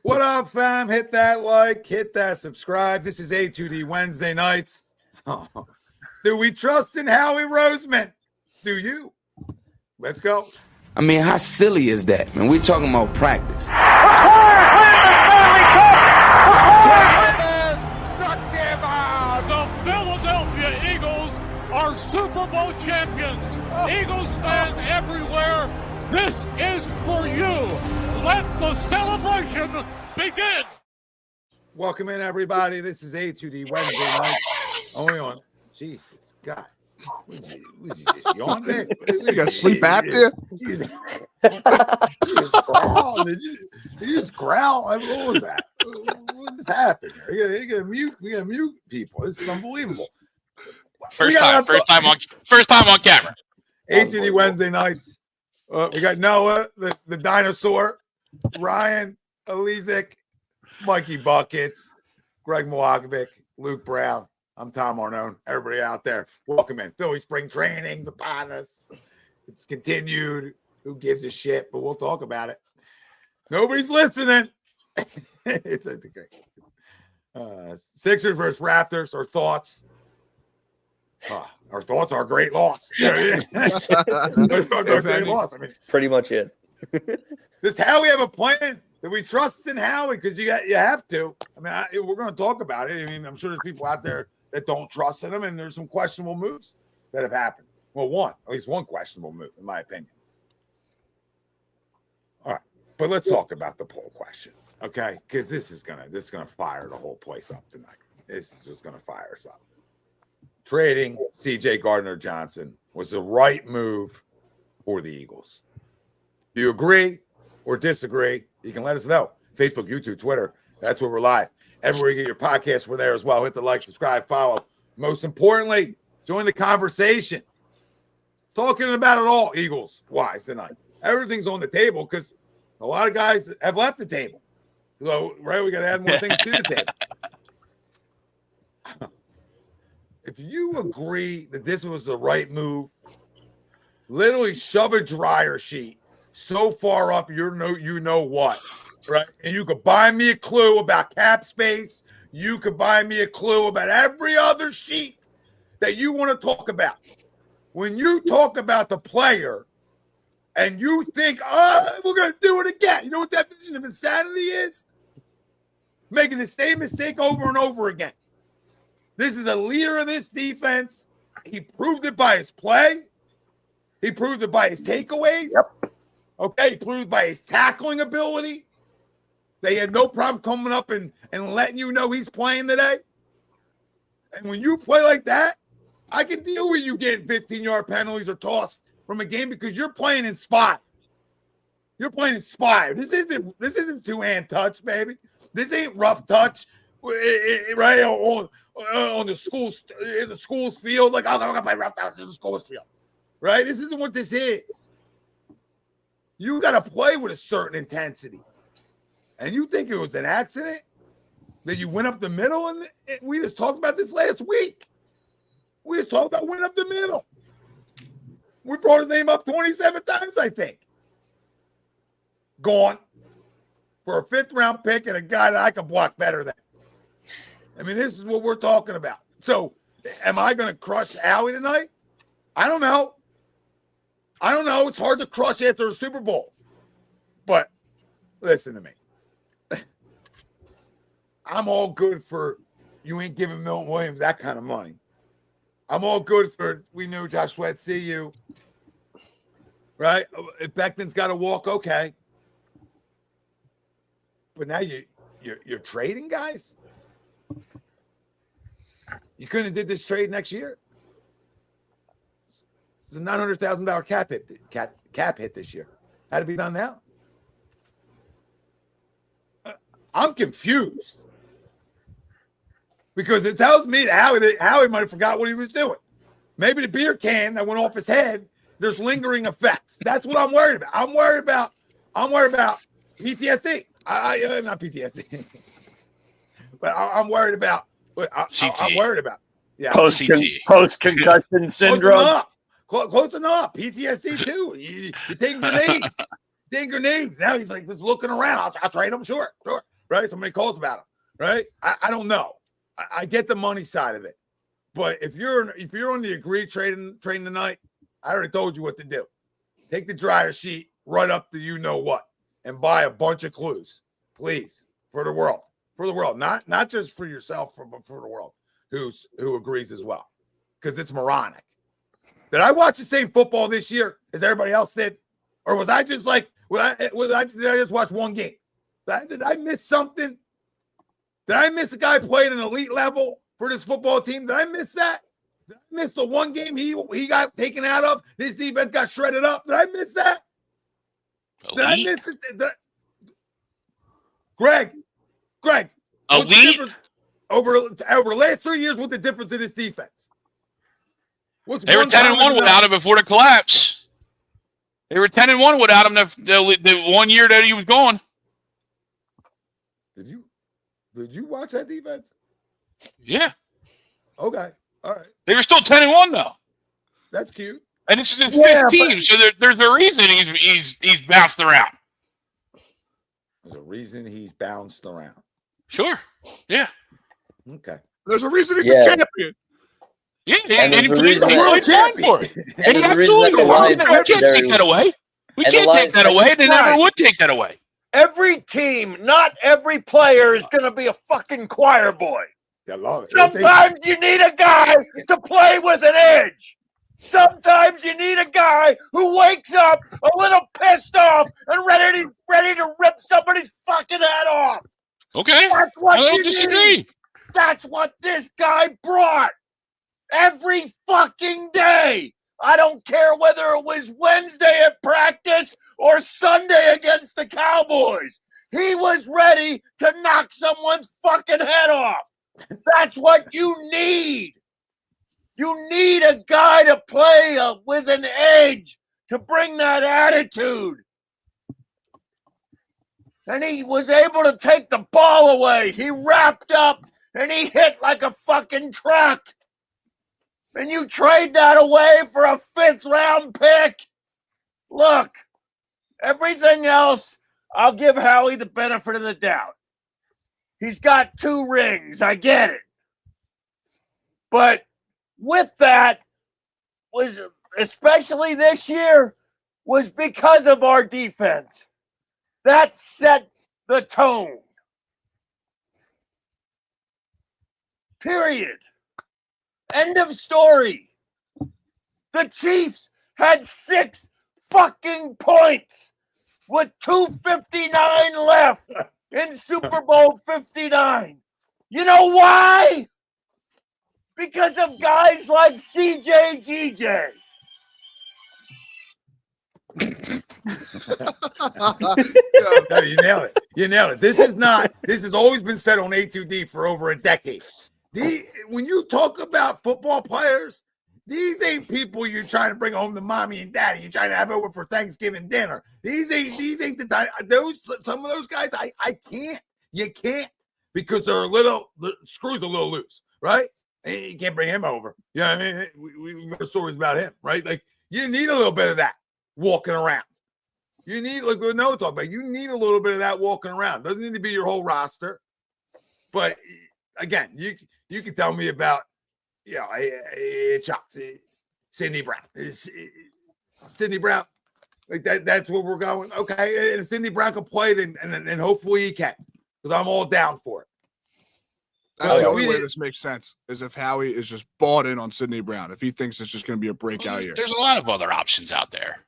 What up, fam? Hit that like, hit that subscribe. This is A2D Wednesday nights. Oh, do we trust in Howie Roseman? Do you? Let's go. I mean, how silly is that, man? We're talking about practice. The Philadelphia Eagles are Super Bowl champions. Eagles fans everywhere, this is for you. Let the celebration begin. Welcome in, everybody. This is A2D Wednesday night. Only on Jesus God. Would you just yawn, man? You got sleep apnea? You just growl. Did you just growl? I mean, what was that? What just happened here? You gotta mute people. This is unbelievable. First time on camera. A2D Wednesday nights. We got Noah, the dinosaur, Ryan, Alizik, Mikey Buckets, Greg Milwakovic, Luke Brown. I'm Tom Arnone. Everybody out there, welcome in. Phillies Spring Training's upon us. It's continued. Who gives a shit? But we'll talk about it. Nobody's listening. it's great. Sixers versus Raptors. Our thoughts. Our thoughts are a great loss. Great loss. I mean, that's pretty much it. Does Howie have a plan? Do we trust in Howie? Because you have to. I mean, we're going to talk about it. I mean, I'm sure there's people out there that don't trust in him, and there's some questionable moves that have happened. Well, at least one questionable move, in my opinion. All right, but let's talk about the poll question, okay? Because this is gonna fire the whole place up tonight. This is just gonna fire us up. Trading CJ Gardner-Johnson was the right move for the Eagles. Do you agree or disagree? You can let us know. Facebook, YouTube, Twitter. That's where we're live. Everywhere you get your podcasts, we're there as well. Hit the like, subscribe, follow. Most importantly, join the conversation. Talking about it all, Eagles-wise tonight. Everything's on the table because a lot of guys have left the table. So, right, we got to add more things to the table. If you agree that this was the right move, literally shove a dryer sheet so far up, you know what, right? And you could buy me a clue about cap space. You could buy me a clue about every other sheet that you want to talk about. When you talk about the player and you think, we're going to do it again. You know what the definition of insanity is? Making the same mistake over and over again. This is a leader of this defense. He proved it by his play. He proved it by his takeaways. Yep. Okay, he proved by his tackling ability. They had no problem coming up and letting you know he's playing today. And when you play like that, I can deal with you getting 15-yard penalties or tossed from a game because you're playing inspired. You're playing inspired. This isn't two-hand touch, baby. This ain't rough touch, right, on the school's field. Like, I'm going to play rough touch in the school's field, right? This isn't what this is. You got to play with a certain intensity. And you think it was an accident that you went up the middle? And we just talked about this last week. We just talked about went up the middle. We brought his name up 27 times, I think. Gone for a 5th-round pick and a guy that I can block better than. I mean, this is what we're talking about. So, am I going to crush Howie tonight? I don't know. It's hard to crush after a Super Bowl. But listen to me. I'm all good for you ain't giving Milton Williams that kind of money. I'm all good for we knew Josh Sweat, see you. Right? If Beckton's got to walk, okay. But now you're trading guys? You couldn't have did this trade next year? It's a $900,000 cap hit this year. Had to be done now. I'm confused because it tells me that Howie might have forgot what he was doing. Maybe the beer can that went off his head. There's lingering effects. That's what I'm worried about. I'm worried about PTSD. I'm not PTSD, but I'm worried about. I'm worried about. Yeah, post-concussion syndrome. Close enough. PTSD too. You're taking grenades. getting grenades. Now he's like just looking around. I'll trade him. Sure. Right? Somebody calls about him. Right? I don't know. I get the money side of it. But if you're on the agreed trading tonight, I already told you what to do. Take the dryer sheet, right up to you know what, and buy a bunch of clues, please, for the world, not just for yourself, but for the world who agrees as well, because it's moronic. Did I watch the same football this year as everybody else did, or was I just like did I just watch one game? Did I miss something? Did I miss a guy playing an elite level for this football team? Did I miss that? Did I miss the one game he got taken out of? His defense got shredded up. Did I miss that? Elite? Did I miss this? Greg. Elite? Over the last 3 years, what's the difference in this defense? They were 10-1 without him before the collapse. They were 10-1 without him the 1 year that he was gone. Did you watch that defense? Yeah. Okay. All right. They were still 10-1 though. That's cute. And this is his fifth team, so there's a reason he's bounced around. There's a reason he's bounced around. Sure. Yeah. Okay. There's a reason he's a champion. Yeah, and he there's a reason for it. And he absolutely was. We can't take that away. We can't take that away, and they never would take that away. Every team, not every player is going to be a fucking choir boy. I love it. Sometimes you need a guy to play with an edge. Sometimes you need a guy who wakes up a little pissed off and ready to rip somebody's fucking head off. Okay. I don't disagree. Need. That's what this guy brought. Every fucking day. I don't care whether it was Wednesday at practice or Sunday against the Cowboys. He was ready to knock someone's fucking head off. That's what you need. You need a guy to play with an edge to bring that attitude. And he was able to take the ball away. He wrapped up and he hit like a fucking truck. And you trade that away for a 5th round pick. Look, everything else, I'll give Howie the benefit of the doubt. He's got 2 rings. I get it. But with that, was especially this year, was because of our defense. That set the tone. Period. End of story. The Chiefs had 6 fucking points with 2:59 left in Super Bowl 59. You know why? Because of guys like CJ GJ. No, you nailed it. You nailed it. This has always been said on A2D for over a decade. When you talk about football players, these ain't people you're trying to bring home to mommy and daddy. You're trying to have over for Thanksgiving dinner. These ain't some of those guys. I can't. You can't, because they're screws a little loose, right? You can't bring him over. You know what I mean? We've heard stories about him, right? Like, you need a little bit of that walking around. You need, like we know talk about, you need a little bit of that walking around. Doesn't need to be your whole roster. But again, you can tell me about, Chuck, Sidney Brown. Sidney Brown. Like that's where we're going. Okay. And if Sidney Brown can play, and hopefully he can, because I'm all down for it. That's the only way this makes sense, is if Howie is just bought in on Sidney Brown. If he thinks it's just going to be a breakout year. There's a lot of other options out there.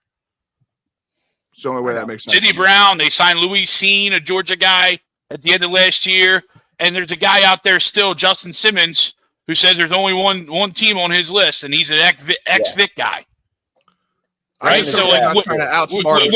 It's the only way that makes sense. Sidney Brown, they signed Louis Sean, a Georgia guy, at the end of last year. And there's a guy out there still, Justin Simmons, who says there's only one team on his list, and he's an ex-Vic guy. Right? So like, trying to outsmart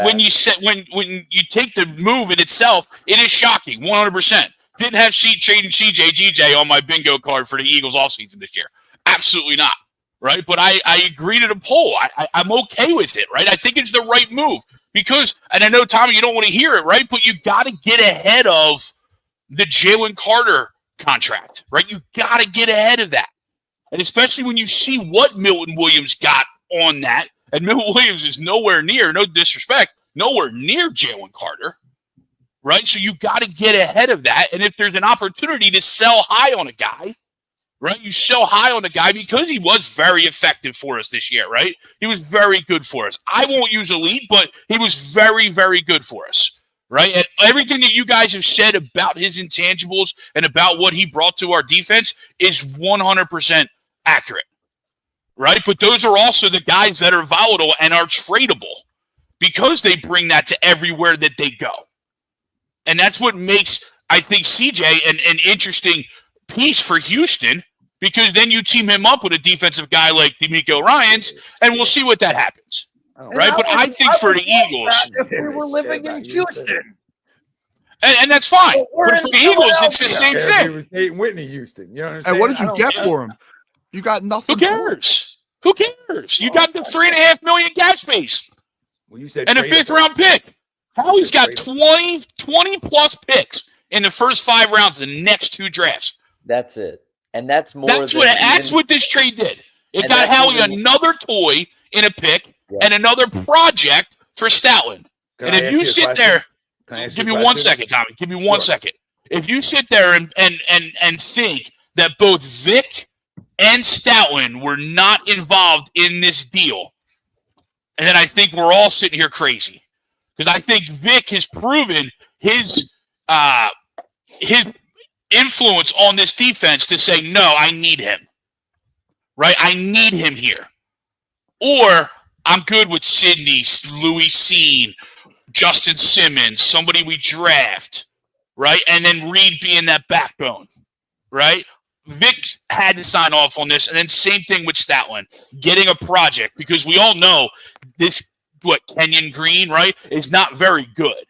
when you take the move in itself, it is shocking, 100%. Didn't have trading CJ GJ on my bingo card for the Eagles offseason this year. Absolutely not. Right? But I agree to the poll. I'm okay with it, right? I think it's the right move because, and I know, Tommy, you don't want to hear it, right? But you got to get ahead of the Jalen Carter contract, right? You got to get ahead of that. And especially when you see what Milton Williams got on that, and Milton Williams is nowhere near, no disrespect, nowhere near Jalen Carter, right? So you got to get ahead of that. And if there's an opportunity to sell high on a guy, right? You sell high on the guy because he was very effective for us this year, right? He was very good for us. I won't use elite, but he was very, very good for us, right? And everything that you guys have said about his intangibles and about what he brought to our defense is 100% accurate, right? But those are also the guys that are volatile and are tradable because they bring that to everywhere that they go. And that's what makes, I think, CJ an interesting piece for Houston, because then you team him up with a defensive guy like D'Amico Ryans, and we'll see what that happens, right? But I think for the Eagles, if we were living in Houston, and that's fine. But for the Eagles, it's the same It thing. was Nate Whitney, Houston. You know what I'm saying? And what did you get for him? You got nothing. Who cares? Who cares? You got the $3.5 million cap space Well, you said and a tradable. fifth-round pick. Howie's got Tradable. 20-plus picks in the first 5 rounds of the next 2 drafts. That's it. And that's more. That's what this trade did. It got Howie another toy in a pick and another project for Stoutland. Can And I if ask you a sit question? there, Can I ask give you me a 1 question? second, Tommy. Give me 1 second. If you sit there and think that both Vic and Stoutland were not involved in this deal, and then I think we're all sitting here crazy, because I think Vic has proven his influence on this defense to say, no, I need him, right? I need him here. Or I'm good with Sidney, Louis Sean, Justin Simmons, somebody we draft, right? And then Reed being that backbone, right? Vic had to sign off on this. And then same thing with Stoutland, getting a project, because we all know this, Kenyon Green, right, is not very good.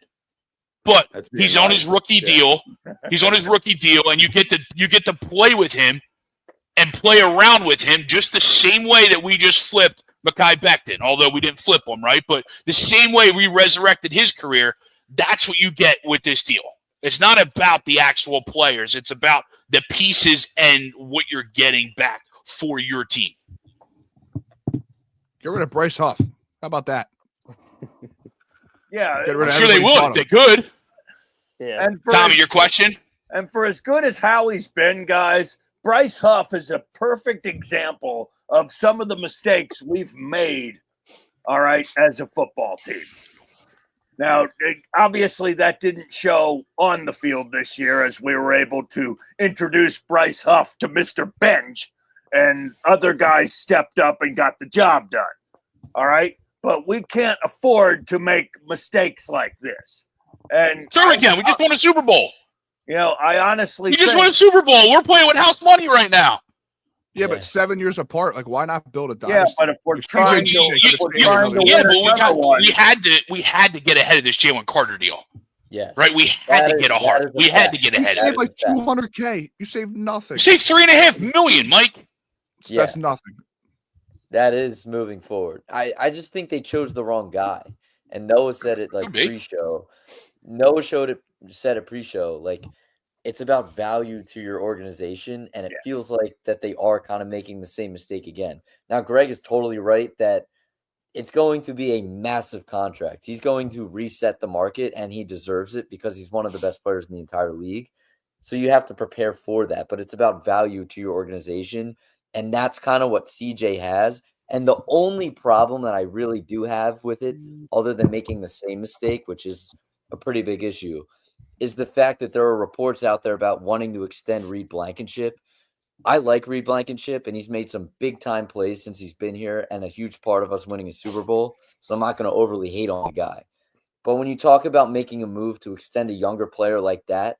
But he's on his rookie deal. He's on his rookie deal, and you get to play with him and play around with him just the same way that we just flipped Mekhi Becton, although we didn't flip him, right? But the same way we resurrected his career, that's what you get with this deal. It's not about the actual players. It's about the pieces and what you're getting back for your team. Get rid of Bryce Huff. How about that? yeah. Get rid I'm of sure they everybody will but if they him. could. Yeah. And for Tommy, your question? And for as good as Howie's been, guys, Bryce Huff is a perfect example of some of the mistakes we've made, all right, as a football team. Now, obviously, that didn't show on the field this year, as we were able to introduce Bryce Huff to Mr. Bench, and other guys stepped up and got the job done, all right? But we can't afford to make mistakes like this. And Sure we can. We just won a Super Bowl. You know, I honestly You just won a Super Bowl. We're playing with house money right now. Yeah, but 7 years apart, like why not build a dynasty? Yeah, but if we're Like, trying CJ to, could've if we're stayed trying another to year. win we had to get ahead of this Jalen Carter deal. Yes. Right? We had to get a heart. We had to get You ahead of saved it. like $200K. You saved nothing. You saved $3.5 million, Mike. That's nothing. That is moving forward. I just think they chose the wrong guy. And Noah said it like pre-show. Noah said it pre-show. Like, it's about value to your organization, and it feels like that they are kind of making the same mistake again. Now, Greg is totally right that it's going to be a massive contract. He's going to reset the market, and he deserves it because he's one of the best players in the entire league. So you have to prepare for that, but it's about value to your organization, and that's kind of what CJ has. And the only problem that I really do have with it, other than making the same mistake, which is a pretty big issue, is the fact that there are reports out there about wanting to extend Reed Blankenship. I like Reed Blankenship, and he's made some big-time plays since he's been here and a huge part of us winning a Super Bowl, so I'm not going to overly hate on the guy. But when you talk about making a move to extend a younger player like that,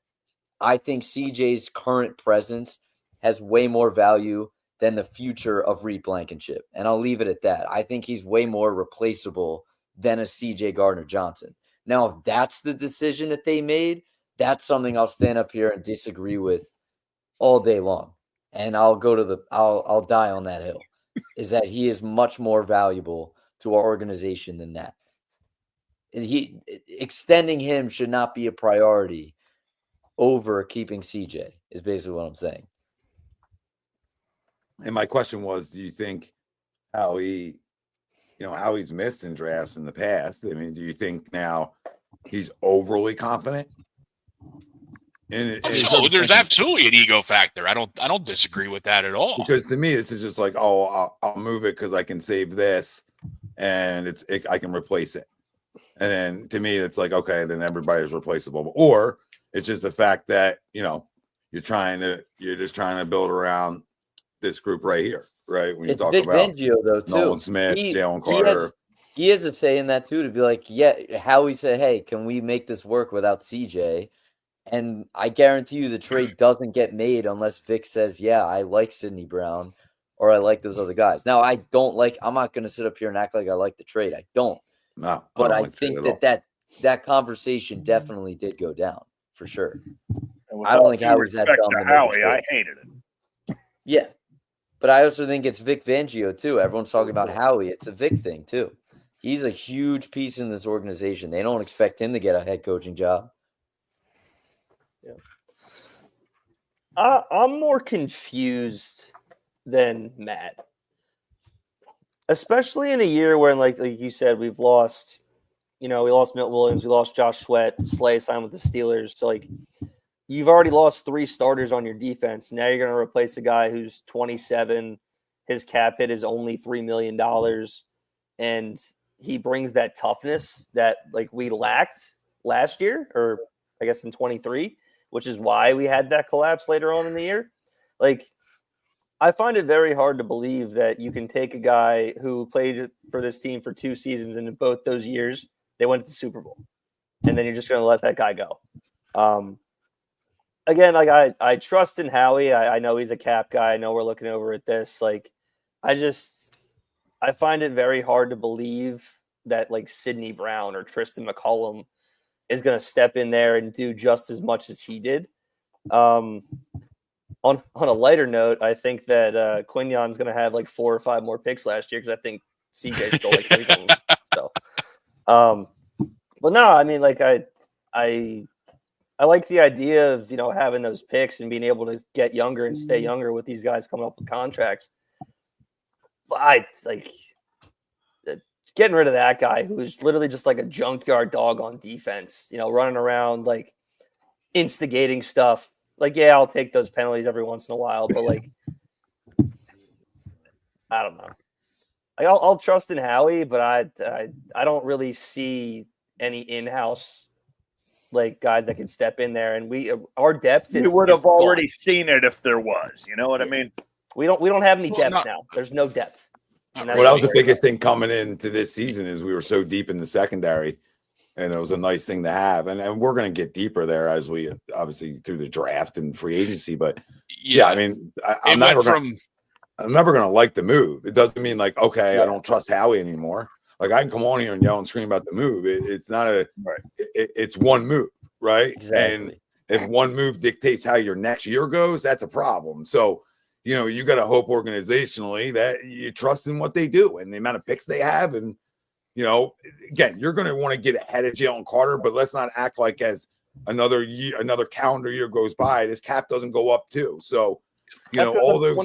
I think CJ's current presence has way more value than the future of Reed Blankenship, and I'll leave it at that. I think he's way more replaceable than a CJ Gardner-Johnson. Now, if that's the decision that they made, that's something I'll stand up here and disagree with all day long. And I'll die on that hill, is that he is much more valuable to our organization than that. Extending him should not be a priority over keeping CJ, is basically what I'm saying. And my question was, do you think Howie how he's missed in drafts in the past. I mean, do you think now he's overly confident? So there's absolutely an ego factor. I don't disagree with that at all. Because to me, this is just like, I'll move it because I can save this, and I can replace it. And then to me, it's like, okay, then everybody's replaceable. Or it's just the fact that you're just trying to build around this group right here, right? When you talk Vic about Fangio, though, too. Nolan Smith, Jalen Carter. He has a say in that too, to be like, Howie said, hey, can we make this work without CJ? And I guarantee you the trade doesn't get made unless Vic says, yeah, I like Sidney Brown or I like those other guys. Now, I'm not going to sit up here and act like I like the trade. I don't. No, but I think that conversation definitely did go down for sure. I don't think Howie's that dumb. Howie, I hated it. Yeah. But I also think it's Vic Fangio too. Everyone's talking about Howie. It's a Vic thing too. He's a huge piece in this organization. They don't expect him to get a head coaching job. Yeah. I'm more confused than Matt, especially in a year where, like you said, we've lost. We lost Milton Williams, we lost Josh Sweat, Slay signed with the Steelers. So, you've already lost 3 starters on your defense. Now you're going to replace a guy who's 27. His cap hit is only $3 million, and he brings that toughness that we lacked last year, or I guess in 23. Which is why we had that collapse later on in the year. I find it very hard to believe that you can take a guy who played for this team for 2 seasons, and in both those years, they went to the Super Bowl. And then you're just going to let that guy go. Again, I trust in Howie. I know he's a cap guy. I know we're looking over at this. I find it very hard to believe that Sidney Brown or Tristan McCollum is going to step in there and do just as much as he did. On a lighter note, I think that Quignon's going to have 4 or 5 more picks last year because I think CJ stole 3 of them. So, but no, I mean, I like the idea of having those picks and being able to get younger and stay younger with these guys coming up with contracts. But I getting rid of that guy who's literally just like a junkyard dog on defense, running around, instigating stuff. I'll take those penalties every once in a while, but I don't know. I'll trust in Howie, but I don't really see any in-house guys that can step in there, and our depth is. We would have already seen it if there was. You know what I mean? We don't have any depth now. There's no depth. That was the biggest thing coming into this season is we were so deep in the secondary, and it was a nice thing to have. And we're going to get deeper there as we obviously through the draft and free agency. But I mean, I'm never going to like the move. It doesn't mean I don't trust Howie anymore. I can come on here and yell and scream about the move. It's not it's one move, right? Exactly. And if one move dictates how your next year goes, that's a problem. So. You got to hope organizationally that you trust in what they do and the amount of picks they have. And, again, you're going to want to get ahead of Jalen Carter, but let's not act like as another calendar year goes by, this cap doesn't go up too. So, all those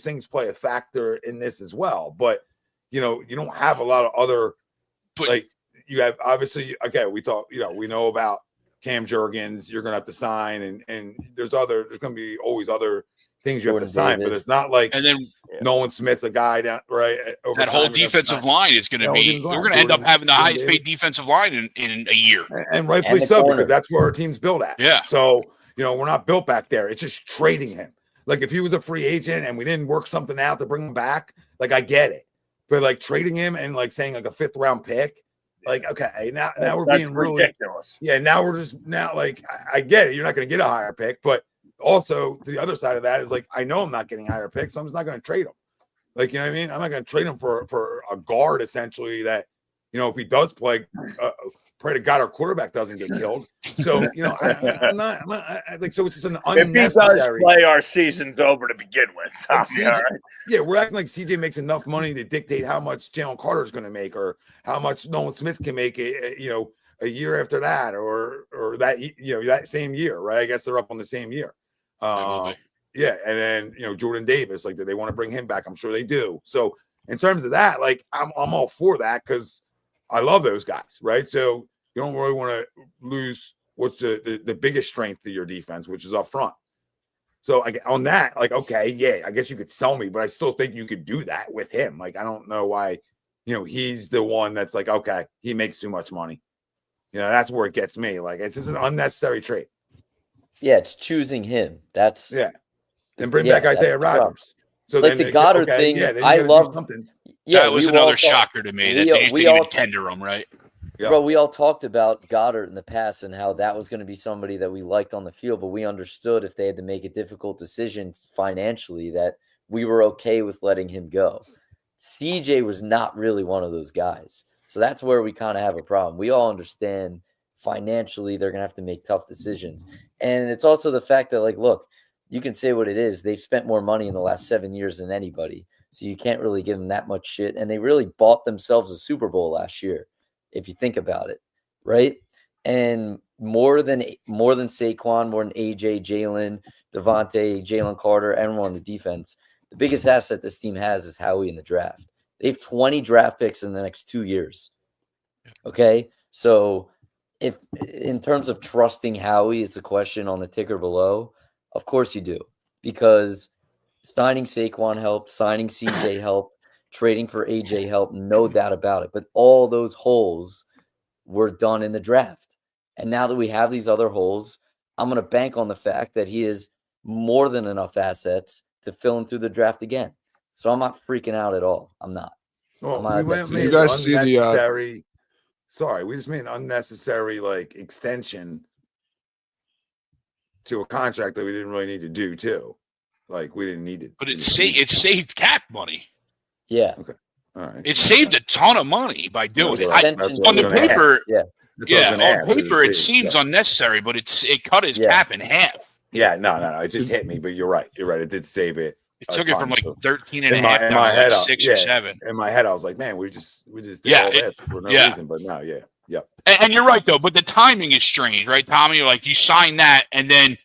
things play a factor in this as well. But, you don't have a lot of other, you have obviously, we know about Cam Jurgens, you're gonna have to sign, and there's going to be always other things you have to sign, but it's not and then Nolan Smith, a guy down right. That whole defensive line is going to be. We're going to end up having the highest paid defensive line in a year, and rightfully so because that's where our team's built at. Yeah. So we're not built back there. It's just trading him. If he was a free agent and we didn't work something out to bring him back, I get it, but trading him and saying a 5th round pick. Okay, now we're being really ridiculous. Yeah, now we're just I get it. You're not going to get a higher pick, but also the other side of that is I know I'm not getting higher picks, so I'm just not going to trade him. You know what I mean? I'm not going to trade him for a guard essentially that if he does play, pray to God our quarterback doesn't get killed. So I'm not so it's just an unnecessary. If he does play, our season's over to begin with. CJ, right? Yeah, we're acting like CJ makes enough money to dictate how much Jalen Carter is going to make, or how much Nolan Smith can make, a year after that, or that that same year, right? I guess they're up on the same year. Yeah, and then Jordan Davis, do they want to bring him back? I'm sure they do. So in terms of that, like I'm all for that because I love those guys, right? So you don't really want to lose what's the biggest strength of your defense, which is up front. So on that, like, okay, yeah, I guess you could sell me, but I still think you could do that with him. Like, I don't know why, he's the one that's like, okay, he makes too much money. That's where it gets me. Like, it's just an unnecessary trade. Yeah, it's choosing him. That's and bring back Isaiah Rodgers. So like the Goddard thing, I love something. Yeah, that was another shocker to me that they just didn't even tender him, right? Yeah. Bro, we all talked about Goddard in the past and how that was going to be somebody that we liked on the field, but we understood if they had to make a difficult decision financially that we were okay with letting him go. CJ was not really one of those guys. So that's where we kind of have a problem. We all understand financially they're going to have to make tough decisions. And it's also the fact that, like, look, you can say what it is. They've spent more money in the last 7 years than anybody. So you can't really give them that much shit. And they really bought themselves a Super Bowl last year, if you think about it, right? And more than Saquon, more than AJ, Jalen, Devontae, Jalen Carter, everyone on the defense, the biggest asset this team has is Howie in the draft. They have 20 draft picks in the next 2 years. Okay? So if in terms of trusting Howie is the question on the ticker below, of course you do. Because signing Saquon helped, signing CJ helped, trading for AJ helped, no doubt about it. But all those holes were done in the draft. And now that we have these other holes, I'm going to bank on the fact that he has more than enough assets to fill him through the draft again. So I'm not freaking out at all. I'm not. Well, Did you guys see the we just made an unnecessary like extension to a contract that we didn't really need to do too. Like we didn't need it. But it saved cap money. Yeah. Okay. All right. It saved a ton of money by doing it. On the paper, on paper it seems unnecessary, but it cut his cap in half. Yeah, no. It just hit me, but you're right. It did save it. It took it from like 13 and a half down to like 6 or 7. In my head, I was like, man, we just did all that for no reason. But no, yeah. And you're right though, but the timing is strange, right, Tommy? Like you sign that and then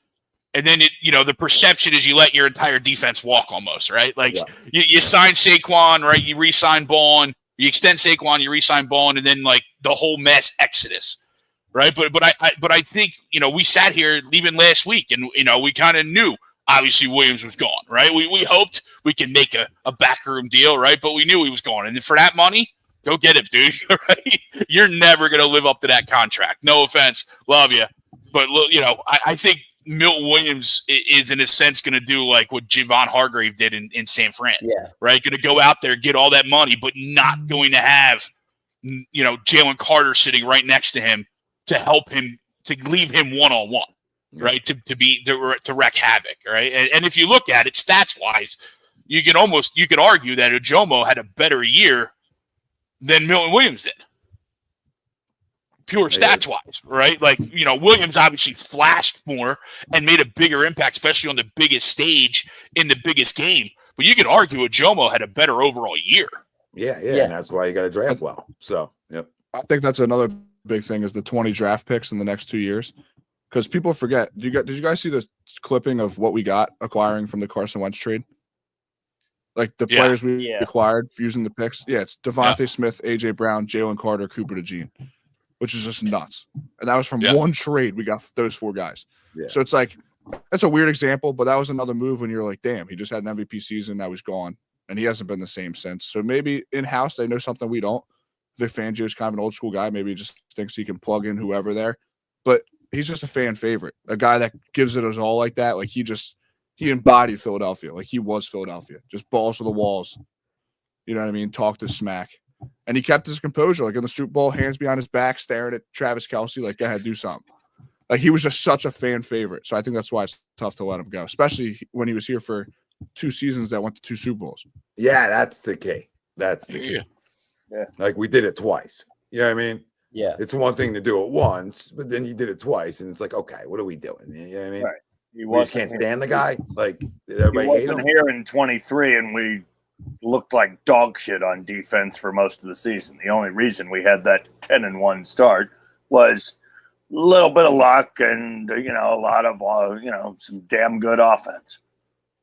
it, the perception is you let your entire defense walk almost, right? Like you sign Saquon, right? You re-sign Bond, you extend Saquon, you re-sign Bond, and then like the whole mass exodus, right? But I think we sat here even last week, and we kind of knew obviously Williams was gone, right? We hoped we could make a backroom deal, right? But we knew he was gone, and for that money, go get him, dude. Right? You're never gonna live up to that contract. No offense, love you, but I think Milton Williams is in a sense going to do like what Javon Hargrave did in San Fran, right? Going to go out there, get all that money, but not going to have, Jalen Carter sitting right next to him to help him, to leave him one-on-one, right? To wreak havoc, right? And if you look at it stats wise, you could argue that Ojomo had a better year than Milton Williams did. Pure stats wise, right? Like, Williams obviously flashed more and made a bigger impact, especially on the biggest stage in the biggest game. But you could argue Ojomo had a better overall year. Yeah. And that's why you got to draft well. So, yep. I think that's another big thing is the 20 draft picks in the next 2 years. Because people forget. Did you guys see the clipping of what we got acquiring from the Carson Wentz trade? Like the players we acquired using the picks? Yeah, it's Devontae Smith, A.J. Brown, Jalen Carter, Cooper DeJean. Which is just nuts. And that was from one trade. We got those 4 guys. Yeah. So it's like, that's a weird example, but that was another move when you're like, damn, he just had an MVP season. Now he's gone. And he hasn't been the same since. So maybe in-house, they know something we don't. Vic Fangio is kind of an old school guy. Maybe he just thinks he can plug in whoever there. But he's just a fan favorite. A guy that gives it his all like that. Like he embodied Philadelphia. Like he was Philadelphia. Just balls to the walls. You know what I mean? Talk to smack. And he kept his composure, like in the Super Bowl, hands behind his back, staring at Travis Kelce, like, go ahead, do something. Like, he was just such a fan favorite. So I think that's why it's tough to let him go, especially when he was here for 2 seasons that went to 2 Super Bowls. Yeah, that's the key. That's the key. Yeah. Like, we did it twice. You know what I mean? Yeah. It's one thing to do it once, but then you did it twice, and it's like, okay, what are we doing? You know what I mean? Right. We just can't stand the guy. Like, did everybody he hate him? wasn't here in 23, and we looked like dog shit on defense for most of the season. The only reason we had that 10-1 start was a little bit of luck and a lot of some damn good offense.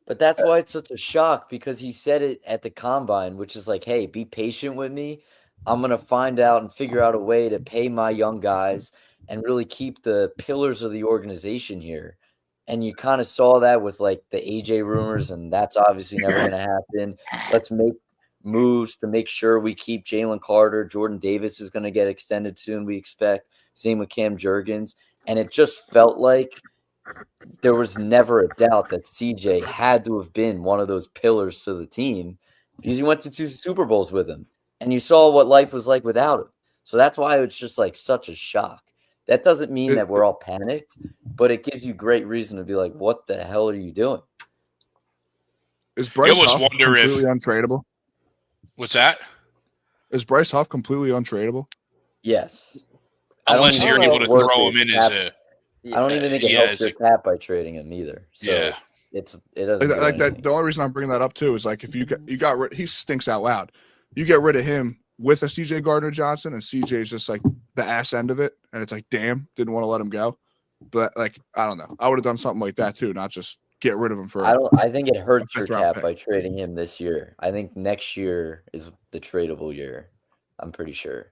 But that's why it's such a shock, because he said it at the combine, which is like, hey, be patient with me. I'm going to find out and figure out a way to pay my young guys and really keep the pillars of the organization here. And you kind of saw that with like the AJ rumors, and that's obviously never going to happen. Let's make moves to make sure we keep Jalen Carter. Jordan Davis is going to get extended soon, we expect. Same with Cam Jurgens. And it just felt like there was never a doubt that CJ had to have been one of those pillars to the team, because he went to 2 Super Bowls with him, and you saw what life was like without him. So that's why it's just like such a shock. That doesn't mean that we're all panicked, but it gives you great reason to be like, what the hell are you doing? Is Bryce Huff completely untradeable? What's that? Is Bryce Huff completely untradeable? Yes. Unless you're able to throw him in as a... I don't even think it helps your cap by trading him either. So it doesn't like that. The only reason I'm bringing that up too is like, if you got rid, he stinks out loud. You get rid of him with a CJ Gardner-Johnson, and CJ is just like the ass end of it, and it's like, damn, didn't want to let him go. But like, I don't know. I would have done something like that too, not just get rid of him for. I think it hurts your cap by trading him this year. I think next year is the tradable year. I'm pretty sure.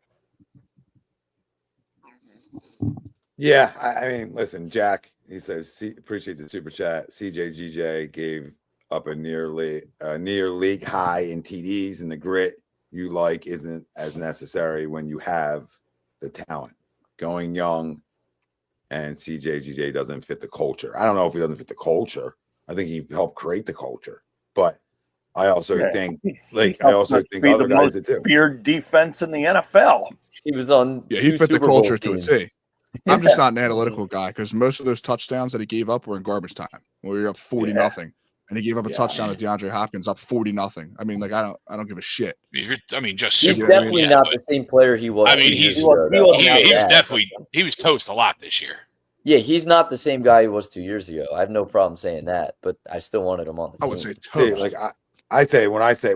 Yeah, I mean, listen, Jack, he says, appreciate the super chat. CJ gave up a near league high in TDs, and the grit you like isn't as necessary when you have the talent. Going young, and CJ doesn't fit the culture. I don't know if he doesn't fit the culture. I think he helped create the culture, but I also think, other guys did too. Feared defense in the NFL. He was on. Yeah, he fit the culture to a T. I'm just not an analytical guy, because most of those touchdowns that he gave up were in garbage time, where you're up 40-0, and he gave up a touchdown to DeAndre Hopkins up 40-0 I mean, like, I don't give a shit. I mean, just he's definitely not the same player he was. I mean, he was toast a lot this year. Yeah, he's not the same guy he was 2 years ago. I have no problem saying that, but I still wanted him on the team. I would say toast. Like I say when I say he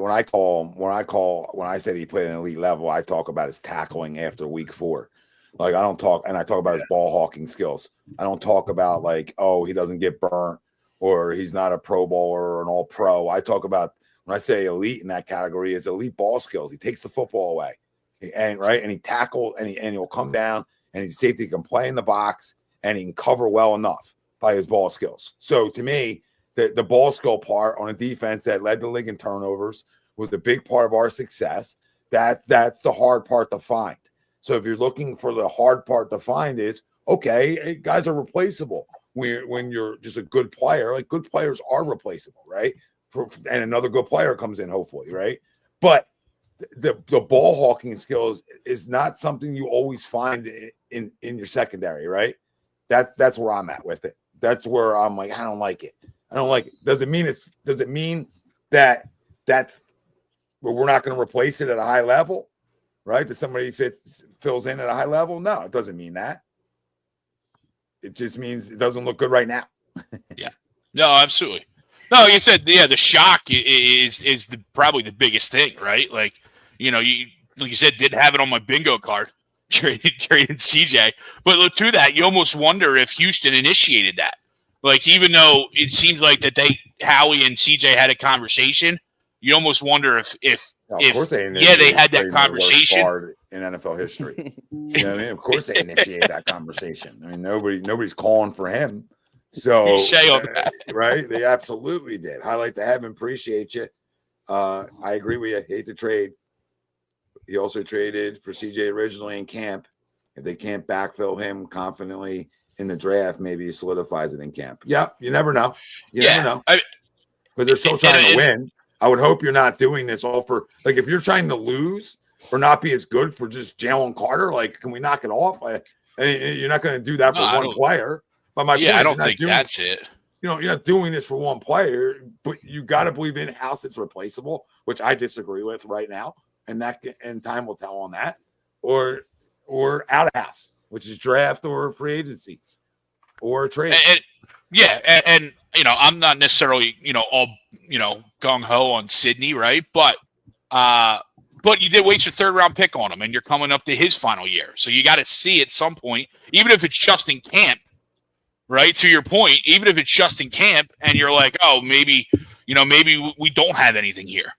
played at an elite level, I talk about his tackling after week 4. Like, I talk about his ball hawking skills. I don't talk about like, oh, he doesn't get burnt or he's not a pro bowler or an all pro. I talk about, when I say elite in that category, is elite ball skills. He takes the football away and he tackle and he'll come down, and he's safety, he can play in the box, and he can cover well enough by his ball skills. So to me, the ball skill part on a defense that led the league in turnovers was a big part of our success. That's the hard part to find. So if you're looking for the hard part to find, is okay, guys are replaceable. When you're just a good player, like, good players are replaceable, right? And another good player comes in, hopefully, right? But the ball hawking skills is not something you always find in your secondary, right? That's where I'm at with it. That's where I'm like, I don't like it. Does it mean that we're not going to replace it at a high level? Right? That somebody fills in at a high level? No, it doesn't mean that. It just means it doesn't look good right now. Yeah. No, absolutely. No, like I said, the shock is probably the biggest thing, right? Like, like you said, didn't have it on my bingo card, trading CJ. But look, to that, you almost wonder if Houston initiated that. Like, even though it seems like that Howie and CJ had a conversation, you almost wonder if they had that conversation in NFL history. You know what I mean? Of course they initiated that conversation. I mean, nobody's calling for him. So right? They absolutely did. Highlight to heaven. Appreciate you. I agree with you. Hate the trade. He also traded for CJ originally in camp. If they can't backfill him confidently in the draft, maybe he solidifies it in camp. Yeah, you never know. You never know. But they're still trying to win. I would hope you're not doing this all for, like, if you're trying to lose or not be as good for just Jalen Carter, like, can we knock it off? You're not going to do that for one player. But my point, I don't think that's it. You're not doing this for one player, but you got to believe in-house it's replaceable, which I disagree with right now, and time will tell on that, or out-of-house, which is draft or free agency or a trade. And I'm not necessarily, all, gung-ho on Sydney, right? But you did waste your 3rd-round pick on him, and you're coming up to his final year. So you got to see at some point, even if it's just in camp, right? To your point, even if it's just in camp, and you're like, oh, maybe maybe we don't have anything here,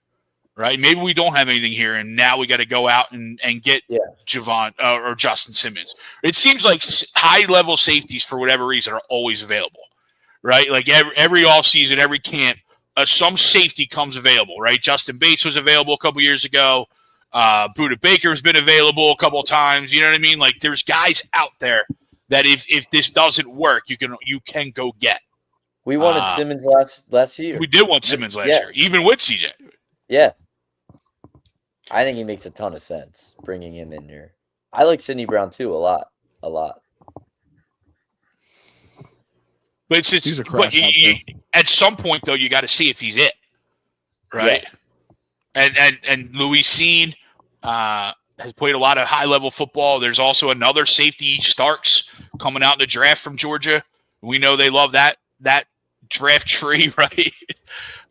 right? Maybe we don't have anything here, and now we got to go out and get Javon or Justin Simmons. It seems like high-level safeties, for whatever reason, are always available, right? Like every offseason, every camp, some safety comes available, right? Justin Bates was available a couple years ago. Buda Baker's been available a couple of times. You know what I mean? Like there's guys out there that if this doesn't work, you can go get. We wanted Simmons last year. We did want Simmons last year, even with CJ. Yeah. I think he makes a ton of sense bringing him in here. I like Sidney Brown too a lot. But He's a crash at some point though, you got to see if he's it, right? Yeah. And Louis Sean has played a lot of high level football. There's also another safety, Starks, coming out in the draft from Georgia. We know they love that draft tree, right?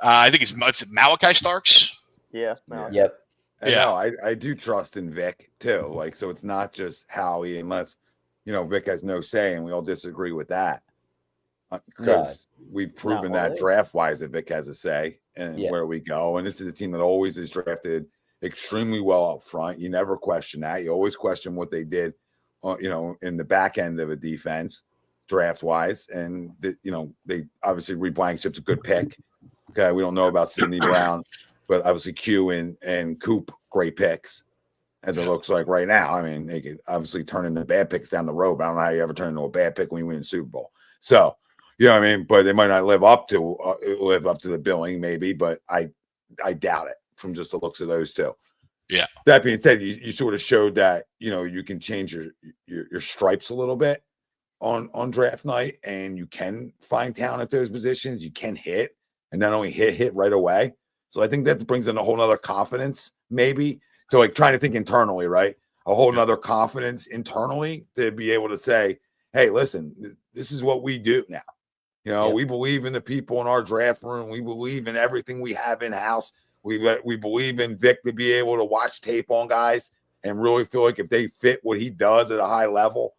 I think it's Malachi Starks. Yeah. Yep. And no, I do trust in Vic too. Like, so it's not just Howie, unless Vic has no say, and we all disagree with that. Because we've proven that draft wise that Vic has a say in where we go. And this is a team that always is drafted extremely well up front. You never question that. You always question what they did, in the back end of a defense draft wise. And they obviously Reed Blankenship's a good pick. Okay, we don't know about Sidney Brown, but obviously Q and Coop, great picks, as it looks like right now. I mean, they could obviously turn into bad picks down the road, but I don't know how you ever turn into a bad pick when you win the Super Bowl. So, you know what I mean? But they might not live up to the billing, maybe, but I doubt it from just the looks of those two. Yeah. That being said, you sort of showed that, you can change your stripes a little bit on draft night, and you can find talent at those positions. You can hit, and not only hit right away. So I think that brings in a whole nother confidence, maybe. So like trying to think internally, right? A whole nother confidence internally to be able to say, hey, listen, this is what we do now. We believe in the people in our draft room. We believe in everything we have in-house. We believe in Vic to be able to watch tape on guys and really feel like if they fit what he does at a high level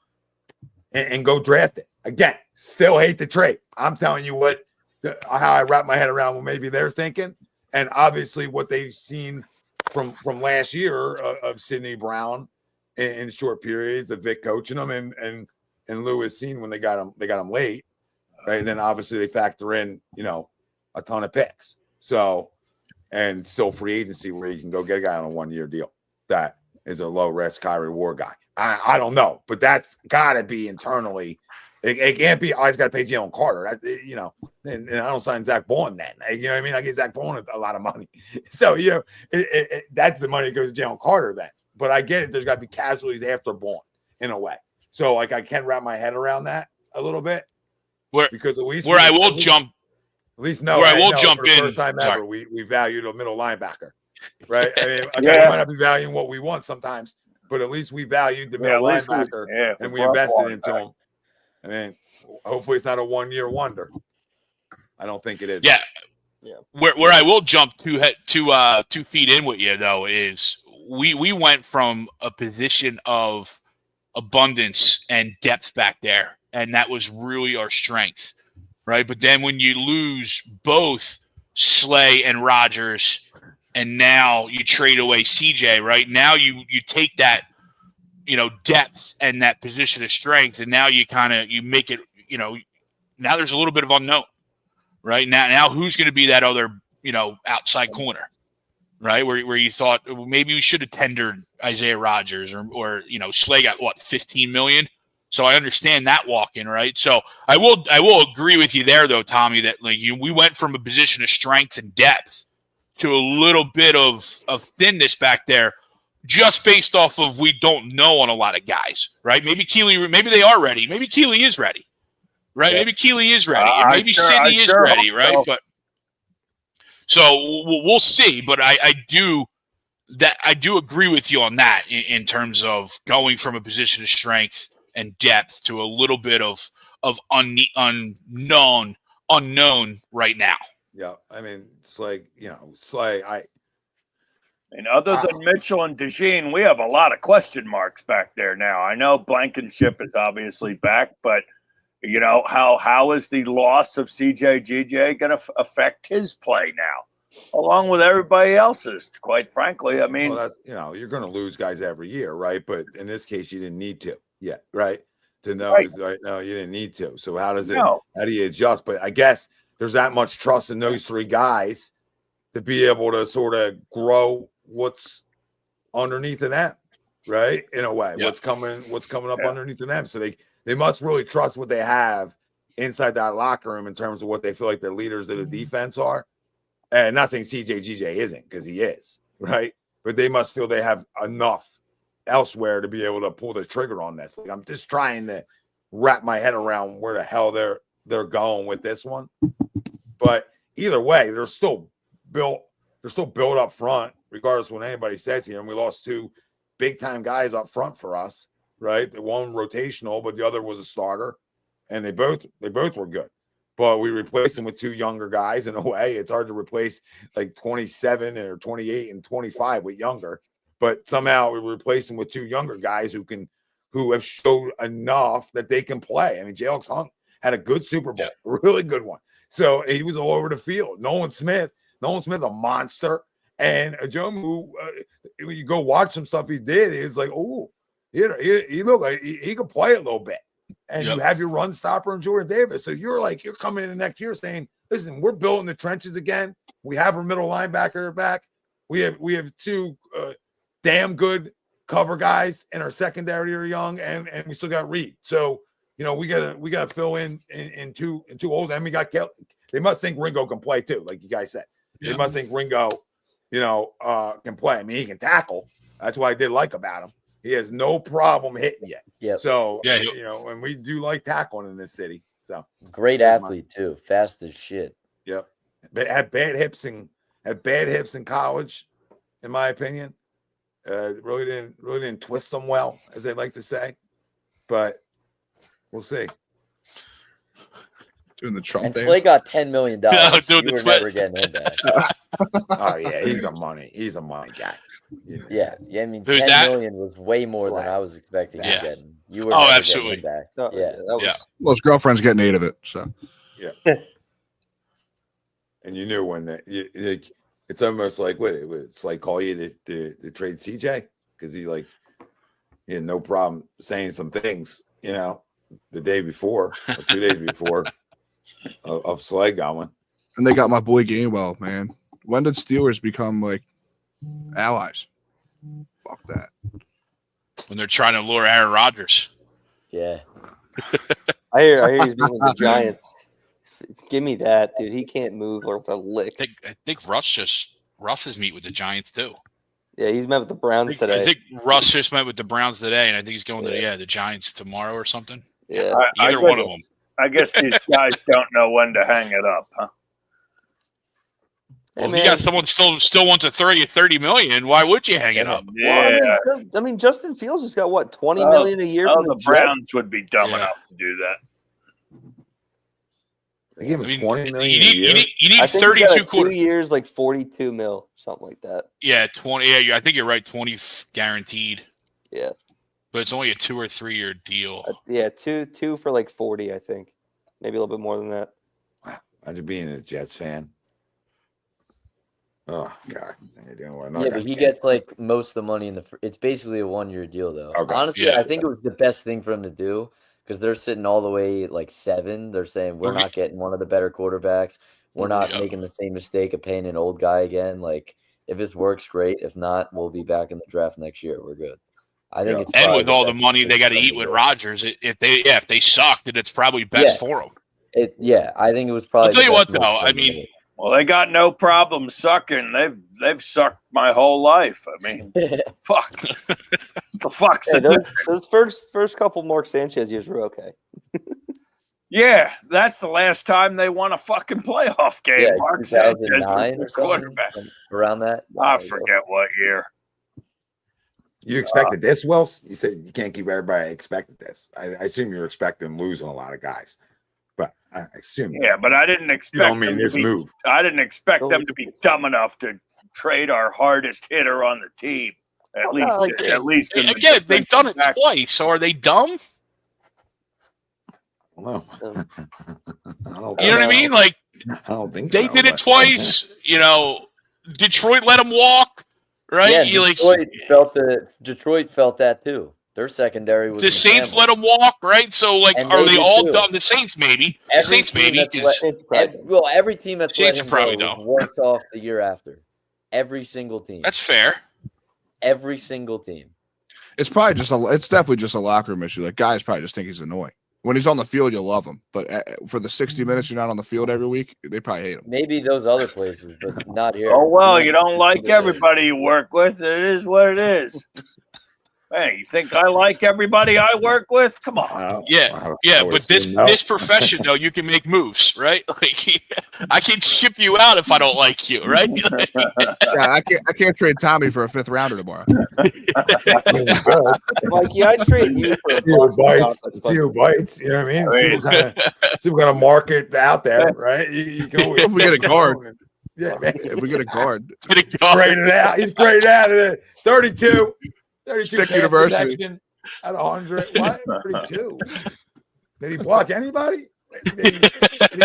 and go draft it. Again, still hate the trade. I'm telling you how I wrap my head around what maybe they're thinking. And obviously what they've seen from last year of Sidney Brown in short periods of Vic coaching them and Louis seen when they got him late. Right. And then obviously they factor in, a ton of picks. So, and still free agency where you can go get a guy on a 1-year deal that is a low risk, high reward guy. I don't know, but that's got to be internally. It can't be, I just got to pay Jalen Carter. And I don't sign Zach Bourne then. You know what I mean? I get Zach Bourne a lot of money. So, that's the money that goes to Jalen Carter then. But I get it. There's got to be casualties after Bourne in a way. So, like, I can wrap my head around that a little bit. Because at least I will jump in. For the first time ever, we valued a middle linebacker, right? I mean, we might not be valuing what we want sometimes, but at least we valued the middle linebacker and we invested into him. I mean, hopefully it's not a 1-year wonder. I don't think it is. Yeah. Where I will jump 2 feet in with you though is we went from a position of abundance and depth back there. And that was really our strength, right? But then when you lose both Slay and Rodgers, and now you trade away CJ, right? Now you take that, depth and that position of strength, and now you make it, now there's a little bit of unknown, right? Now who's going to be that other, outside corner, right? Where you thought maybe we should have tendered Isaiah Rodgers or Slay got what, $15 million? So I understand that walk-in, right? So I will agree with you there, though, Tommy, that we went from a position of strength and depth to a little bit of thinness back there, just based off of we don't know on a lot of guys, right? Maybe they are ready. Maybe Keely is ready, right? Maybe Keely is ready. And maybe Sidney is ready, right? So. But so we'll see. But I do agree with you on that in terms of going from a position of strength and depth to a little bit of unknown right now. Yeah, I mean, Slay. And other than Mitchell and DeJean, we have a lot of question marks back there now. I know Blankenship is obviously back, but You know, how is the loss of CJ GJ going to affect his play now, along with everybody else's? Quite frankly, I mean, well, that, you're going to lose guys every year, right? But in this case, you didn't need to yet, right? To know, right? No, you didn't need to. So how does it? How do you adjust? But I guess there's that much trust in those three guys to be able to sort of grow what's underneath of them, right? In a way, what's coming up underneath of them. So they must really trust what they have inside that locker room in terms of what they feel like the leaders of the defense are. And not saying CJ GJ isn't, because he is, right? But they must feel they have enough elsewhere to be able to pull the trigger on this. Like, I'm just trying to wrap my head around where the hell they're going with this one. But either way, they're still built up front, regardless of what anybody says here. And we lost two big-time guys up front for us, right? The one rotational, but the other was a starter. And they both were good. But we replaced them with two younger guys. In a way, it's hard to replace like 27 or 28 and 25 with younger. But somehow we replace them with two younger guys who have showed enough that they can play. I mean, J.L. Hunt had a good Super Bowl, a really good one. So he was all over the field. Nolan Smith, a monster. And Ajomu, when you go watch some stuff he did, it's like, oh, he looked like he could play a little bit. And you have your run stopper in Jordan Davis. So you're coming in the next year saying, listen, we're building the trenches again. We have our middle linebacker back. We have two damn good cover guys in our secondary are young, and we still got Reed. So we gotta fill in two holes. And we got Kelly. They must think Ringo can play too, like you guys said. They must think Ringo, can play. I mean, he can tackle. That's what I did like about him. He has no problem hitting you. Yeah. So and we do like tackling in this city. So great athlete too, fast as shit. Yep. But had bad hips in college, in my opinion. Really didn't twist them well, as they like to say. But we'll see. Doing the Trump and dance. Slay got $10 million. Doing you the were never twist. getting him back. Oh yeah, he's a money guy. Yeah. I mean, Who's 10 that? million was way more Slay. than I was expecting Yeah. to get. You were never absolutely. getting him back. No, Yeah. that was, Well, his girlfriend's getting 8 of it. So And you knew when it's almost like it's like call you to trade CJ because he had no problem saying some things, the day before or 2 days before of Slay going. and they got my boy Gainwell, man. When did Steelers become like allies? Fuck that. When they're trying to lure Aaron Rodgers. Yeah. I hear he's moving the Giants. Give me that, dude. He can't move or a lick. I think Russ is meet with the Giants too. Yeah, he's met with the Browns today. I think Russ just met with the Browns today, and I think he's going to the Giants tomorrow or something. Yeah. Either one of them. I guess these guys don't know when to hang it up, huh? Well, if you got someone still wants a 30 million, why would you hang it up? Yeah. Well, I mean, Justin Fields has got what, 20 million a year from the the Browns Jets? would be dumb enough to do that. They give him 20 million You need I think he got 32 a 2 quarters. years, like 42 mil, something like that. Yeah, 20. Yeah, I think you're right. 20 guaranteed, Yeah. but it's only a 2 or 3 year deal. Yeah, two for like 40, I think. Maybe a little bit more than that. Imagine being a Jets fan. Oh God! Yeah, but he gets like most of the money in it's basically a 1 year deal though. Okay. Honestly, Yeah. I think it was the best thing for him to do because they're sitting all the way like 7. They're saying we're not getting one of the better quarterbacks. We're not making the same mistake of paying an old guy again. Like if this works, great. If not, we'll be back in the draft next year. We're good. I think it's And probably with all the best money thing they got to for them eat with do. Rodgers, if they suck, then it's probably best for them. I think it was probably. I'll tell the you what best move though. for I them to mean, make. Well, they got no problem sucking. They've sucked my whole life. I mean, fuck. The fuck's Hey, the those first couple Mark Sanchez years were okay. Yeah, that's the last time they won a fucking playoff game. Yeah, Mark Sanchez was 2009 or their something, quarterback. around that. I forget what year. You expected this, Wells? You said you can't keep everybody expected this. I assume you're expecting losing a lot of guys, but I assume. Yeah, but I didn't expect. You don't mean this move. I didn't expect them to be dumb enough to trade our hardest hitter on the team. At least. Again, they've done it twice. So are they dumb? know. You know what I mean? Like, I don't think they so, did it but- twice. You know, Detroit let him walk, right? Yeah, You, Detroit felt that too. Their secondary was the Saints family. let him walk, right? So, like, And are they they did all too. dumb? The Saints, maybe. The Every Saints, team maybe. that's 'Cause every team that's let Saints him are probably go was dumb. worse off the year after. Every single team. That's fair. Every single team. It's probably it's definitely just a locker room issue. Like, guys probably just think he's annoying. When he's on the field, you'll love him. But for the 60 minutes you're not on the field every week, they probably hate him. Maybe those other places, but not here. Oh, well, you don't like everybody you work with. It is what it is. Hey, you think I like everybody I work with? Come on. Yeah, but this profession, though, you can make moves, right? Like, I can ship you out if I don't like you, right? Yeah, I can't trade Tommy for a 5th rounder tomorrow. Mikey, I'd trade you for a See who bites. You know what I mean? See what kind of market out there, right? You go If we get a guard. Yeah, man. If we get a guard. Get a guard. Graded out. He's graded out at 32. 32 Stick pass University. protection at 100. What? 32. Did he block anybody? Did he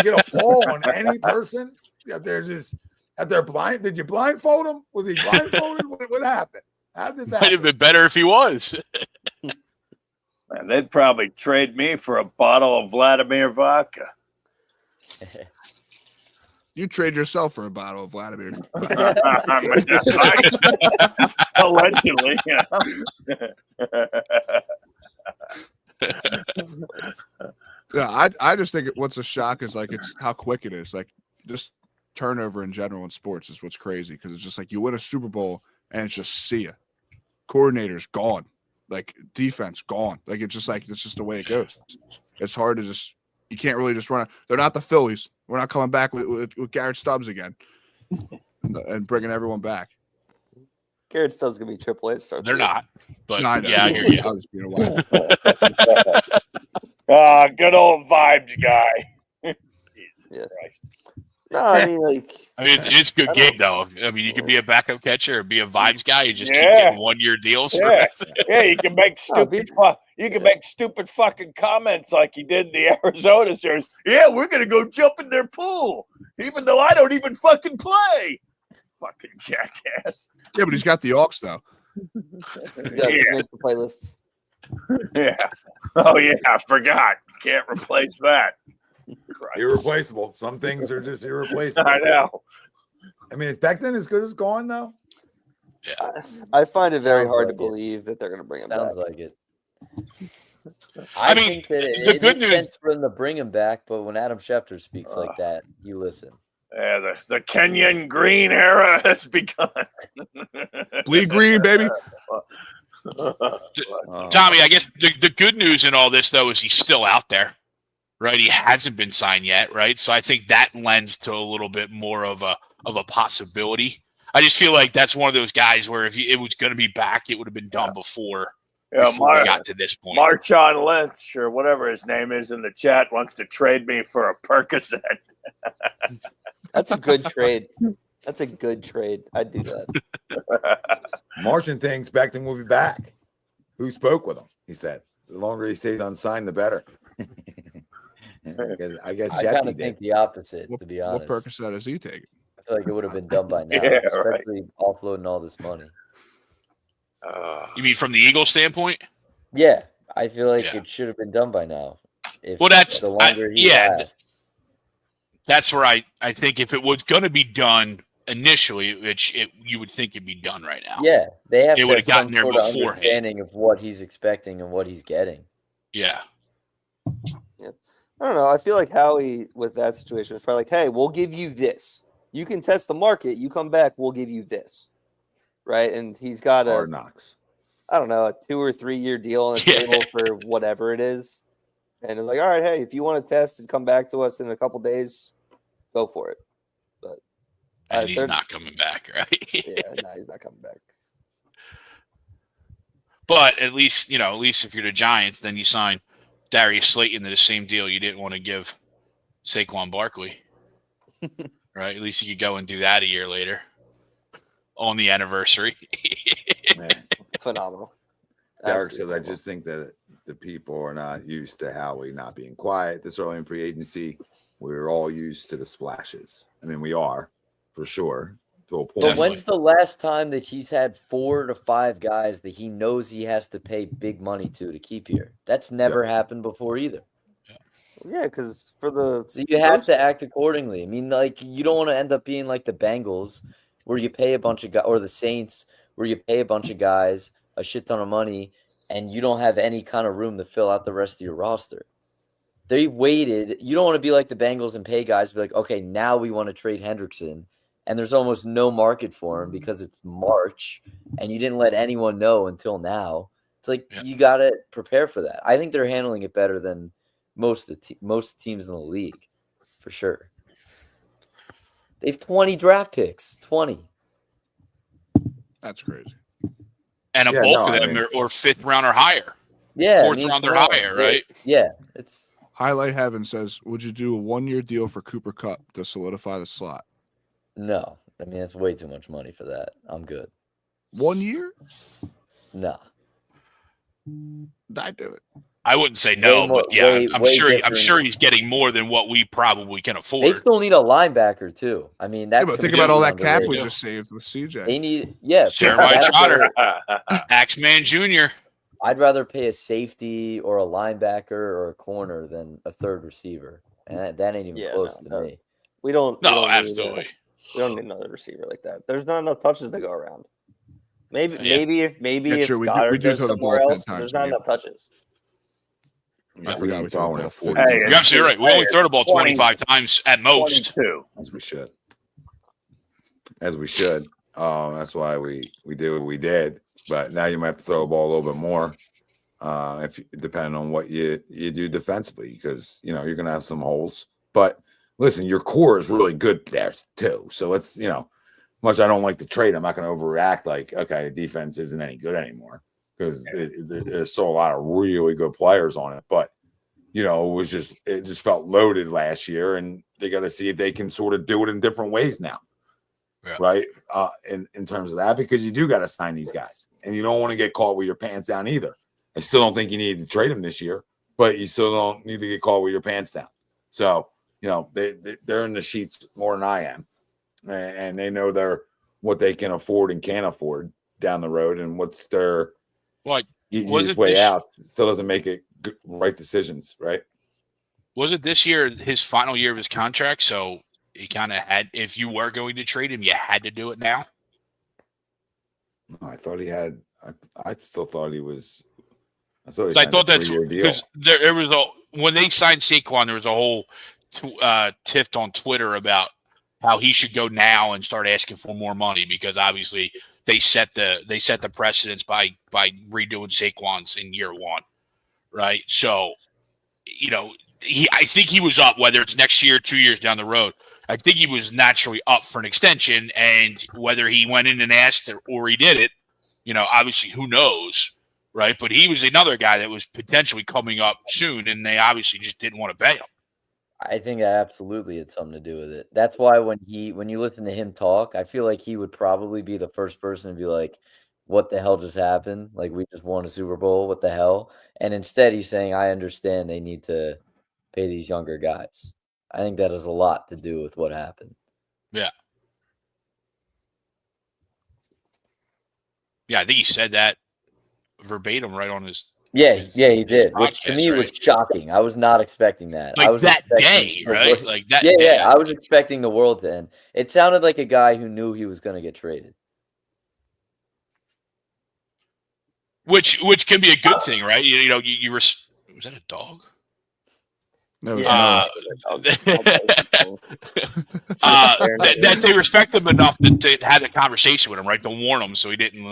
get a ball on any person? Out there blind. Did you blindfold him? Was he blindfolded? What happened? How did this Might have happen? been better if he was. Man, they'd probably trade me for a bottle of Vladimir vodka. You trade yourself for a bottle of Vladimir. Allegedly, yeah. Yeah, I just think what's a shock is like it's how quick it is. Like, just turnover in general in sports is what's crazy, because it's just like you win a Super Bowl and it's just see ya. Coordinator's gone, like defense gone. Like it's just the way it goes. It's hard to you can't really just run it. They're not the Phillies. We're not coming back with Garrett Stubbs again and bringing everyone back. Garrett Stubbs gonna be Triple H. They're not, but No, I know. yeah, I hear you. I'll just be a while. Good old vibes guy. Jesus Christ. No, I mean, like, I mean, it's a good game, though. I mean, you can be a backup catcher or be a vibes guy. You just keep getting 1-year deals. Yeah, you can make stupid. You can make stupid fucking comments like he did in the Arizona series. Yeah, we're gonna go jump in their pool, even though I don't even fucking play. Fucking jackass. Yeah, but he's got the Hawks though. he makes the playlists. Yeah. Oh yeah, I forgot. Can't replace that. Christ. Irreplaceable. Some things are just irreplaceable. I know. I mean, is back then as good as gone though? Yeah. I find it very Sounds hard like to believe that they're going to bring him Sounds back. like it. I mean, think that the it good makes news- sense for them to bring him back, but when Adam Schefter speaks like that, you listen. Yeah, the Kenyon Green era has begun. Bleed green, baby. Tommy, I guess the good news in all this, though, is he's still out there, right? He hasn't been signed yet, right? So I think that lends to a little bit more of a possibility. I just feel like that's one of those guys where if it was going to be back, it would have been done before we got to this point. Marshawn Lynch, or whatever his name is in the chat, wants to trade me for a Percocet. That's a good trade. That's a good trade. I'd do that. Martian thinks Becton will be back. Who spoke with him? He said, the longer he stays unsigned, the better. I guess I kind of think the opposite, to be honest. What Percocet is he taking? I feel like it would have been done by now, Yeah, especially offloading all this money. You mean from the Eagles standpoint? Yeah, I feel like it should have been done by now. Well, that's the longer he lasts. That's where I think if it was going to be done initially, you would think it'd be done right now. Yeah, they have It to would have have gotten some there sort of beforehand. understanding of what he's expecting and what he's getting. Yeah. I don't know. I feel like Howie, with that situation, was probably like, hey, we'll give you this. You can test the market. You come back, we'll give you this. Right? And he's got Hard knocks. I don't know, a 2 or 3 year deal on the table for whatever it is. And it's like, all right, hey, if you want to test and come back to us in a couple days, go for it. But And he's not coming back, right? yeah, no, he's not coming back. But at least if you're the Giants, then you sign Darius Slay into the same deal you didn't want to give Saquon Barkley. Right? At least you could go and do that a year later on the anniversary. Phenomenal. Derek said, I just think that the people are not used to Howie not being quiet this early in free agency. We're all used to the splashes. I mean, we are for sure to a point. But when's the last time that he's had 4 to 5 guys that he knows he has to pay big money to keep here? That's never happened before either. Yeah, because so you have to act accordingly. I mean, like, you don't want to end up being like the Bengals, where you pay a bunch of guys, or the Saints, where you pay a bunch of guys a shit ton of money, and you don't have any kind of room to fill out the rest of your roster. They waited. You don't want to be like the Bengals and pay guys, be like, okay, now we want to trade Hendrickson, and there's almost no market for him because it's March, and you didn't let anyone know until now. It's like you got to prepare for that. I think they're handling it better than most teams in the league, for sure. They have 20 draft picks. 20. That's crazy. And a bulk of them are 5th round or higher. Yeah. 4th round or higher, right? Yeah. It's Highlight Heaven says, would you do a 1-year deal for Cooper Kupp to solidify the slot? No. I mean, it's way too much money for that. I'm good. 1 year? No. I'd do it. I wouldn't say no, but yeah, I'm sure he's getting more than what we probably can afford. They still need a linebacker too. I mean, that's but think about all that cap we just saved with CJ. They need Jeremiah Trotter, Axeman Jr. I'd rather pay a safety or a linebacker or a corner than a third receiver, and that ain't even close to me. We don't. Absolutely. We don't need another receiver like that. There's not enough touches to go around. Maybe if sure, we Goddard do goes throw the somewhere ball else, 10 times there's not enough touches. I forgot we throw it 40. You're absolutely right. We only throw the ball 25 times at most. 22. As we should. That's why we did what we did. But now you might have to throw the ball a little bit more, depending on what you do defensively, because you're gonna have some holes. But listen, your core is really good there too. So let's much I don't like the trade, I'm not gonna overreact like, okay, the defense isn't any good anymore, because there's still a lot of really good players on it. But it just felt loaded last year, and they got to see if they can sort of do it in different ways now. Yeah. Right. In terms of that, because you do got to sign these guys, and you don't want to get caught with your pants down either. I still don't think you need to trade them this year, but you still don't need to get caught with your pants down. So, they're in the sheets more than I am, and they know what they can afford and can't afford down the road, and what's their easiest way out. Still doesn't make it right decisions, right? Was it this year his final year of his contract? So he kind of had, if you were going to trade him, you had to do it now. No, I thought he had. I still thought he was. I thought that's because there was when they signed Saquon, there was a whole tiff on Twitter about how he should go now and start asking for more money, because obviously they set the precedence by redoing Saquon's in year 1, right? So, I think he was up, whether it's next year, 2 years down the road. I think he was naturally up for an extension, and whether he went in and asked or he did it, obviously who knows, right? But he was another guy that was potentially coming up soon, and they obviously just didn't want to pay him. I think that absolutely had something to do with it. That's why when you listen to him talk, I feel like he would probably be the first person to be like, what the hell just happened? Like, we just won a Super Bowl. What the hell? And instead he's saying, I understand they need to pay these younger guys. I think that has a lot to do with what happened. Yeah. Yeah, I think he said that verbatim right on his. Yeah, he did, which to me was shocking. I was not expecting that. Like I was that day, right? Like that day. Yeah, I was expecting the world to end. It sounded like a guy who knew he was going to get traded. Which can be a good thing, right? Was that a dog? That they respect him enough to have a conversation with him, right? To warn him so he didn't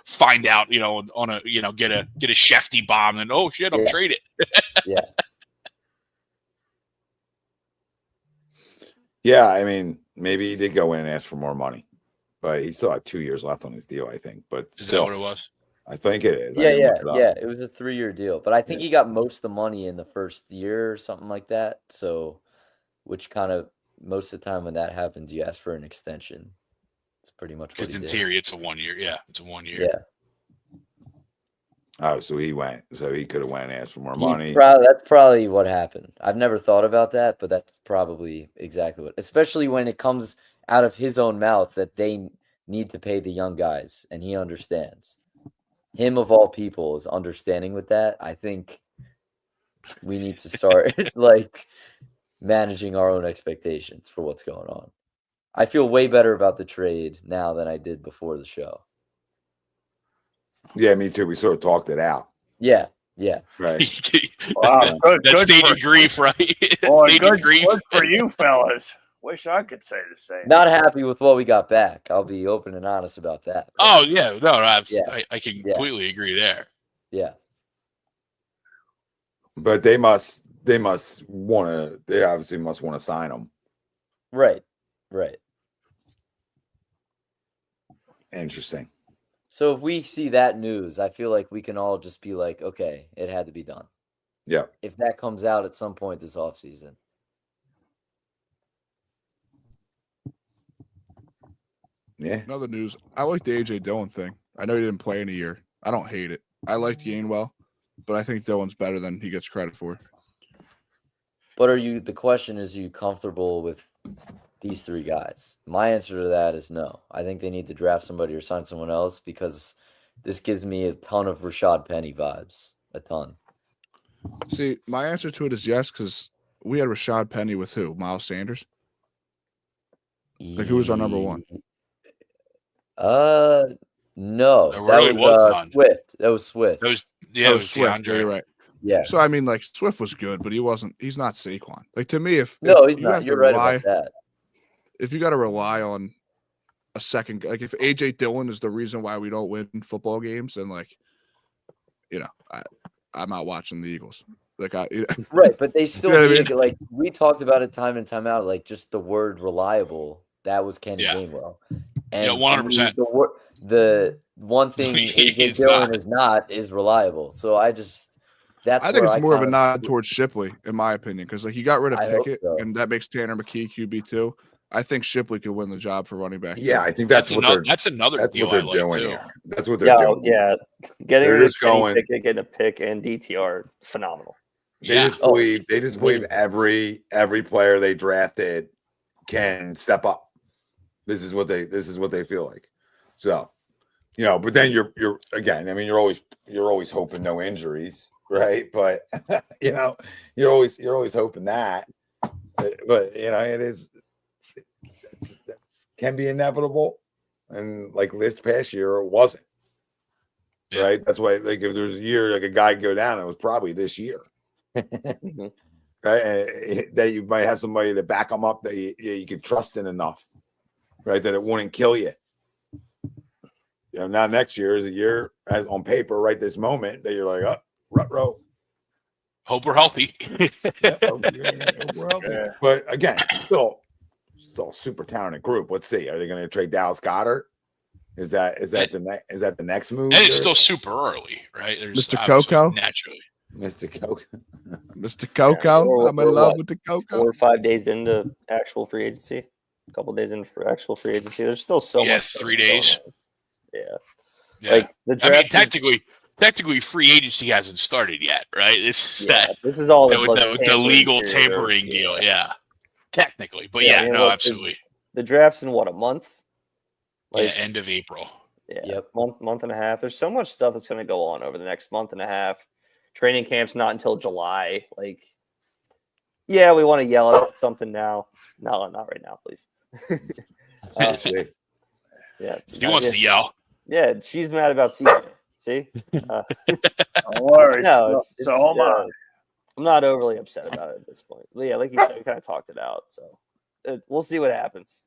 find out, on a get a Shefty bomb and oh shit, I'm traded. Yeah. Yeah, I mean, maybe he did go in and ask for more money, but he still had 2 years left on his deal, I think. But is that what it was? I think it is. Yeah. It was a 3-year deal, but I think he got most of the money in the first year or something like that. So, which kind of most of the time when that happens, you ask for an extension. It's pretty much because in theory it's a 1 year. Yeah, it's a 1 year. Yeah. Oh, so he went. So he could have went and asked for more He money. that's probably what happened. I've never thought about that, but that's probably exactly what. Especially when it comes out of his own mouth that they need to pay the young guys, and he understands. Him of all people is understanding with that. I think we need to start like managing our own expectations for what's going on. I feel way better about the trade now than I did before the show. Yeah, me too. We sort of talked it out. Yeah. Right. Wow, That stage of grief, right? Boy, Stage of grief. good for you fellas. Wish I could say the same. Not happy with what we got back. I'll be open and honest about that. Oh yeah, no, I can completely agree there. Yeah. But they obviously must want to sign him. Right. Interesting. So if we see that news, I feel like we can all just be like, okay, it had to be done. Yeah. If that comes out at some point this offseason. Yeah. Another news. I like the AJ Dillon thing. I know he didn't play in a year. I don't hate it. I liked Gainwell, but I think Dillon's better than he gets credit for. But the question is, are you comfortable with these three guys? My answer to that is no. I think they need to draft somebody or sign someone else because this gives me a ton of Rashad Penny vibes. A ton. See, my answer to it is yes, because we had Rashad Penny with who? Miles Sanders? Like, who was our number one? No. It That really was was Swift. That was Swift. It was Swift. DeAndre. You're right. Yeah. So, I mean, like, Swift was good, but he's not Saquon. Like, to me, if He's you not. have to You're right rely, about that. if you got to rely on a second, like, if AJ Dillon is the reason why we don't win football games, then, like, you know, I'm not watching the Eagles. Like, right, but they still You know what I need, like, we talked about it time and time out, like, just the word reliable. That was Kenny Gainwell. And 100%. The one thing AJ Dillon is reliable. So I think it's more of a nod towards Shipley, in my opinion, because like you got rid of Pickett, and that makes Tanner McKee QB2. I think Shipley could win the job for running back. Yeah, I think that's another deal I they're like doing too. here. That's what they're doing. Yeah, getting They're rid of just going. Pickett, getting a pick and DTR, phenomenal. They just believe every player they drafted can step up. This is what they feel like. So, you know, but then you're again, I mean, you're always hoping no injuries, right? But you know, you're always hoping that. But you know, it can be inevitable. And like this past year, it wasn't. Yeah. Right? That's why, like, if there's a year like a guy go down, it was probably this year. Right? And that you might have somebody to back them up that you can trust in enough, right? That it wouldn't kill you. You know, now next year is a year, as on paper, right this moment, that you're like, oh, rut-row. Hope we're healthy. Hope we're healthy. Yeah. But again, still a super talented group. Let's see. Are they going to trade Dallas Goedert? Is that the next move? And it's still super early, right? There's Mr. Coco. Naturally. Mr. Coco. Mr. Coco. Yeah, I'm in love with the Coco. 4 or 5 days into actual free agency. A couple days in for actual free agency. There's still so much. Yes, 3 days. Yeah. Like the draft. I mean, technically, free agency hasn't started yet, right? This is all with the legal tampering deal. Yeah, technically, but absolutely. The draft's in what, a month? End of April. Yeah, month and a half. There's so much stuff that's going to go on over the next month and a half. Training camp's not until July. Like, yeah, we want to yell at something now. No, not right now, please. Yeah, he wants to yell. Yeah, she's mad about CJ. See? Don't worry. No, so am I. I'm not overly upset about it at this point. But yeah, like you said, we kind of talked it out. So we'll see what happens.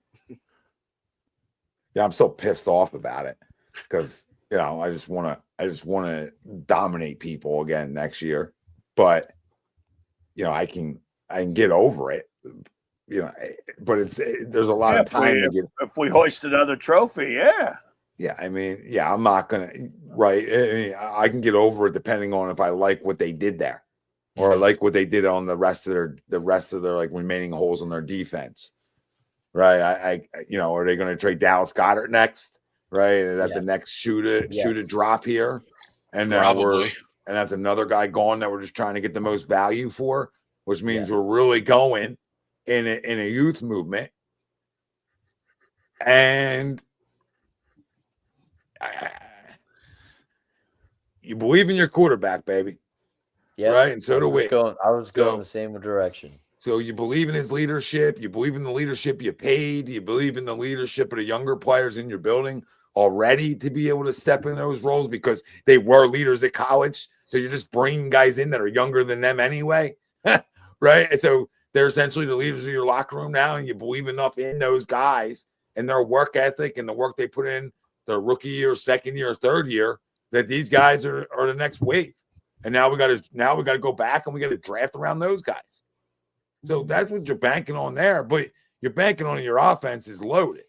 Yeah, I'm so pissed off about it because I just want to dominate people again next year. But I can get over it. But there's a lot of time to get. If we hoist another trophy, yeah. Yeah, I mean, I'm not gonna I can get over it depending on if I like what they did there, or I like what they did on the rest of their like remaining holes on their defense, right? Are they going to trade Dallas Goedert next? Right, is that the next shoot a drop here? and now and that's another guy gone that we're just trying to get the most value for, which means we're really going in a youth movement. And you believe in your quarterback, baby. Yeah. Right. And so do we. I was going the same direction. So you believe in his leadership. You believe in the leadership you paid. You believe in the leadership of the younger players in your building already to be able to step in those roles because they were leaders at college. So you're just bringing guys in that are younger than them anyway. Right. And so they're essentially the leaders of your locker room now. And you believe enough in those guys and their work ethic and the work they put in their rookie year, second year, third year, that these guys are the next wave. And now we got to go back and we got to draft around those guys. So that's what you're banking on there, but you're banking on your offense is loaded.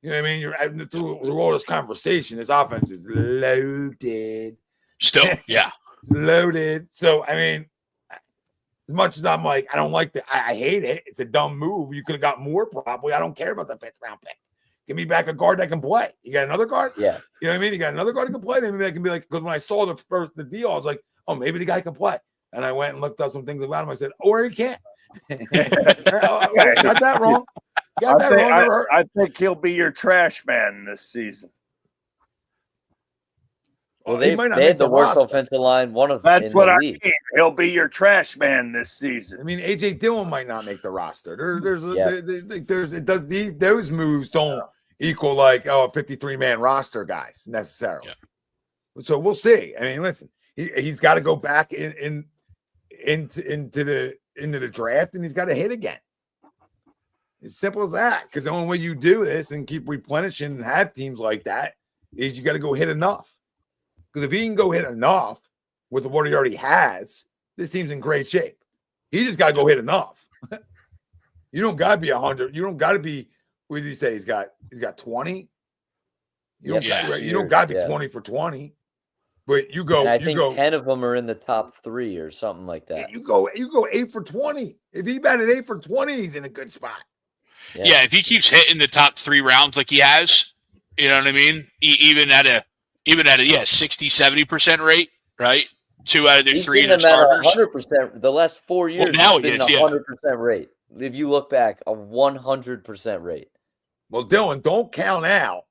You know what I mean? You're through all this conversation, this offense is loaded. Still, yeah. Loaded. So, I mean, as much as I'm like, I don't like I hate it. It's a dumb move. You could have got more probably. I don't care about the 5th round pick. Give me back a guard that can play. You got another guard? Yeah. You know what I mean? You got another guard that can play. Maybe that can be like, because when I saw the deal, I was like, oh, maybe the guy can play. And I went and looked up some things about him. I said, or he can't. Got that wrong. I think he'll be your trash man this season. Well, they had the worst offensive line. That's what I mean. He'll be your trash man this season. I mean, AJ Dillon might not make the roster. Those moves don't equal like a 53-man roster guys necessarily. Yeah. So we'll see. I mean, listen, he's got to go back into the draft, and he's got to hit again. As simple as that. Because the only way you do this and keep replenishing and have teams like that is you got to go hit enough. Because if he can go hit enough with what he already has, this team's in great shape. He just got to go hit enough. You don't got to be 100. You don't got to be. What did he say? He's got 20. You don't got to be 20 for 20. But you go. And I think 10 of them are in the top 3 or something like that. You go 8 for 20. If he batted 8 for 20, he's in a good spot. Yeah, if he keeps hitting the top 3 rounds like he has, you know what I mean? Even at a 60-70% rate, right? 2 out of the 3 in starters. 100%. The last 4 years, well, now it's been 100% rate. If you look back, a 100% rate. Well, Dylan, don't count out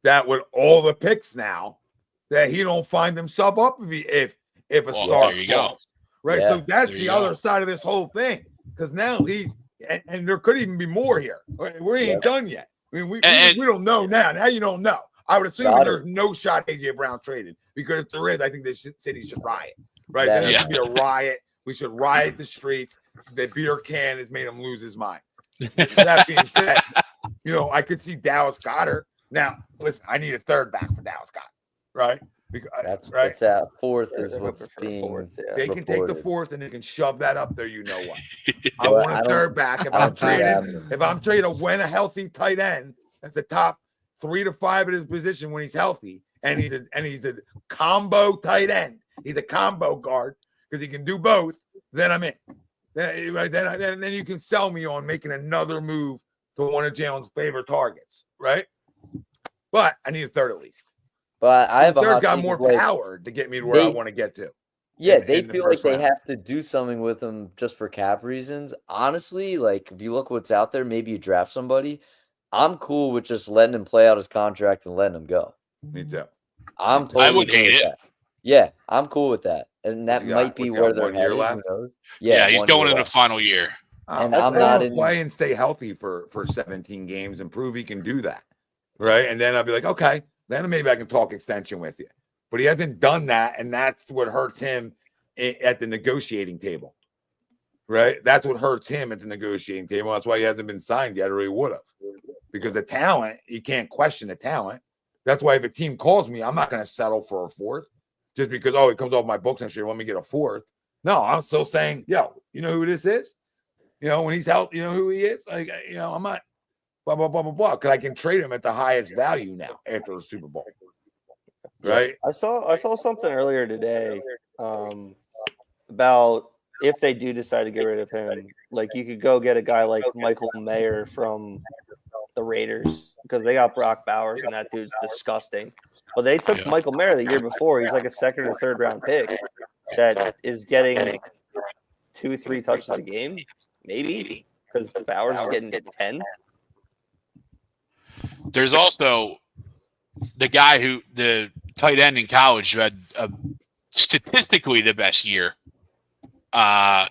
that with all the picks now, that he don't find himself up if a star falls. Right. Yeah, so that's the other side of this whole thing. Because now and there could even be more here. We ain't done yet. I mean, we don't know now. Now you don't know. I would assume there's no shot AJ Brown traded, because if there is, I think the city should riot. Right? There should be a riot. We should riot the streets. The beer can has made him lose his mind. That being said, I could see Dallas Goedert. Now, listen, I need a third back for Dallas Goedert. Right? Because, right. It's at 4th is what's being They can take the 4th and they can shove that up there. You know what? I want a third back. If I'm trading a healthy tight end at the top 3 to 5 at his position when he's healthy, and he's a combo tight end. He's a combo guard because he can do both. Then I'm in. Then you can sell me on making another move to one of Jalen's favorite targets, right? But I need a third at least. But I have a third got more power to get me to where I want to get to. Yeah, they feel like they have to do something with him just for cap reasons. Honestly, like if you look what's out there, maybe you draft somebody. I'm cool with just letting him play out his contract and letting him go. Me too. I would hate it. Yeah, I'm cool with that. And that might be where they're headed. Yeah, he's going in the final year. And I'm not play and stay healthy for 17 games and prove he can do that. Right. And then I'll be like, okay, then maybe I can talk extension with you. But he hasn't done that. And that's what hurts him at the negotiating table. Right. That's what hurts him at the negotiating table. That's why he hasn't been signed yet, or he would have. Because the talent, you can't question the talent. That's why if a team calls me, I'm not going to settle for a 4th just because, it comes off my books next year. Let me get a 4th. No, I'm still saying, yo, you know who this is? When he's healthy, you know who he is? Like, I'm not blah, blah, blah, blah, blah. Because I can trade him at the highest value now after the Super Bowl. Right? I saw something earlier today about if they do decide to get rid of him, like you could go get a guy like Michael Mayer from the Raiders because they got Brock Bowers and that dude's disgusting. But they took Michael Mayer the year before. He's like a second or third round pick that is getting 2-3 touches a game, maybe, because Bowers is getting 10. There's also the guy the tight end in college who had statistically the best year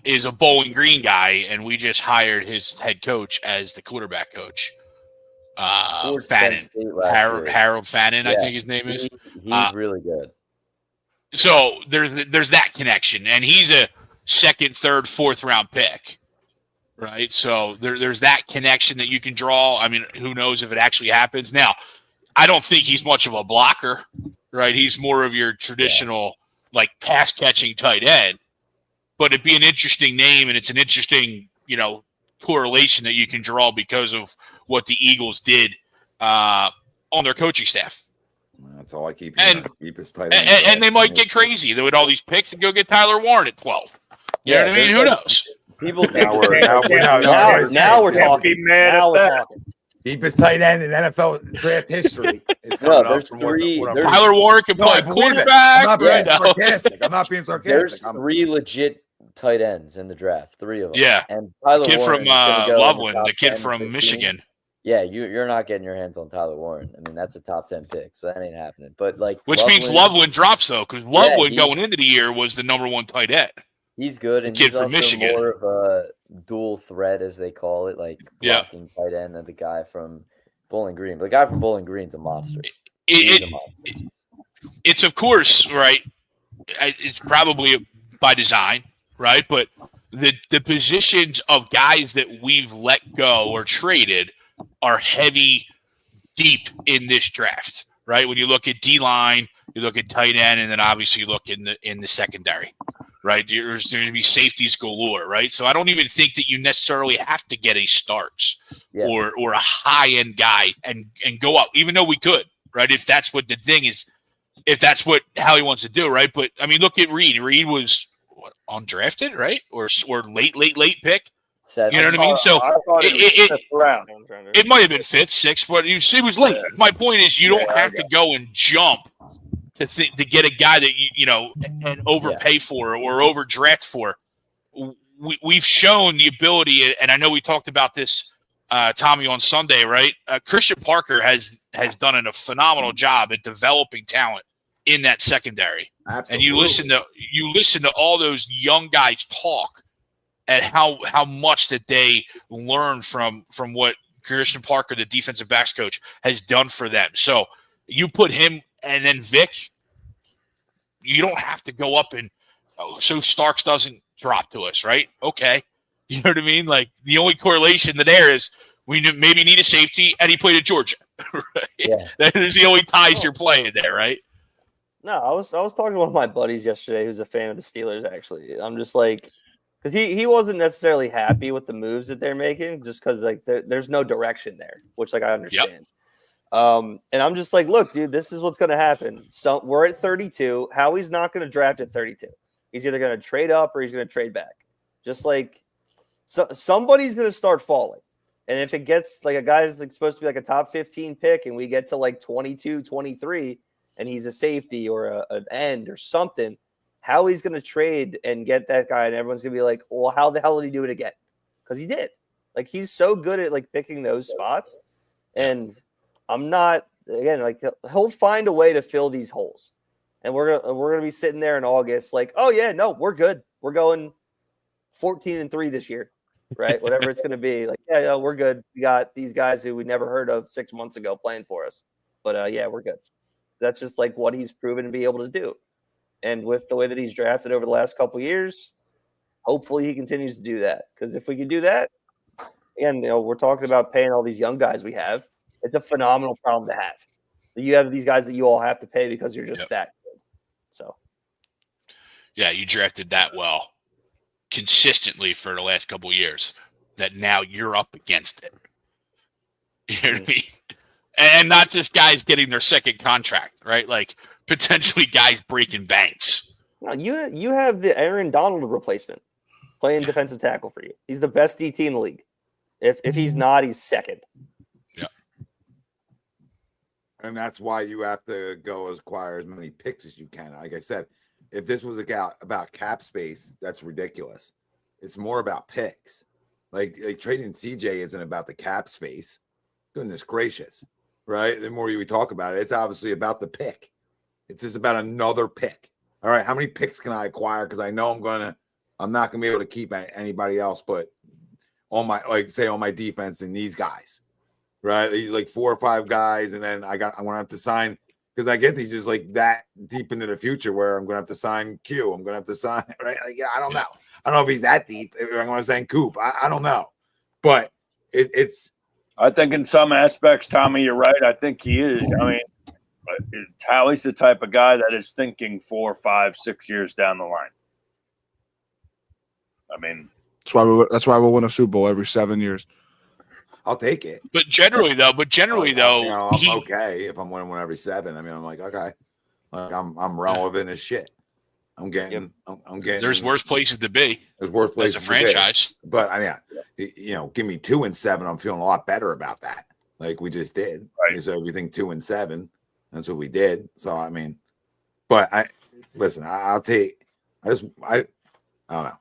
is a Bowling Green guy, and we just hired his head coach as the quarterback coach. Fannin, Harold Fannin, I think his name is. He's really good. So there's that connection, and he's a second, third, fourth round pick, right? So there's that connection that you can draw. I mean, who knows if it actually happens? Now, I don't think he's much of a blocker, right? He's more of your traditional like pass catching tight end. But it'd be an interesting name, and it's an interesting, correlation that you can draw because of what the Eagles did on their coaching staff. That's all I keep. Keep his tight end. And they might get crazy. They would all these picks and go get Tyler Warren at 12. You know what I mean? Who knows? People now we're talking. Now we're talking. Keep his tight end in NFL draft history. There's three. Tyler Warren can play quarterback. I'm not being sarcastic. There's 3 legit tight ends in the draft. 3 of them. Yeah. And Tyler kid Warren from Loveland, the kid 10, from 15. Michigan. Yeah, you're not getting your hands on Tyler Warren. I mean, that's a top 10 pick, so that ain't happening. But which means Loveland drops though, because Loveland going into the year was the number 1 tight end. He's good, and kid he's from also Michigan. more of a dual threat, as they call it, like blocking tight end than the guy from Bowling Green. But the guy from Bowling Green's a monster. It's of course right. It's probably by design, right? But the positions of guys that we've let go or traded are heavy, deep in this draft, right? When you look at D-line, you look at tight end, and then obviously you look in the secondary, right? There's going to be safeties galore, right? So I don't even think that you necessarily have to get a Starks or a high-end guy and go up, even though we could, right? If that's what the thing is, if that's what Howie wants to do, right? But, I mean, look at Reed. Reed was undrafted, right? Or late pick. You know what I mean? So it might have been 5th, 6th, but it was late. My point is, you don't have to go and jump to get a guy that and overpay for or overdraft for. We've shown the ability, and I know we talked about this, Tommy, on Sunday, right? Christian Parker has done a phenomenal job at developing talent in that secondary. Absolutely. And you listen to all those young guys talk at how much that they learn from what Christian Parker, the defensive backs coach, has done for them. So you put him and then Vic, you don't have to go up and so Starks doesn't drop to us, right? Okay. You know what I mean? Like the only correlation there is we maybe need a safety, and he played at Georgia. Right? Yeah. That is the only ties you're playing there, right? No, I was talking to one of my buddies yesterday who's a fan of the Steelers, actually. I'm just like, because he wasn't necessarily happy with the moves that they're making, just because there's no direction there, which I understand. Yep. And I'm just like, look, dude, this is what's going to happen. So we're at 32. Howie's not going to draft at 32. He's either going to trade up or he's going to trade back. Just like somebody's going to start falling. And if it gets like a guy's supposed to be like a top 15 pick and we get to like 22, 23, and he's a safety or an end or something, Howie's going to trade and get that guy, and everyone's going to be like, well, how the hell did he do it again? Because he did. Like, he's so good at picking those spots. And I'm not, again, he'll find a way to fill these holes. And we're gonna be sitting there in August like, oh yeah, no, we're good. We're going 14-3 this year, right? Whatever it's gonna be. Like, yeah, we're good. We got these guys who we never heard of 6 months ago playing for us. But yeah, we're good. That's just like what he's proven to be able to do. And with the way that he's drafted over the last couple of years, hopefully he continues to do that. Because if we can do that, and we're talking about paying all these young guys we have, it's a phenomenal problem to have. You have these guys that you all have to pay because you're just that good. So, yeah, you drafted that well consistently for the last couple of years that now you're up against it. You know what I mean? And not just guys getting their second contract, right? Like potentially guys breaking banks. No, you have the Aaron Donald replacement playing defensive tackle for you. He's the best DT in the league. If he's not, he's second. Yeah. And that's why you have to go acquire as many picks as you can. Like I said, if this was about cap space, that's ridiculous. It's more about picks. Like trading CJ isn't about the cap space. Goodness gracious, right? The more we talk about it, it's obviously about the pick. It's just about another pick. All right, how many picks can I acquire? Because I know I'm not gonna be able to keep anybody else, but on my defense and these guys, right? Like 4 or 5 guys, and then I'm gonna have to sign because I get these just like that deep into the future where I'm gonna have to sign Q. I'm gonna have to sign right. Like, I don't know. I don't know if he's that deep. I'm gonna sign Coop. I don't know, but it's. I think in some aspects, Tommy, you're right. I think he is. I mean, Howie's the type of guy that is thinking 4, 5, 6 years down the line. I mean, that's why we'll win a Super Bowl every 7 years. I'll take it. But generally, though, I'm okay if I'm winning one every 7. I mean, I'm like, okay, like I'm relevant as shit. I'm getting. There's worse places to be. There's worse places as a franchise. But I mean, give me 2 and 7. I'm feeling a lot better about that. Like we just did. Right. So everything 2 and 7. That's what we did. So I mean, but I'll take. I don't know.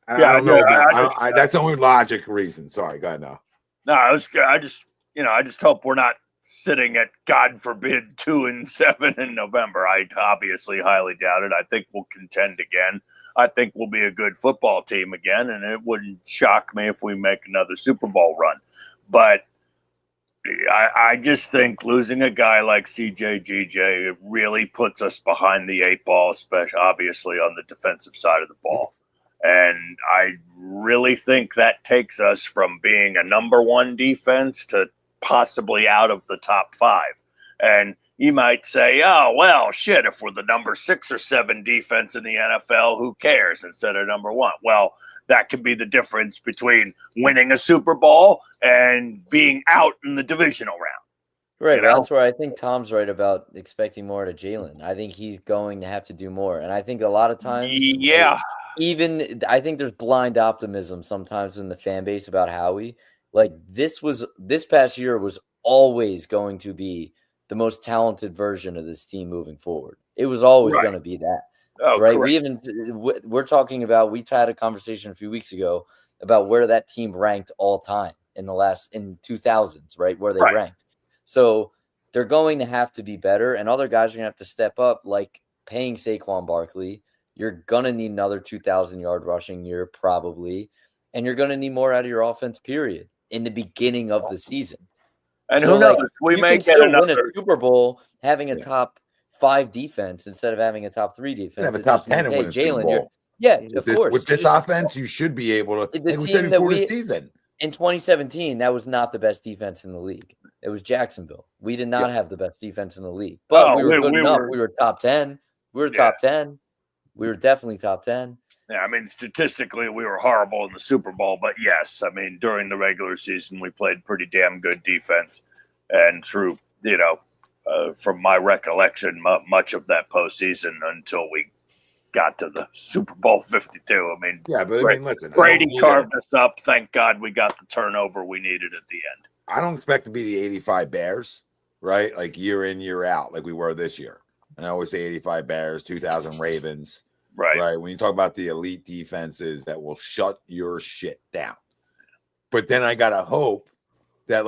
I don't know. That's the only logic reason. Sorry, go ahead now. No, I just hope we're not sitting at, God forbid, 2 and 7 in November. I obviously highly doubt it. I think we'll contend again. I think we'll be a good football team again, and it wouldn't shock me if we make another Super Bowl run. But I just think losing a guy like CJ GJ really puts us behind the 8 ball, especially obviously on the defensive side of the ball. And I really think that takes us from being a number 1 defense to possibly out of the top 5. And you might say, oh, well, shit, if we're the number 6 or 7 defense in the NFL, who cares instead of number 1? Well, that could be the difference between winning a Super Bowl and being out in the divisional round. Right. That's where I think Tom's right about expecting more to Jalen. I think he's going to have to do more. And I think a lot of times, I think there's blind optimism sometimes in the fan base about Howie. Like this past year was always going to be the most talented version of this team moving forward. It was always going to be that. Oh, right. Correct. We're talking about, we had a conversation a few weeks ago about where that team ranked all time in 2000s, right? Where they ranked. So they're going to have to be better, and other guys are going to have to step up, like paying Saquon Barkley. You're going to need another 2,000-yard rushing year probably, and you're going to need more out of your offense, period, in the beginning of the season. And so, who knows? We may get another win a Super Bowl having a top 5 defense instead of having a top 3 defense. Have a top 10 and win a Super Bowl. Of course. With this offense, you should be able to. The team that we season. In 2017, that was not the best defense in the league. It was Jacksonville. We did not have the best defense in the league, but we were good enough. We were top 10. We were top 10. We were definitely top 10. Yeah, I mean, statistically, we were horrible in the Super Bowl, but yes, I mean, during the regular season, we played pretty damn good defense. And through, from my recollection, much of that postseason until we got to the Super Bowl 52. I mean, listen, Brady carved us up. Thank God we got the turnover we needed at the end. I don't expect to be the 85 Bears, right? Like year in, year out, like we were this year. And I always say 85 Bears, 2000 Ravens. Right. When you talk about the elite defenses that will shut your shit down. But then I got to hope that,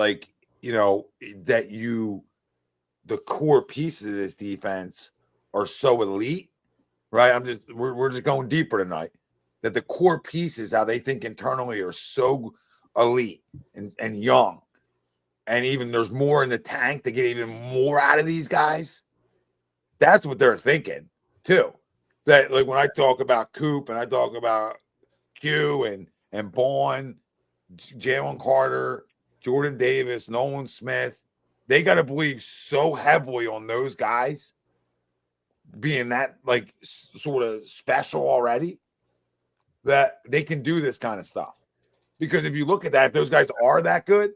the core pieces of this defense are so elite, right? We're just going deeper tonight. That the core pieces, how they think internally, are so elite and young. And even there's more in the tank to get even more out of these guys. That's what they're thinking, too. That, like, when I talk about Coop and I talk about Q and Bourne, Jalen Carter, Jordan Davis, Nolan Smith, they got to believe so heavily on those guys being that, like, sort of special already that they can do this kind of stuff. Because if you look at that, if those guys are that good,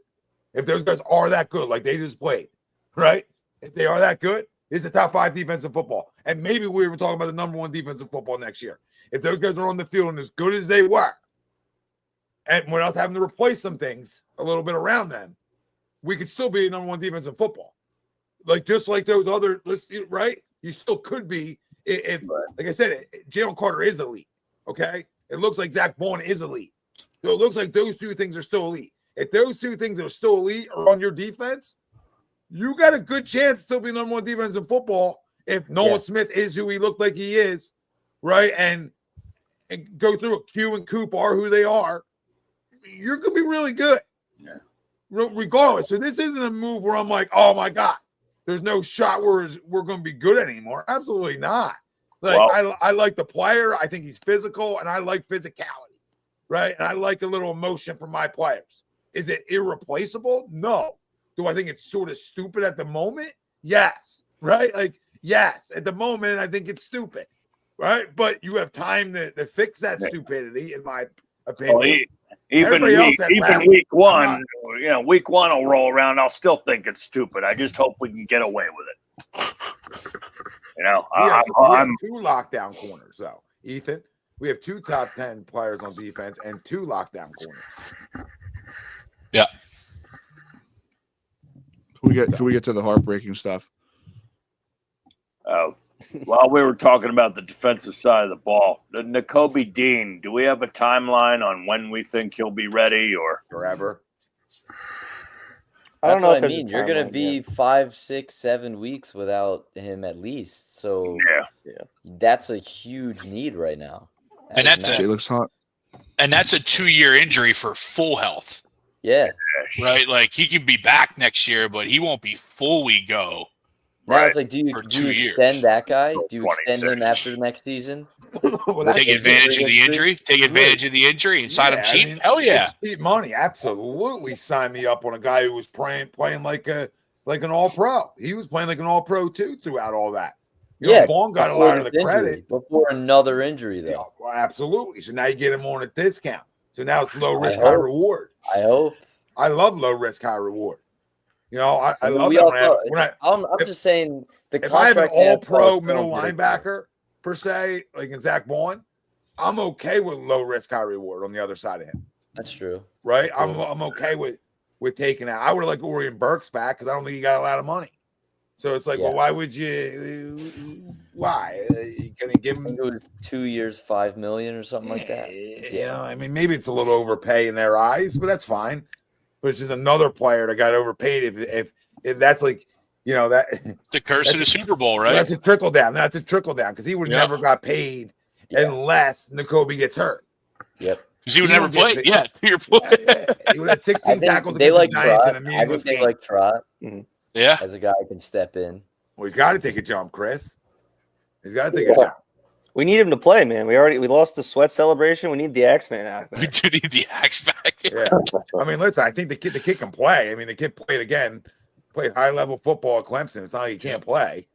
like they just played, right? If they are that good, it's the top 5 defense in football. And maybe we were talking about the number 1 defense in football next year. If those guys are on the field and as good as they were, and without having to replace some things a little bit around them, we could still be the number 1 defense in football. like just like those other, right? You still could be if like I said, Jalen Carter is elite. Okay, it looks like Zach Bond is elite. So it looks like those two things are still elite. If those two things are still elite are on your defense, you got a good chance to still be number one defense in football. If Nolan Smith is who he looked like he is, right, and go through a Q and Coop are who they are, you're gonna be really good. Yeah. Regardless. So this isn't a move where I'm like, oh my God, there's no shot where we're gonna be good anymore. Absolutely not. Like I like the player. I think he's physical, and I like physicality, right? And I like a little emotion from my players. Is it irreplaceable? No. Do I think it's sort of stupid at the moment? Yes. Right? Like, yes. At the moment, I think it's stupid. Right? But you have time to fix that stupidity, in my opinion. Well, even week one, week one will roll around. I'll still think it's stupid. I just hope we can get away with it. We have two lockdown corners, though, Ethan. We have 2 top 10 players on defense and 2 lockdown corners. Yeah. Can we get to the heartbreaking stuff? While we were talking about the defensive side of the ball, the Nakobe Dean, do we have a timeline on when we think he'll be ready or forever? I don't know what I mean. You're going to be 5, 6, 7 weeks without him at least. So that's a huge need right now. And that's it looks hot. And that's a 2-year injury for full health. Yeah. Right? Like, he could be back next year, but he won't be fully go. Now it's like, do you extend that guy? Do you extend him after the next season? Take advantage of the injury? Take advantage of the injury and sign him cheap? Hell yeah. It's cheap money. Absolutely sign me up on a guy who was playing like an all-pro. He was playing like an all-pro, too, throughout all that. Bond got a lot of the credit. Before another injury, though. Yeah, well, absolutely. So now you get him on a discount. So now it's low risk, high reward. I hope. I love low risk, high reward. I love that. I'm just saying the if I have an contract. all-pro middle linebacker, per se, like in Zach Bond, I'm okay with low risk, high reward on the other side of him. That's true. Right? I'm okay with taking that. I would like Orion Burks back because I don't think he got a lot of money. So it's like, well, why would you? Why? You gonna give him? I think it was 2 years, $5 million or something like that. I mean, maybe it's a little overpay in their eyes, but that's fine. But it's just another player that got overpaid. If that's like, that it's the curse of the Super Bowl, right? That's a trickle down. That's a trickle down because he would never got paid unless Nakobe gets hurt. Yep. Because he would never play. Yeah, to your point. He would have 16 tackles against the Giants in a meaningless game. They like Trot. Yeah. As a guy who can step in. Well, he's got to take a jump, Chris. He's got to take a jump. We need him to play, man. We lost the sweat celebration. We need the X-Man out there. We do need the Axe back. Yeah. I mean, listen, I think the kid can play. I mean, the kid played high-level football at Clemson. It's not like he can't play.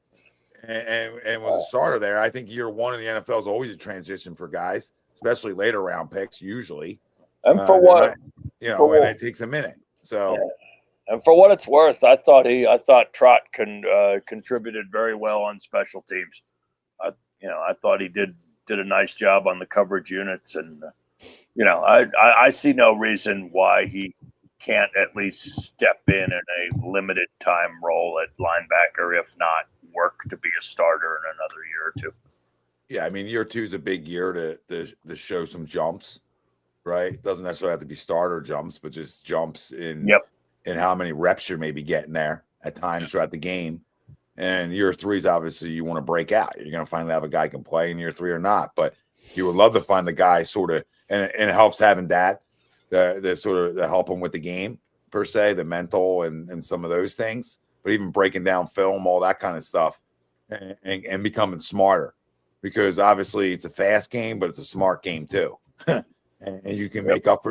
And was a starter there. I think year one in the NFL is always a transition for guys, especially later round picks, usually. And for what? And it takes a minute. So. Yeah. And for what it's worth, I thought Trot contributed very well on special teams. I thought he did a nice job on the coverage units, and I see no reason why he can't at least step in a limited time role at linebacker, if not work to be a starter in another year or two. Yeah, I mean, year 2 is a big year to show some jumps, right? Doesn't necessarily have to be starter jumps, but just jumps in how many reps you're maybe getting there at times throughout the game. And year 3 is obviously you want to break out. You're going to finally have a guy can play in year 3 or not. But you would love to find the guy sort of, and it helps having that, the sort of to help him with the game per se, the mental and some of those things. But even breaking down film, all that kind of stuff, and becoming smarter, because obviously it's a fast game, but it's a smart game too. and you can make up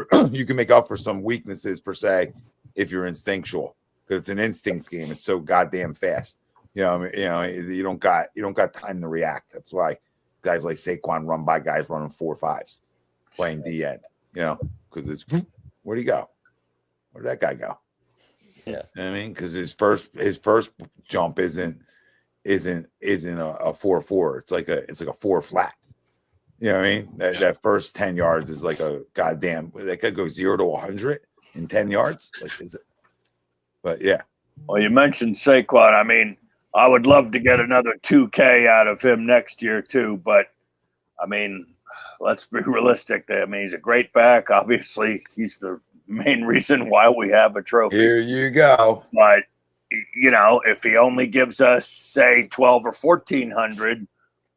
for some weaknesses per se if you're instinctual, because it's an instincts game. It's so goddamn fast. You don't got time to react. That's why guys like Saquon run by guys running 4.5s, playing D end. Because it's where'd he go? Where'd that guy go? Yeah, I mean, because his first jump isn't a 4.4. It's like a 4 flat. You know what I mean? That first 10 yards is like a goddamn. That could go 0 to 100 in 10 yards. Like, is it? But yeah. Well, you mentioned Saquon. I mean, I would love to get another 2K out of him next year too, but I mean, let's be realistic. I mean, he's a great back. Obviously, he's the main reason why we have a trophy. Here you go. But you know, if he only gives us say 12 or 1400,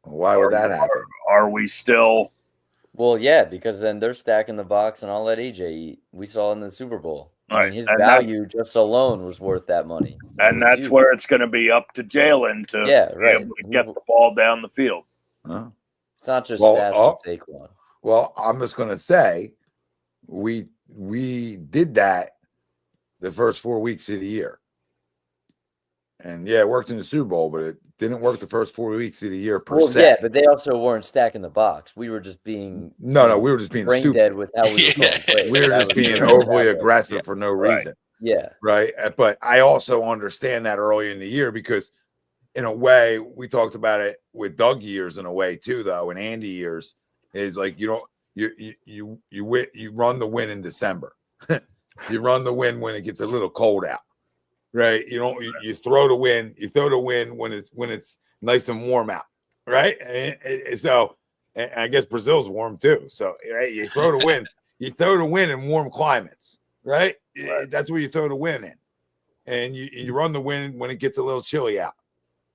why would that happen? Are we still? Well, yeah, because then they're stacking the box, and I'll let AJ eat. We saw in the Super Bowl. I mean, his value just alone was worth that money. And that's huge. Where it's going to be up to Jalen to be able to get the ball down the field. It's not just stats with Saquon. Well, I'm just going to say we did that the first 4 weeks of the year. And, yeah, it worked in the Super Bowl, but it didn't work the first 4 weeks of the year per se. Yeah, but they also weren't stacking the box. We were just being we were just being brain stupid. dead with how we were playing. We were just being overly aggressive for no reason. Yeah. Right. But I also understand that early in the year because in a way, we talked about it with Doug years in a way too, though, and Andy years is like you run the win in December. You run the win when it gets a little cold out. Right. You throw the win. You throw the win when it's nice and warm out. Right. And so I guess Brazil's warm too. So right, you throw the win. You throw the win in warm climates. Right. That's where you throw the win in. And you run the win when it gets a little chilly out.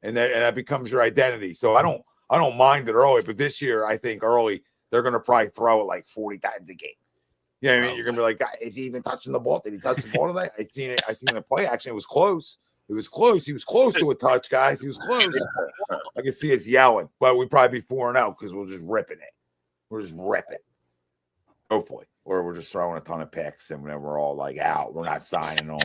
And that becomes your identity. So I don't mind it early. But this year, I think early they're going to probably throw it like 40 times a game. You know what I mean? You're gonna be like, is he even touching the ball? Did he touch the ball today? I seen a play action. It was close. It was close. He was close to a touch, guys. He was close. I can see us yelling, but we'd probably be 4-0 because we're just ripping it. We're just ripping. Hopefully, or we're just throwing a ton of picks, and then we're all like out. We're not signing them.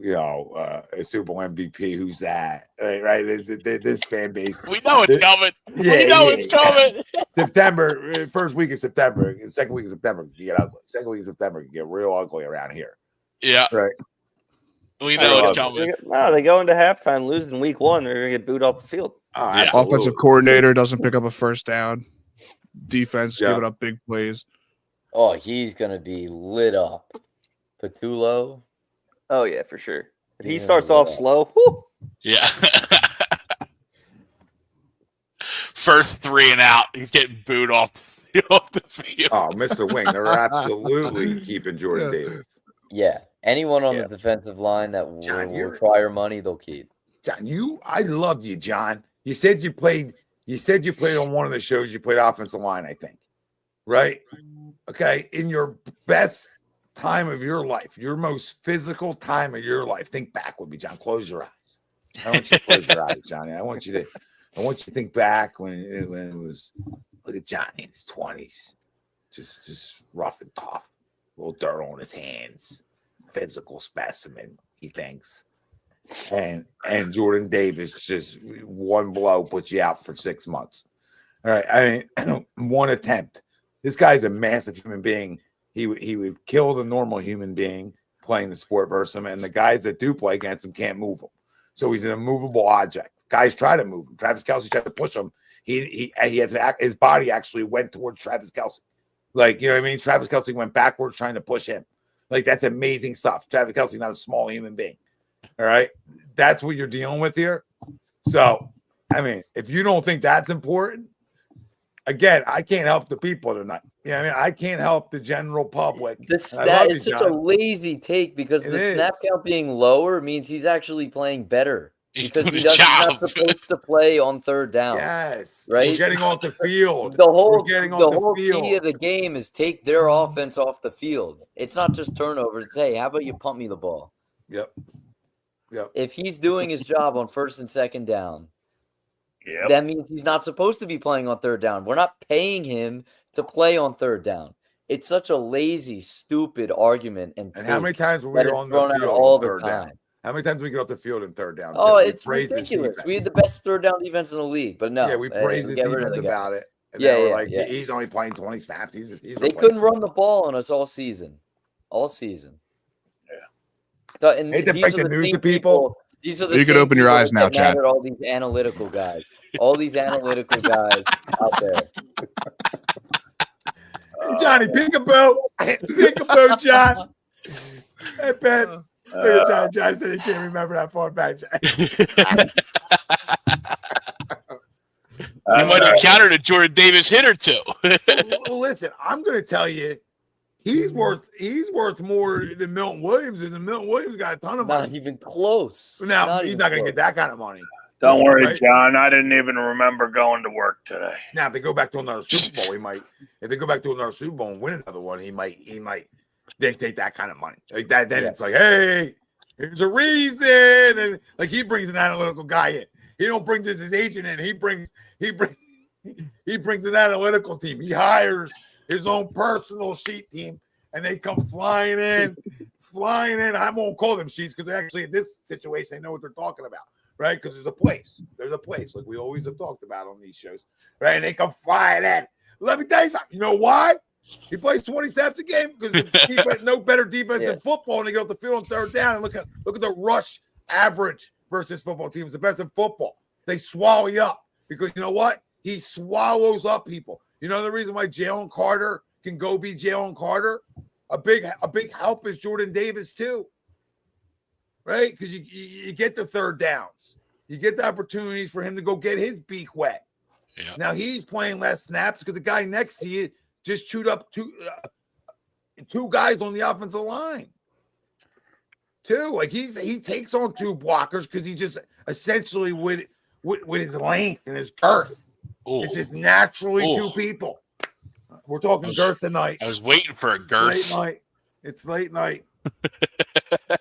A Super Bowl MVP. Who's that? Right? This fan base. We know it's coming. It's coming. September, first week of September, second week of September can get ugly. Second week of September can get real ugly around here. Yeah. Right. We know it's coming. No, they go into halftime losing week one. They're going to get booed off the field. Offensive coordinator doesn't pick up a first down. Defense giving up big plays. Oh, he's going to be lit up. Patulo. Oh, yeah, for sure. If he starts off slow, whoo. Yeah. First 3 and out, he's getting booed off the field. Oh, Mr. Wing, they're absolutely keeping Jordan Davis. Yeah. Anyone on the defensive line that will require money, they'll keep. John, I love you, John. You said you played on one of the shows, you played offensive line, I think. Right? Okay. In your best time of your life, your most physical time of your life, think back with me, John. Close your eyes. I want you to close your eyes, Johnny. I want you to think back when it was, look at Johnny in his 20s, just rough and tough, a little dirt on his hands, physical specimen, he thinks. And Jordan Davis, just one blow puts you out for 6 months. All right, I mean, one attempt. This guy's a massive human being. He would kill the normal human being playing the sport versus him, and the guys that do play against him can't move him. So he's an immovable object. Guys try to move him. Travis Kelce tried to push him. He has his body actually went towards Travis Kelce. Like, you know what I mean? Travis Kelce went backwards trying to push him. Like, that's amazing stuff. Travis Kelce's not a small human being. All right? That's what you're dealing with here. So, I mean, if you don't think that's important, again, I can't help the people tonight. You know what I mean? I can't help the general public. It's such a lazy take because the snap count being lower means he's actually playing better. Because he's not supposed to play on third down. Yes. Right? We're getting off the field. The whole key of the game is take their offense off the field. It's not just turnovers. It's, hey, how about you pump me the ball? Yep. If he's doing his job on first and second down, that means he's not supposed to be playing on third down. We're not paying him to play on third down. It's such a lazy, stupid argument. And how many times were we on the field all the time? Down? How many times we get off the field in third down? Oh, it's ridiculous. We had the best third down defense in the league, but no. Yeah, we praised his defense about it. And we're like, he's only playing 20 snaps. They couldn't run the ball on us all season. Yeah. And hate to break the news to people. These are the you can open your eyes now, Chad. All these analytical guys. All these analytical guys out there. Johnny, peekaboo. Peekaboo, John. Hey, Ben. Look at John said he can't remember that far back. You might have countered a Jordan Davis hit or two. Well, listen, I'm going to tell you, he's worth more than Milton Williams, and Milton Williams got a ton of money. Not even close. Now he's not going to get that kind of money. Don't worry, right? John. I didn't even remember going to work today. Now, if they go back to another Super Bowl, he might. If they go back to another Super Bowl and win another one, he might dictate that kind of money like that. Then it's like, hey, here's a reason, and like he brings an analytical guy in. He don't bring just his agent in. He brings an analytical team. He hires his own personal sheet team, and they come flying in. I won't call them sheets because actually in this situation they know what they're talking about, right? Because there's a place like we always have talked about on these shows, right? And they come flying in. Let me tell you something. You know why? He plays 20 snaps a game because no better defense in football, and they get off the field on third down and look at the rush average versus football teams, the best in football. They swallow you up because you know what? He swallows up people. You know the reason why Jalen Carter can go be Jalen Carter? A big help is Jordan Davis too, right? Because you get the third downs. You get the opportunities for him to go get his beak wet. Yeah. Now he's playing less snaps because the guy next to you just chewed up two guys on the offensive line. Like he takes on two blockers because he just essentially with his length and his girth. Ooh. It's just naturally two people. We're talking girth tonight. I was waiting for a girth. It's late night.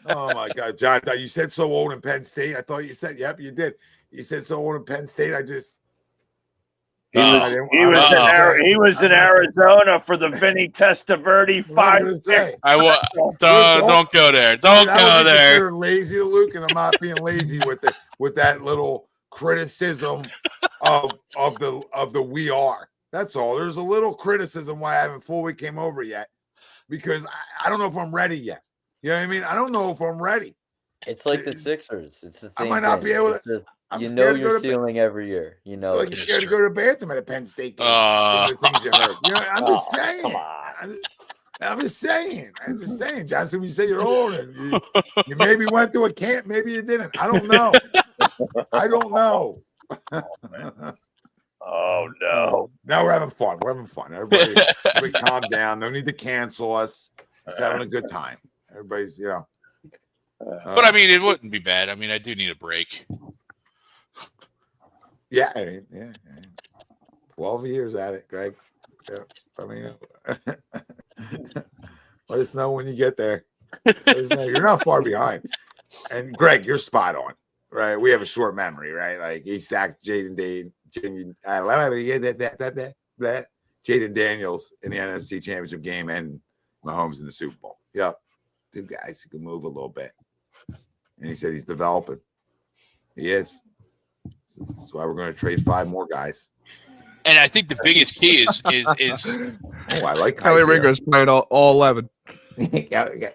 Oh my God, John! You said so old in Penn State. I thought you said, yep, you did. You said so old in Penn State. He was in Arizona for the Vinny Testaverde 5. Don't go there. Don't go there. You're lazy to Luke, and I'm not being lazy with that little criticism of the we are. That's all. There's a little criticism why I haven't fully came over yet because I don't know if I'm ready yet. You know what I mean? I don't know if I'm ready. It's like the Sixers. It's the same I might not be able to. You know your ceiling every year. You know, like you're scared to go to the bathroom at a Penn State game. I'm just saying. Come on. I'm just saying. Johnson, you say you're old and you maybe went to a camp, maybe you didn't. I don't know. Oh no. Now we're having fun. Everybody calm down. No need to cancel us. Just having a good time. Everybody's, but I mean, it wouldn't be bad. I mean, I do need a break. Yeah. 12 years at it, Greg. Yeah. I mean, let us know when you get there. You're not far behind. And Greg, you're spot on, right? We have a short memory, right? Like he sacked Jaden Daniels in the NFC Championship game and Mahomes in the Super Bowl. Yep. Two guys who can move a little bit. And he said he's developing. He is. That's why we're going to trade 5 more guys. And I think the biggest key is I like Kelly Ringo's playing all 11. Kazir.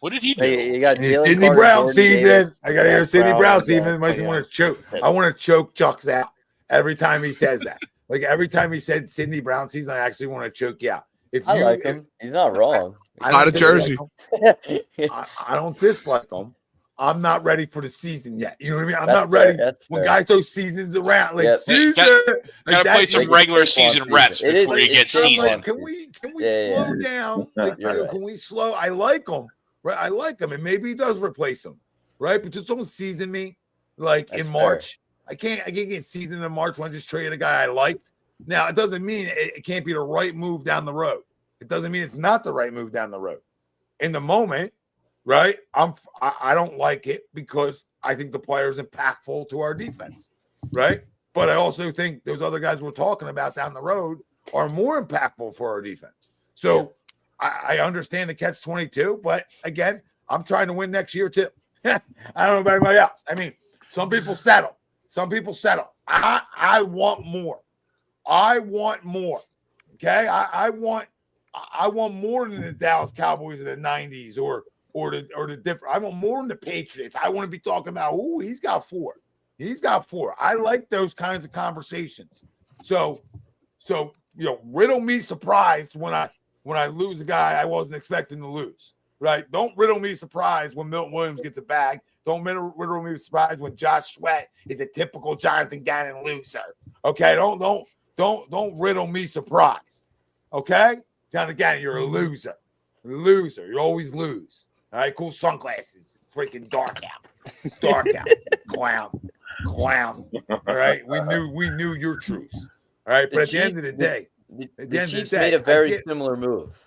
What did he do? You got Sidney Brown season. I got to hear Sidney Brown season. Makes me want to choke. I want to choke Chucks out every time he says that. Like every time he said Sidney Brown season, I actually want to choke you out. I like him. He's not wrong. Out of Jersey. I don't dislike him. I'm not ready for the season yet. You know what I mean? I'm not ready. When guys throw seasons around, season, gotta play some regular season reps before you get season. Like, can we slow down? Can we slow? I like him, right? I like him, and maybe he does replace him, right? But just don't season me in March. I can't get seasoned in March when I just traded a guy I liked. Now it doesn't mean it can't be the right move down the road. It doesn't mean it's not the right move down the road. In the moment. Right, I don't like it because I think the player is impactful to our defense, right? But I also think those other guys we're talking about down the road are more impactful for our defense. So I understand the catch-22, but again, I'm trying to win next year too. I don't know about anybody else. I mean, some people settle. I want more. Okay, I want more than the Dallas Cowboys in the '90s or the different. I want more than the Patriots. I want to be talking about, he's got 4. I like those kinds of conversations. So riddle me surprised when I lose a guy I wasn't expecting to lose. right? Don't riddle me surprised when Milton Williams gets a bag. Don't riddle me surprised when Josh Sweat is a typical Jonathan Gannon loser. Okay, don't riddle me surprised. Okay, Jonathan Gannon, you're a loser. Loser. You always lose. All right, cool sunglasses. Freaking dark out. It's dark out. Clown. All right, we knew your truths. All right, but at the end of the day, the Chiefs made a very similar move.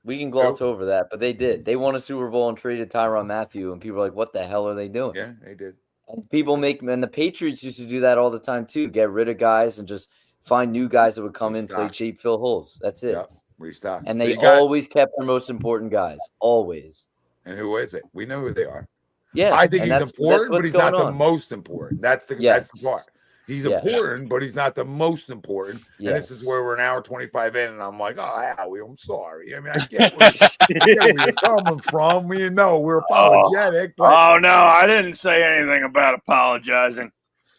We can gloss over that, but they did. They won a Super Bowl and traded Tyrann Mathieu, and people are like, "What the hell are they doing?" Yeah, they did. And and the Patriots used to do that all the time too. Get rid of guys and just find new guys that would come in, play cheap, fill holes. That's it. Yep. Restock. And they always kept their most important guys. Always. And who is it? We know who they are. Yeah. I think he's important, but he's not the most important. That's the part. He's important, but he's not the most important. Yes. And this is where we're an hour 25 in, and I'm like, oh, Howie, I'm sorry. I mean, I get where you're coming from. We know we're apologetic. Oh, no, I didn't say anything about apologizing.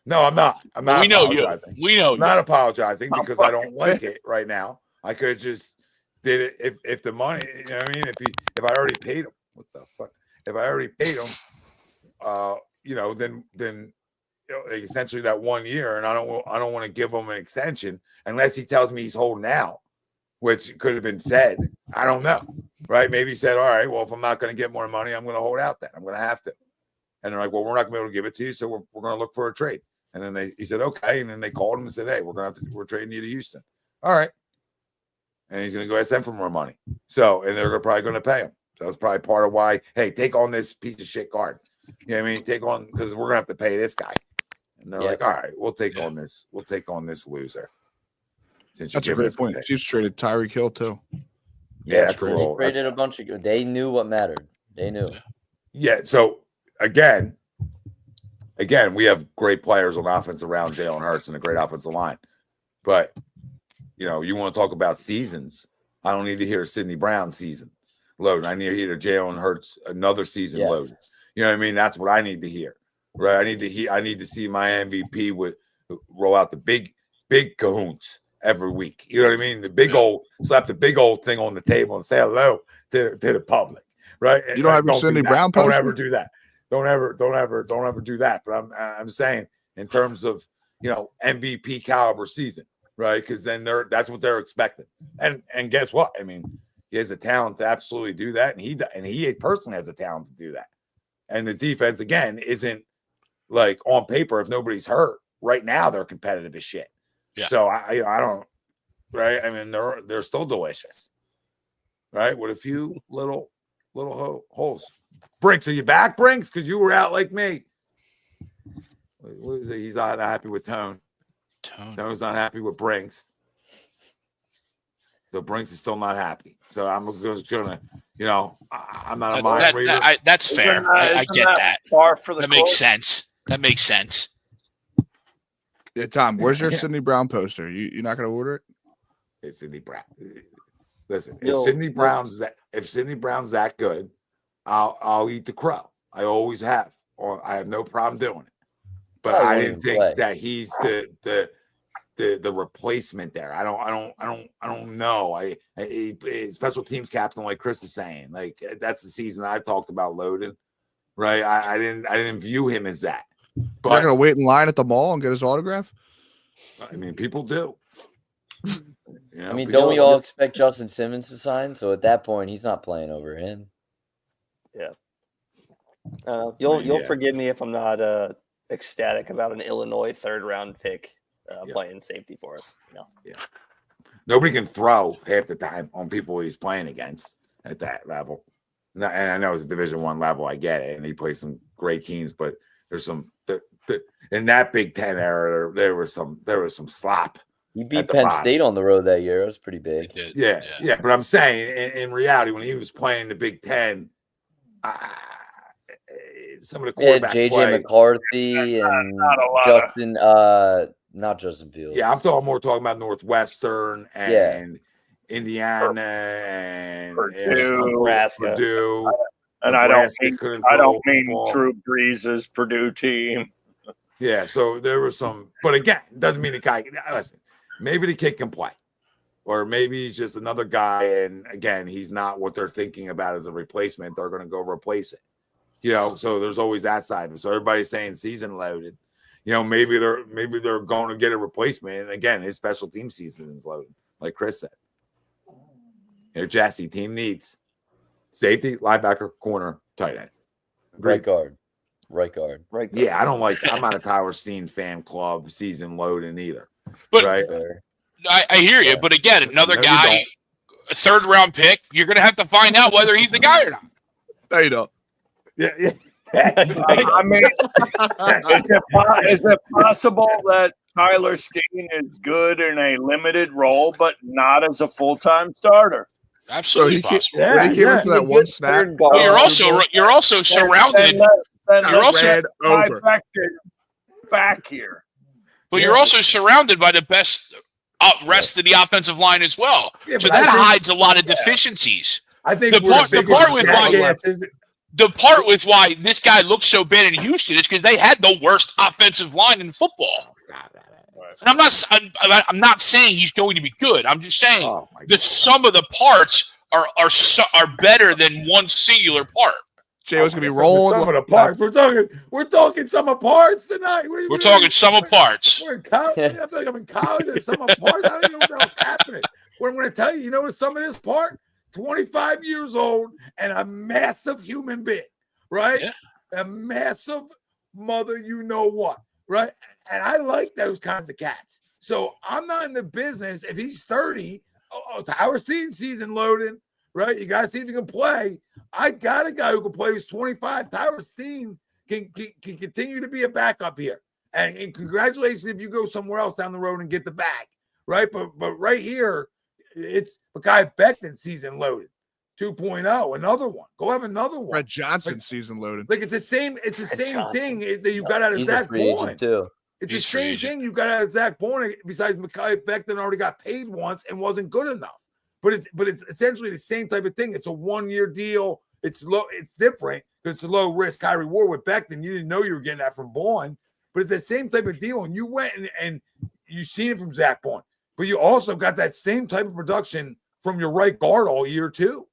No, I'm not. I'm not. We know you. We know. I'm not apologizing because I don't like it right now. I could have just did it if the money. You know what I mean? If I already paid him, what the fuck? If I already paid him, then essentially that 1 year, and I don't want to give him an extension unless he tells me he's holding out, which could have been said. I don't know, right? Maybe he said, all right, well, if I'm not going to get more money, I'm going to hold out then. I'm going to have to. And they're like, well, we're not going to be able to give it to you, so we're going to look for a trade. And then he said, okay. And then they called him and said, hey, we're trading you to Houston. All right. And he's going to go send for more money. So, and they're probably going to pay him. So that's probably part of why, hey, take on this piece of shit guard. You know what I mean? Take on, because we're going to have to pay this guy. And they're like, all right, we'll take on this. We'll take on this loser. That's a great point. Chiefs traded Tyreek Hill too. Yeah, that's they traded a bunch of. They knew what mattered. They knew. Yeah. So again, we have great players on offense around Jalen Hurts and a great offensive line. But you want to talk about seasons. I don't need to hear a Sidney Brown season load. I need to hear Jalen Hurts another season load. You know what I mean? That's what I need to hear. Right, I need to see my MVP would roll out the big cahoons every week. You know what I mean? The big old slap the big old thing on the table and say hello to the public. Right? You don't have your Sidney Brown poster? Don't ever do that. Don't ever do that. But I'm saying in terms of MVP caliber season, right? Because then that's what they're expecting. And guess what? I mean, he has the talent to absolutely do that, and he personally has the talent to do that. And the defense again isn't. Like on paper, if nobody's hurt right now, they're competitive as shit. Yeah. So I don't, right? I mean, they're still delicious, right? With a few little holes. Brinks, are you back, Brinks? Because you were out like me. What is it? He's not happy with Tone. Tone's not happy with Brinks. So Brinks is still not happy. So I'm just gonna, I'm not a mind reader. That's fair. I get that. That makes sense. That makes sense. Yeah, Tom, where's your Sidney Brown poster? You're not going to order it? It's Sidney Brown. Listen, if Sidney Brown's that good, I'll eat the crow. I always have. Or I have no problem doing it. But I didn't think that he's the replacement there. I don't know. A special teams captain, like Chris is saying, like that's the season I talked about loading, right? I didn't view him as that. But you're not gonna wait in line at the mall and get his autograph? I mean, people do. I mean, don't we all expect Justin Simmons to sign? So at that point, he's not playing over him. Yeah. You'll forgive me if I'm not ecstatic about an Illinois third-round pick playing safety for us. Yeah. Nobody can throw half the time on people he's playing against at that level. And I know it's a Division I level. I get it, and he plays some great teams, but there's some in that Big Ten era. There was some slop. He beat Penn State on the road that year. It was pretty big. Yeah. But I'm saying, in reality, when he was playing the Big Ten, some of the quarterback JJ McCarthy and Justin, not Justin Fields. Yeah, I'm talking about Northwestern and Indiana and Purdue. And I don't mean Drew Brees' Purdue team. Yeah, so there was some, but again, doesn't mean the guy. Listen, maybe the kid can play. Or maybe he's just another guy, and again, he's not what they're thinking about as a replacement. They're going to go replace it. So there's always that side of it. So everybody's saying season loaded. Maybe they're going to get a replacement. And again, his special team season is loaded, like Chris said. Jesse, team needs safety, linebacker, corner, tight end. Right guard. Yeah, I'm not a Tyler Steen fan club season loading either. But right? I hear you. But again, another guy, a 3rd round pick, you're going to have to find out whether he's the guy or not. There you go. Yeah. I mean, is it possible that Tyler Steen is good in a limited role, but not as a full-time starter? Absolutely possible. He came in for that one snap. But you're also surrounded. You're also back here. But you're also surrounded by the best rest of the offensive line as well. Yeah, so that hides a lot of deficiencies. I think the part with why this guy looks so bad in Houston is because they had the worst offensive line in football. And I'm not saying he's going to be good. I'm just saying the sum of the parts are better than one singular part. Jay was gonna be rolling. Some of the parts. We're talking some of parts tonight. We're talking some of parts. We're in college. I feel like I'm in college and some of parts. I don't even know what else happening. What I'm going to tell you, what some of this part? 25 years old and a massive human being, right? Yeah. A massive mother, what, right? And I like those kinds of cats. So I'm not in the business. If he's 30, Tyler Steen season loading, right? You got to see if he can play. I got a guy who can play who's 25. Tyler Steen can continue to be a backup here. And congratulations if you go somewhere else down the road and get the back, right? But right here, it's Mekhi Becton season loaded. 2.0, another one. Go have another one. Fred Johnson season loaded. It's the same thing that you got out of Zach Bourne. Too. It's the same thing you got out of Zach Bourne. Besides, Mekhi Becton already got paid once and wasn't good enough. But it's essentially the same type of thing. It's a 1-year deal. It's low. It's different because it's a low risk, high reward with Becton. You didn't know you were getting that from Bourne, but it's the same type of deal. And you went and you seen it from Zach Bourne. But you also got that same type of production from your right guard all year too,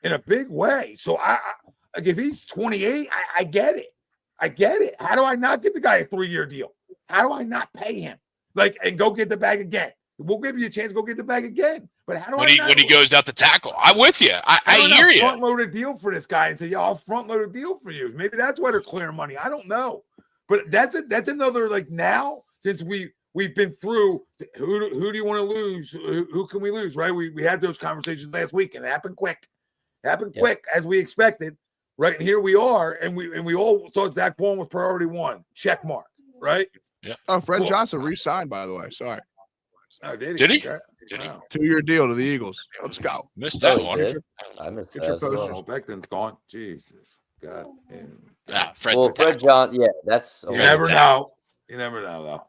in a big way. So like if he's 28, I get it. I get it. How do I not give the guy a 3-year deal? How do I not pay him? And go get the bag again? We'll give you a chance to go get the bag again. But how do when he goes out to tackle? I'm with you. I hear you. Front load a deal for this guy and say, I'll front load a deal for you. Maybe that's why they're clearing money. I don't know. But that's another now since we've been through who do you want to lose? Who can we lose? Right? We had those conversations last week and it happened quick. Quick as we expected. Right. And here we are. And we all thought Zach Bourne was priority 1. Check mark. Right. Yeah. Oh, Fred Johnson re-signed, by the way. Sorry. Oh, did he? Did he? 2-year deal to the Eagles. Let's go. Missed that one. I missed Get that your as well. posters. Becton's gone. Jesus. God. Fred John. Yeah, that's. You never know. You never know, though.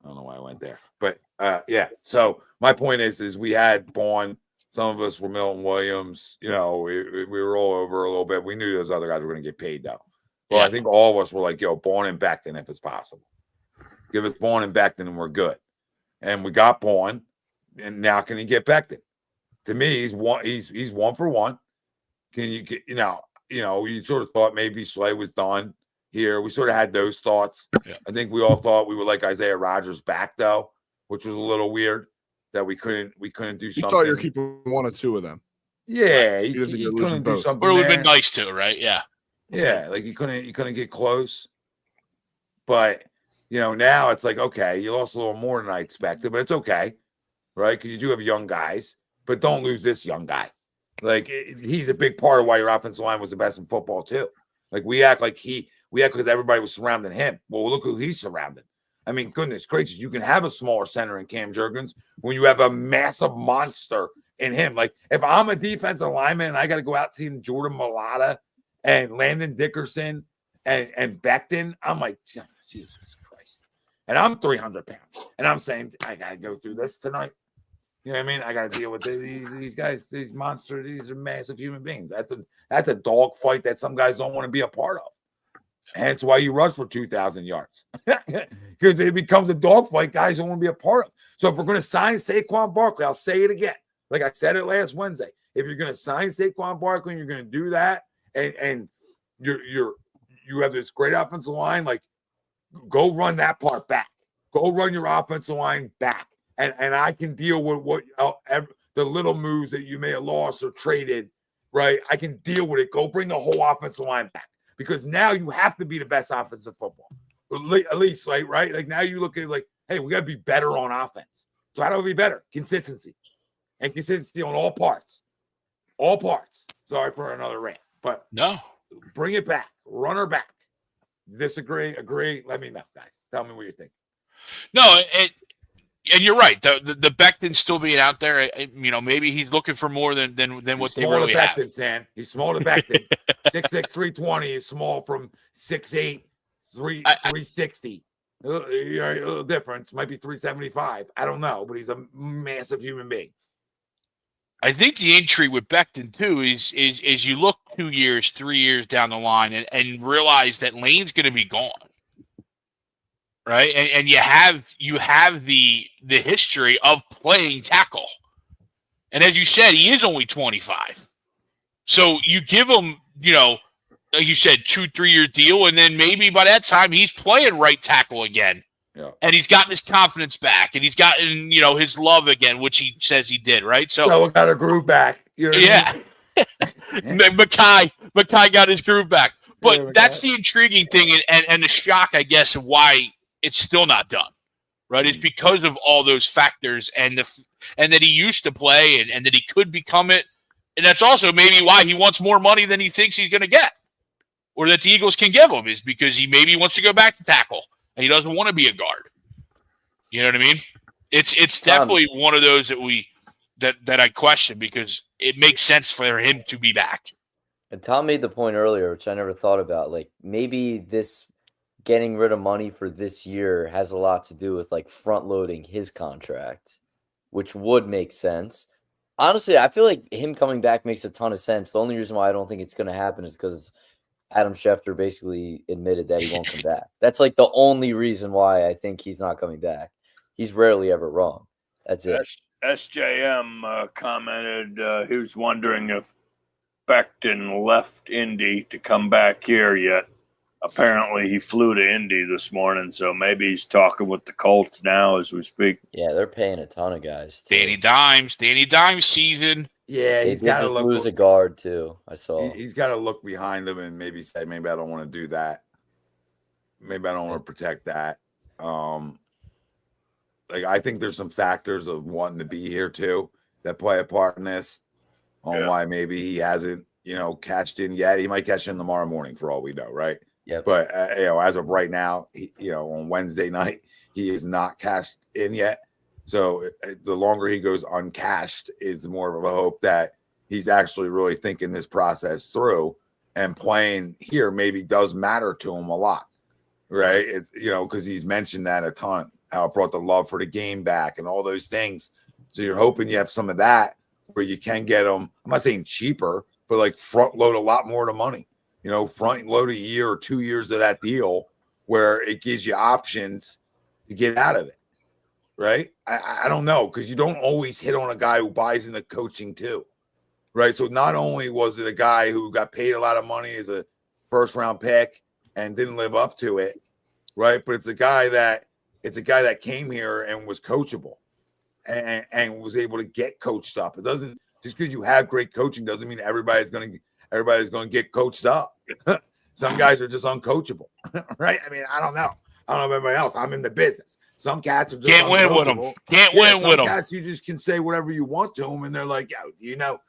I don't know why I went there. But, yeah. So, my point is we had Bourne. Some of us were Milton Williams. We were all over a little bit. We knew those other guys were going to get paid, though. Well, I think all of us were like, Bourne and Becton if it's possible. Give us Bourne and Becton and we're good. And we got Bourne, and now can he get Becton? To me, he's 1 for 1. Can you get, you sort of thought maybe Slay was done here. We sort of had those thoughts. Yeah. I think we all thought we were like Isaiah Rodgers back though, which was a little weird that we couldn't do something. You thought you're keeping 1 or 2 of them. Yeah, he couldn't do something. Or it would have been nice to, right? Yeah. Yeah, like you couldn't get close. But now it's like, okay, you lost a little more than I expected, but it's okay, right? Because you do have young guys, but don't lose this young guy. Like he's a big part of why your offensive line was the best in football too. Like we act because everybody was surrounding him. Well, look who he's surrounded. I mean, goodness gracious, you can have a smaller center in Cam Jurgens when you have a massive monster in him. Like if I'm a defensive lineman and I got to go out seeing Jordan Mailata and Landon Dickerson and Becton, I'm like, Jesus Christ. And I'm 300 pounds. And I'm saying, I got to go through this tonight. You know what I mean? I got to deal with these guys, these monsters. These are massive human beings. That's a dog fight that some guys don't want to be a part of. Hence why you rush for 2,000 yards. Because it becomes a dogfight guys don't want to be a part of. So if we're going to sign Saquon Barkley, I'll say it again. Like I said it last Wednesday. If you're going to sign Saquon Barkley and you're going to do that, and you have this great offensive line, like go run that part back. Go run your offensive line back. And I can deal with what the little moves that you may have lost or traded, right? I can deal with it. Go bring the whole offensive line back. Because now you have to be the best offensive football. At least, like, right? Like now you look at it like, hey, we got to be better on offense. So how do we be better? Consistency. And consistency on all parts. All parts. Sorry for another rant. But no. Bring it back. Run her back. Disagree, agree. Let me know, guys. Tell me what you think. No, and you're right. The Becton still being out there, maybe he's looking for more than what they really have. Becton, Sam. He's small to Becton. 6'6", 320 is small from 6'8", 360. A little difference. Might be 375. I don't know, but he's a massive human being. I think the intrigue with Becton too is you look 2 years, 3 years down the line and realize that Lane's going to be gone. Right. And you have the history of playing tackle. And as you said, he is only 25. So you give him, like you said, 2-3 year deal. And then maybe by that time he's playing right tackle again. Yeah. And he's gotten his confidence back and he's gotten, his love again, which he says he did. Right. So got a groove back. Yeah. Mackay got his groove back. But that's the intriguing thing and the shock, I guess, of why it's still not done, right? It's because of all those factors and that he used to play and that he could become it. And that's also maybe why he wants more money than he thinks he's going to get or that the Eagles can give him is because he maybe wants to go back to tackle and he doesn't want to be a guard. You know what I mean? It's definitely one of those that I question because it makes sense for him to be back. And Tom made the point earlier, which I never thought about, like maybe this getting rid of money for this year has a lot to do with like front loading his contract, which would make sense. Honestly, I feel like him coming back makes a ton of sense. The only reason why I don't think it's going to happen is because Adam Schefter basically admitted that he won't come back. That's like the only reason why I think he's not coming back. He's rarely ever wrong. That's it. SJM commented he was wondering if Becton left Indy to come back here yet. Apparently, he flew to Indy this morning, so maybe he's talking with the Colts now as we speak. Yeah, they're paying a ton of guys. Too. Danny Dimes season. Yeah, he's got to lose a guard too. I saw. He's got to look behind him and maybe say, maybe I don't want to do that. Maybe I don't want to protect that. Like I think there's some factors of wanting to be here too that play a part in this. On why maybe he hasn't, cashed in yet. He might cash in tomorrow morning for all we know, right? Yeah. But as of right now, on Wednesday night, he is not cashed in yet. So the longer he goes uncashed, is more of a hope that he's actually really thinking this process through and playing here maybe does matter to him a lot, right? It's, because he's mentioned that a ton, how it brought the love for the game back and all those things. So you're hoping you have some of that where you can get them. I'm not saying cheaper, but like front load a lot more of the money. Front load a year or 2 years of that deal where it gives you options to get out of it, right? I don't know, because you don't always hit on a guy who buys into coaching too, right? So not only was it a guy who got paid a lot of money as a first-round pick and didn't live up to it, right? But it's a guy that came here and was coachable and was able to get coached up. It doesn't just because you have great coaching doesn't mean everybody's going to get coached up. Some guys are just uncoachable, right? I mean, I don't know about everybody else. I'm in the business. Some cats are just can't win with them. Can't win with them. Some cats you just can say whatever you want to them, and they're like, "Yeah, you know,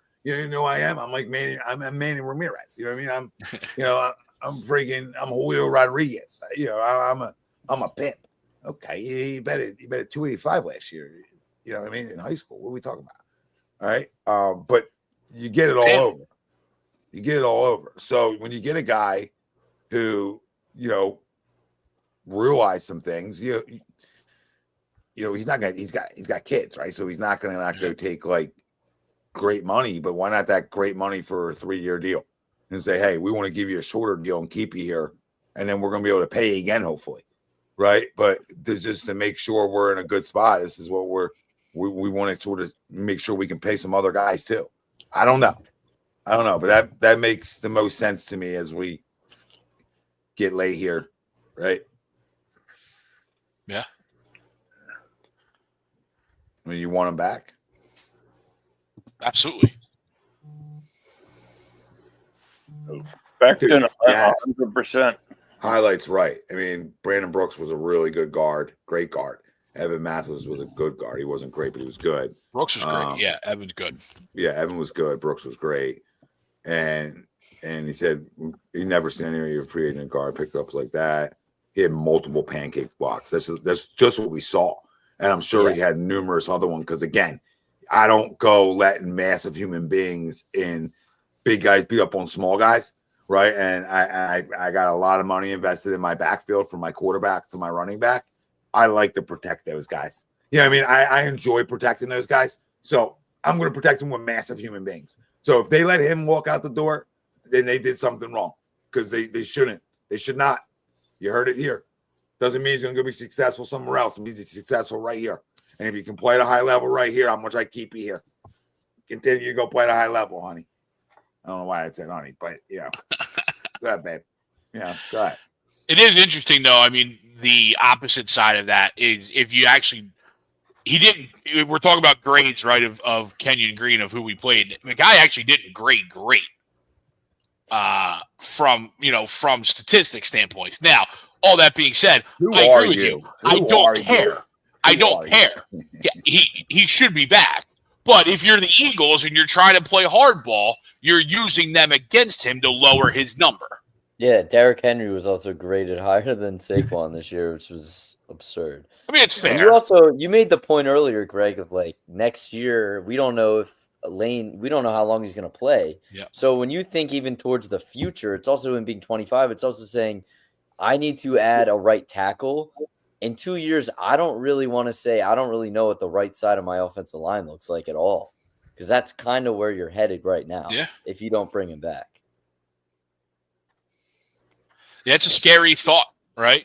I am. I'm like Manny. I'm Manny Ramirez. You know what I mean? I'm I'm Julio Rodriguez. I'm a pimp. Okay, he bet it 285 last year. You know what I mean? In high school, what are we talking about? All right, but you get it all over. You get it all over. So when you get a guy who, realize some things, he's got kids, right? So he's not going to go take like great money, but why not that great money for a 3-year deal and say, hey, we want to give you a shorter deal and keep you here and then we're going to be able to pay again, hopefully, right? But just to make sure we're in a good spot, this is what we want to sort of make sure we can pay some other guys too. I don't know, but that makes the most sense to me as we get late here, right? Yeah. I mean, you want him back? Absolutely. Back to Dude, yes. 100%. Highlights right. I mean, Brandon Brooks was a really good guard, great guard. Evan Matthews was a good guard. He wasn't great, but he was good. Brooks was great. Yeah, Evan's good. Yeah, Evan was good. Brooks was great. And he said he never seen any of free agent guard pickups like that. He had multiple pancake blocks. That's just what we saw. And I'm sure he had numerous other ones because, again, I don't go letting massive human beings in big guys beat up on small guys, right? And I got a lot of money invested in my backfield from my quarterback to my running back. I like to protect those guys. You know what I mean? I enjoy protecting those guys. So I'm going to protect them with massive human beings. So if they let him walk out the door, then they did something wrong because they shouldn't. They should not. You heard it here. Doesn't mean he's going to be successful somewhere else. It means he's successful right here. And if you can play at a high level right here, how much I keep you here. Continue to go play at a high level, honey. I don't know why I said honey, but, go ahead, babe. Yeah, go ahead. It is interesting, though. I mean, the opposite side of that is if you actually – we're talking about grades, right, of Kenyon Green, of who we played. The guy actually didn't grade great from statistics standpoints. Now, all that being said, I agree with you. I don't care. I don't care. He should be back. But if you're the Eagles and you're trying to play hardball, you're using them against him to lower his number. Yeah, Derrick Henry was also graded higher than Saquon this year, which was absurd. I mean, it's fair. You made the point earlier, Greg, of like next year, we don't know we don't know how long he's going to play. Yeah. So when you think even towards the future, it's also him being 25. It's also saying, I need to add a right tackle. In 2 years, I don't really want to say I don't really know what the right side of my offensive line looks like at all, because that's kind of where you're headed right now. Yeah. If you don't bring him back. Yeah, it's a scary thought, right?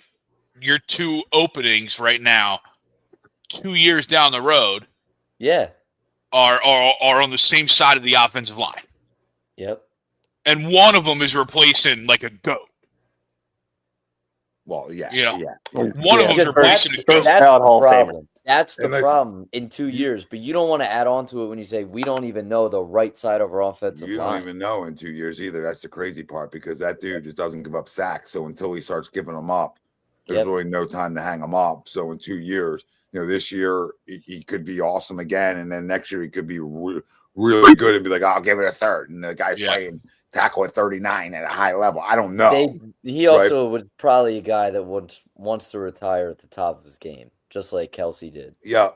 Your two openings right now, 2 years down the road, are on the same side of the offensive line. Yep. And one of them is replacing like a goat. Well, yeah. One of them is replacing a goat. That's the problem. That's the problem in 2 years. But you don't want to add on to it when you say we don't even know the right side of our offensive line. You don't even know in 2 years either. That's the crazy part, because that dude just doesn't give up sacks. So until he starts giving them up, there's really no time to hang them up. So in 2 years, this year he could be awesome again, and then next year he could be really good and be like, I'll give it a third. And the guy's playing tackle at 39 at a high level. I don't know. He also would probably a guy that wants to retire at the top of his game, just like Kelsey did. Yeah.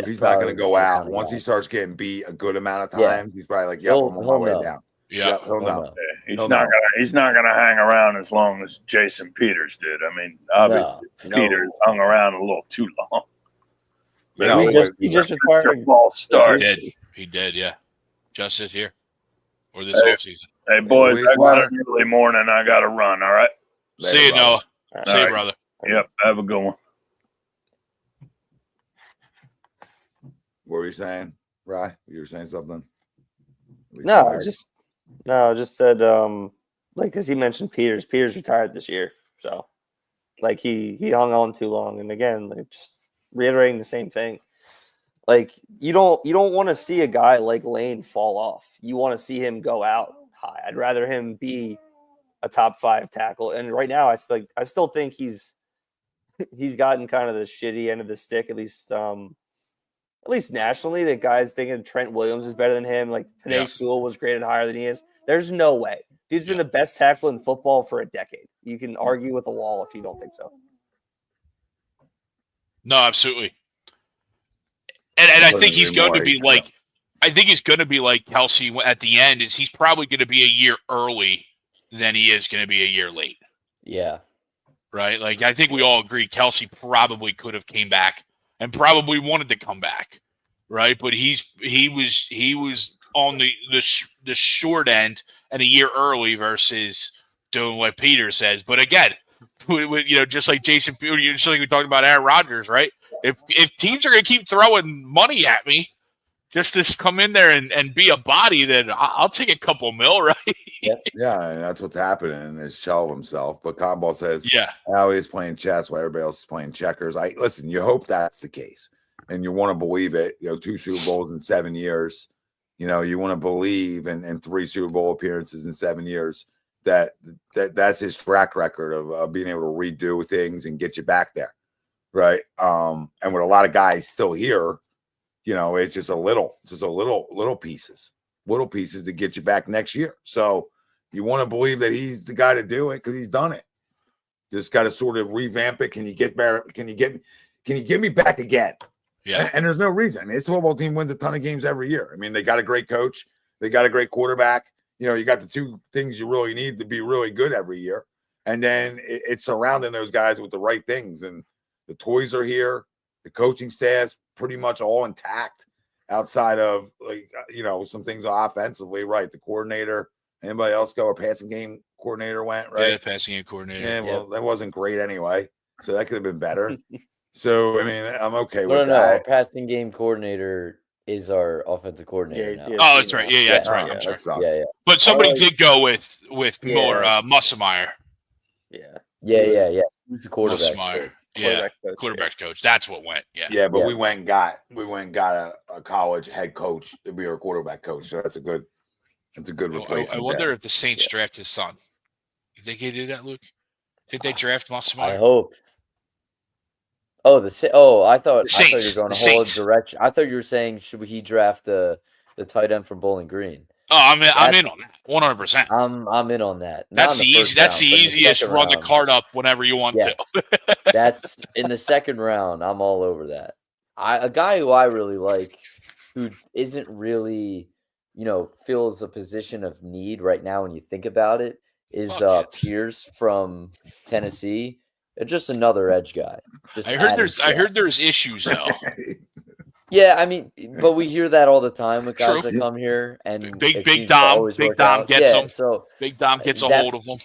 He's not going to go out. Once he starts getting beat a good amount of times, he's probably like, I'm on my way down. Yeah, he'll know. He's not gonna hang around as long as Jason Peters did. I mean, obviously Peters hung around a little too long. But he just retired. He did, yeah. Just this year or this offseason. Hey boys, I got an early morning. I got to run. All right. See you, Noah. See you, brother. Yep. Have a good one. What were you saying, Rye? You were saying something? I just said because he mentioned Peters. Peters retired this year, so like he hung on too long. And again, like just reiterating the same thing. Like you don't want to see a guy like Lane fall off. You want to see him go out high. I'd rather him be a top 5 tackle. And right now, I still think he's gotten kind of the shitty end of the stick, at least nationally. That guys thinking Trent Williams is better than him. Like Penei Sewell was graded higher than he is. There's no way. Dude's been the best tackle in football for a decade. You can argue with a wall if you don't think so. No, absolutely. And I think he's going to be like, Kelsey at the end. Is he's probably going to be a year early than he is going to be a year late. Yeah. Right. Like I think we all agree Kelsey probably could have came back and probably wanted to come back. Right. But he was on the short end and a year early versus doing what Peter says. But again, Just like Jason, just like we talked about Aaron Rodgers, right? If teams are going to keep throwing money at me just to come in there and be a body, then I'll take a couple mil, right? Yeah, and that's what's happening. Is shell himself. But Conball says, yeah, Howie is playing chess while everybody else is playing checkers. Listen. You hope that's the case, and you want to believe it. 2 Super Bowls in 7 years. You want to believe in 3 Super Bowl appearances in 7 years. That's his track record of being able to redo things and get you back there, right? And with a lot of guys still here, it's just little pieces to get you back next year. So you want to believe that he's the guy to do it because he's done it. Just got to sort of revamp it. Can you get me back again? Yeah. And there's no reason. I mean, this football team wins a ton of games every year. I mean, they got a great coach. They got a great quarterback. You got the 2 things you really need to be really good every year. And then it's surrounding those guys with the right things. And the toys are here. The coaching staff's pretty much all intact outside of some things offensively, right? The coordinator, anybody else go? Or passing game coordinator went, right? Yeah, passing game coordinator. Yeah, well, that wasn't great anyway. So that could have been better. So, I mean, I'm okay with that. No, our passing game coordinator is our offensive coordinator now. Oh, that's right. Yeah, that's right. I'm sorry. Yeah. But somebody did go with more Mussemeyer. Yeah. Who's the quarterback? Mussemeyer. Yeah, quarterback's coach. That's what went. Yeah. But we went and got a college head coach to be our quarterback coach. So that's a good replacement. I wonder if the Saints draft his son. You think he did that, Luke? Did they draft Mussemeyer? I hope. I thought you were going a whole other direction. I thought you were saying should he draft the tight end from Bowling Green? Oh, I'm in on that 100%. I'm in on that. That's the easiest. Run the card up whenever you want to. That's in the second round. I'm all over that. A guy who I really like, who isn't really, fills a position of need right now when you think about it, is Pierce from Tennessee. Just another edge guy. I heard there's issues though. Yeah, I mean, but we hear that all the time with guys that come here and Big Dom gets them. So Big Dom gets a hold of them.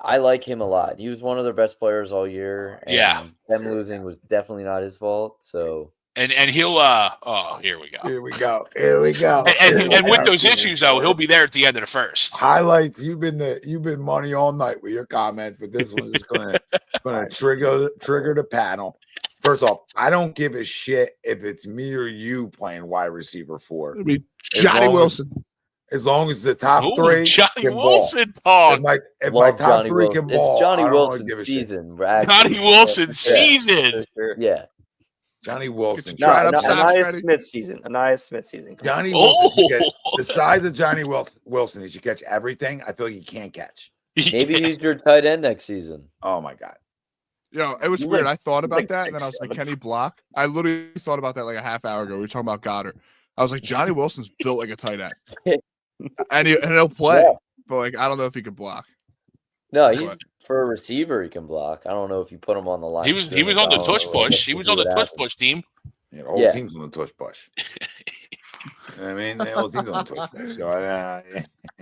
I like him a lot. He was one of their best players all year. And them losing was definitely not his fault. So and he'll here we go. And with those issues though, he'll be there at the end of the first. Highlights. You've been money all night with your comments, but this one's just gonna trigger the panel. First off, I don't give a shit if it's me or you playing wide receiver 4. It'll be Johnny Wilson. As long as the top 3 Johnny Wilson talk. If my top 3 can ball, it's Johnny Wilson's season. Johnny Wilson's season. Yeah. Johnny Wilson. Anaya Smith season. Johnny Wilson. The size of Johnny Wilson, he should catch everything. I feel like he can't catch. Maybe he's your tight end next season. Oh my God. It was weird. I thought about that, and then I was like, can he block? I literally thought about that like a half hour ago. We were talking about Goddard. I was like, Johnny Wilson's built like a tight end. and he'll play, but like I don't know if he can block. No, for a receiver he can block. I don't know if you put him on the line. He was on the tush push. He was on the tush push team. Yeah, the whole team's on the tush push. I mean, the whole team's on the tush push.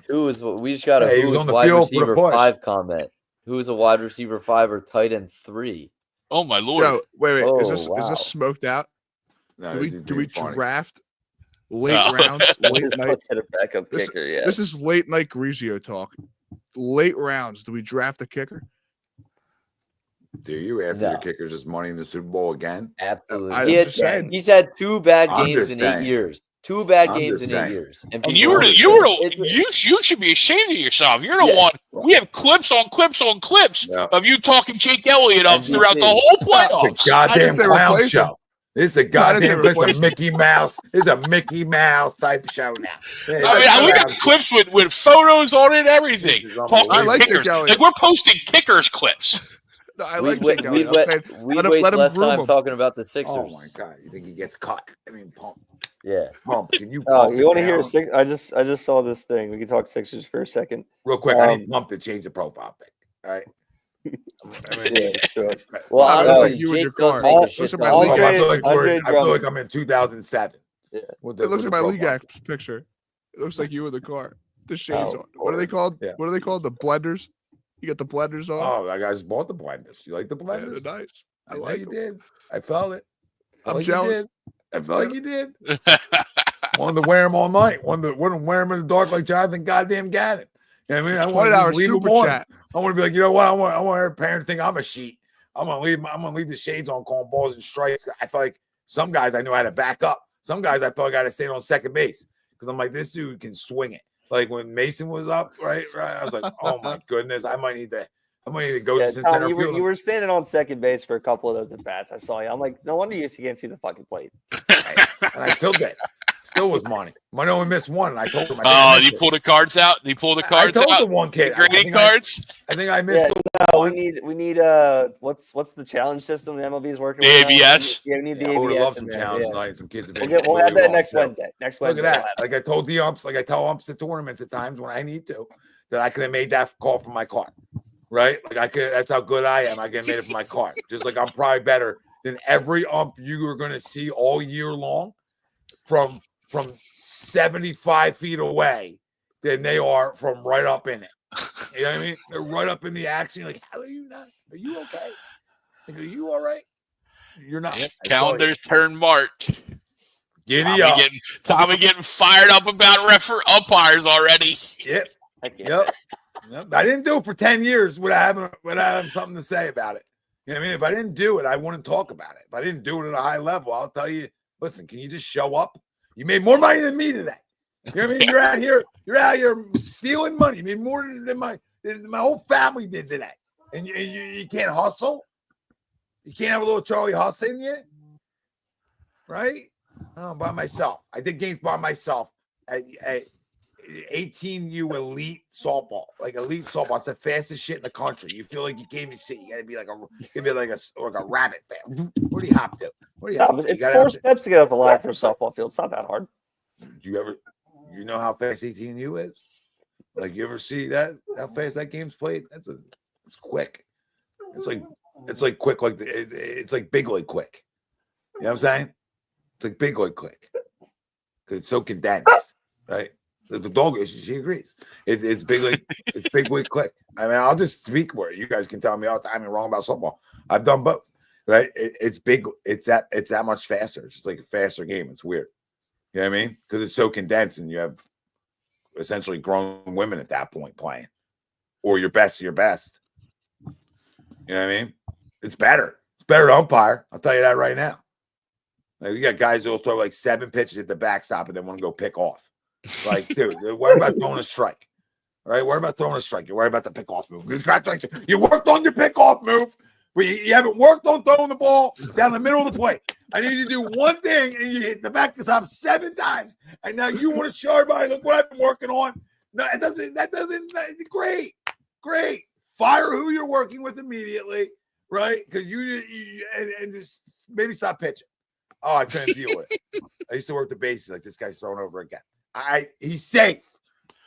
So, we just got a who was wide receiver 5 comment. Who is a wide receiver 5 or tight end 3? Oh my Lord! Yo, wait. Is this smoked out? No, do we draft late rounds, late night? This is late night Grigio talk. Late rounds. Do we draft a kicker? Do you after your kicker's just money in the Super Bowl again? Absolutely. He's had 2 bad games in 8 years. 2 bad games in 8 years. And you should be ashamed of yourself. You're the one. We have clips on clips on clips of you talking Jake Elliott up throughout the whole playoffs. Goddamn clown show. This is a goddamn Mickey Mouse. It's a Mickey Mouse type show now. We got clips with photos on it and everything. I like kickers. Like we're posting kickers clips. No, I like we waste less time talking about the Sixers. Oh my God! You think he gets caught? I mean, pump. Yeah, pump. Can you? You want to hear? I just saw this thing. We can talk Sixers for a second, real quick. I need Pump to change the profile pic. All right. Sure. Well, honestly, Jake does make a shit. I feel like I'm in 2007. Yeah. It looks like my league apps picture. It looks like you in the car. The shades on. What are they called? Yeah. What are they called? The blenders. You get the blenders on. Oh, I just bought the blenders. You like the Yeah, blenders? they're nice. I know like you them. did. I felt it. I'm jealous. I felt like you did. Wanted to wear them all night. Wouldn't wear them in the dark like Jonathan goddamn Gannon. You know what I mean? I want to just leave them on. I want to be like, you know what? I want every parent to think I'm a sheet. I'm gonna leave the shades on, calling balls and strikes. I feel like some guys I know how to back up. Some guys I felt like I had to stay on second base because I'm like, this dude can swing it. Like when Mason was up, right. I was like, oh my goodness, I might need to go to center field. You were standing on second base for a couple of those at bats. I saw you. I'm like, no wonder you can't see the fucking plate. And I still did. Still was money. Might only missed one. And I told him. Oh, you pull the cards out? You pull the cards out? I told the one kid. Grading cards? I think I missed we need what's the challenge system the MLB is working with? The ABS. Yeah, we need the I would ABS. love some challenge tonight. Some kids. We'll have that next Wednesday. Look at that. Like I told the umps, like I tell umps at tournaments at times when I need to, that I could have made that call from my car. Right? Like I could. That's how good I am. I could have made it from my car. Just like I'm probably better than every ump you are going to see all year long from 75 feet away than they are from right up in it. You know what I mean? They're right up in the action. You're like, how are you not? Are you okay? Like, are you all right? You're not. Yep. Calendars turn March. Giddy up. Tommy getting fired up about umpires already. Yep. I didn't do it for 10 years without having something to say about it. You know what I mean? If I didn't do it, I wouldn't talk about it. If I didn't do it at a high level, I'll tell you, listen, can you just show up? You made more money than me today. You know what I mean? You're out here stealing money. You made more than my whole family did today. And you can't hustle? You can't have a little Charlie Hustle in you? Right? Oh, by myself. I did games by myself at 18U elite softball. Like elite softball. It's the fastest shit in the country. You feel like you can't even see. You gotta be like a rabbit fan. What do you hop to? It's 4 steps to get up a ladder for a softball field. It's not that hard. You know how fast 18U is? Like you ever see that? How fast that game's played? It's quick. It's like quick, like it's like big league quick. You know what I'm saying? It's like big league quick. Because it's so condensed, right? The dog is, she agrees. It's big league, it's big league quick. I mean, I'll just speak where you guys can tell me all the time I'm wrong about softball. I've done both. Right? It's big. It's that much faster. It's just like a faster game. It's weird. You know what I mean? Because it's so condensed, and you have essentially grown women at that point playing, or your best of your best. You know what I mean? It's better. It's better to umpire. I'll tell you that right now. Like we got guys who'll throw like 7 pitches at the backstop and then want to go pick off. Like, dude, worry about throwing a strike. All right? Worry about throwing a strike. You worry about the pick-off move. Congratulations. You worked on your pick-off move. But you haven't worked on throwing the ball down the middle of the plate. I need you to do one thing, and you hit the back of the top 7 times. And now you want to show everybody, look what I've been working on. No, that doesn't. Great. Fire who you're working with immediately, right? Because you just maybe stop pitching. Oh, I couldn't deal with it. I used to work the bases like this guy's throwing over again. He's safe.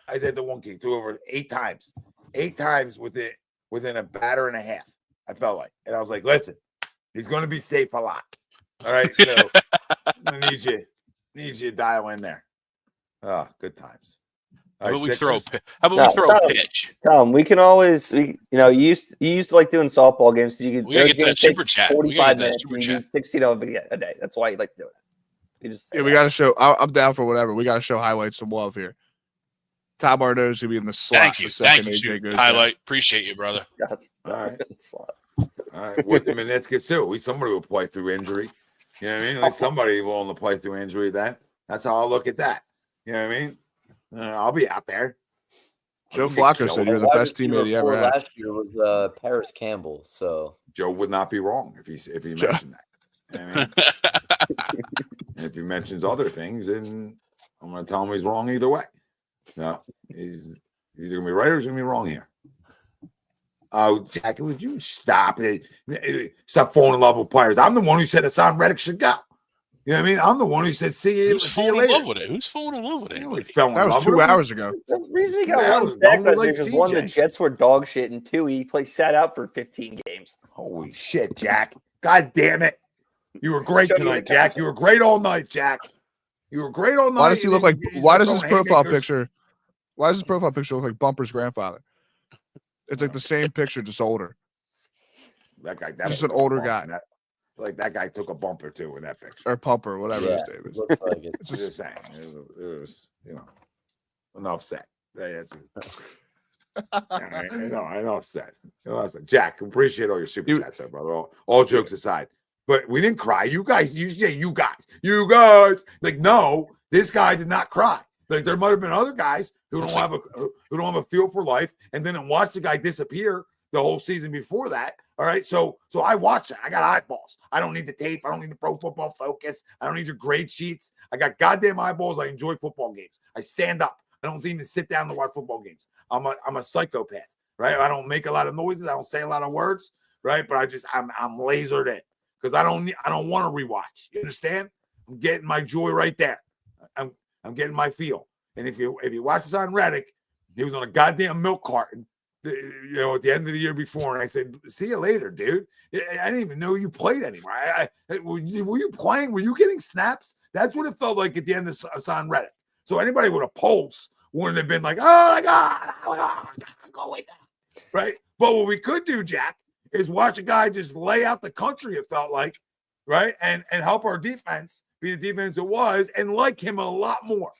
I said the one key threw over 8 times. 8 times within a batter and a half. I felt like, and I was like, listen, he's going to be safe a lot. All right. So I need you to dial in there. Oh, good times. How about we throw a pitch? Tom, we can always, you used to like doing softball games. So you could, we gotta get that super chat. 45 minutes, and you do 60 of them a day. That's why you like to do it. We got to show. I'm down for whatever. We got to show highlights some love here. Tom Arnaud's gonna be in the slot. Thank you. Highlight. Appreciate you, brother. That's all right. All right. With the minutes gets too. At least somebody will play through injury. You know what I mean? At least somebody willing to play through injury. That's how I'll look at that. You know what I mean? I'll be out there. Joe Flacco said you're the best teammate he ever had. Last year was Paris Campbell. So Joe would not be wrong if he mentioned that. You know what I mean? If he mentions other things, then I'm going to tell him he's wrong either way. No, he's either going to be right or he's going to be wrong here. Oh, Jackie, would you stop it? Stop falling in love with players. I'm the one who said Hassan Reddick should go. You know what I mean? I'm the one who said, Who's falling in love with it? Who's falling in love with it? That was 2 hours ago. The reason he got one sack last year is 1, the Jets were dog shit, and 2, he sat out for 15 games. Holy shit, Jack. God damn it. You were great tonight, Jack. You were great all night, Jack. You were great all night. Why does he look like? Why does his profile picture? Why does his profile picture look like Bumper's grandfather? It's like the same picture, just older. That guy, Just an older guy. That guy took a bump or two in that picture. Or Pumper, whatever his name is. Looks like it. It's just saying. It was enough said. Enough said. Jack, appreciate all your super chats, there, brother. All jokes aside. But we didn't cry. You guys, you guys. Like, no, this guy did not cry. Like, there might have been other guys who don't have a feel for life and didn't watch the guy disappear the whole season before that. All right. So I watch it. I got eyeballs. I don't need the tape. I don't need the Pro Football Focus. I don't need your grade sheets. I got goddamn eyeballs. I enjoy football games. I stand up. I don't even sit down to watch football games. I'm a psychopath, right? I don't make a lot of noises. I don't say a lot of words, right? But I'm lasered in because I don't want to rewatch. You understand? I'm getting my joy right there. I'm getting my feel. And if you watch this on Reddick, he was on a goddamn milk carton, at the end of the year before, and I said, "See you later, dude." I didn't even know you played anymore. Were you playing? Were you getting snaps? That's what it felt like at the end of Hassan Reddick. So anybody with a pulse wouldn't have been like, "Oh my god, go away now," right? But what we could do, Jack, is watch a guy just lay out the country. It felt like, right, and help our defense be the defense it was, and like him a lot more.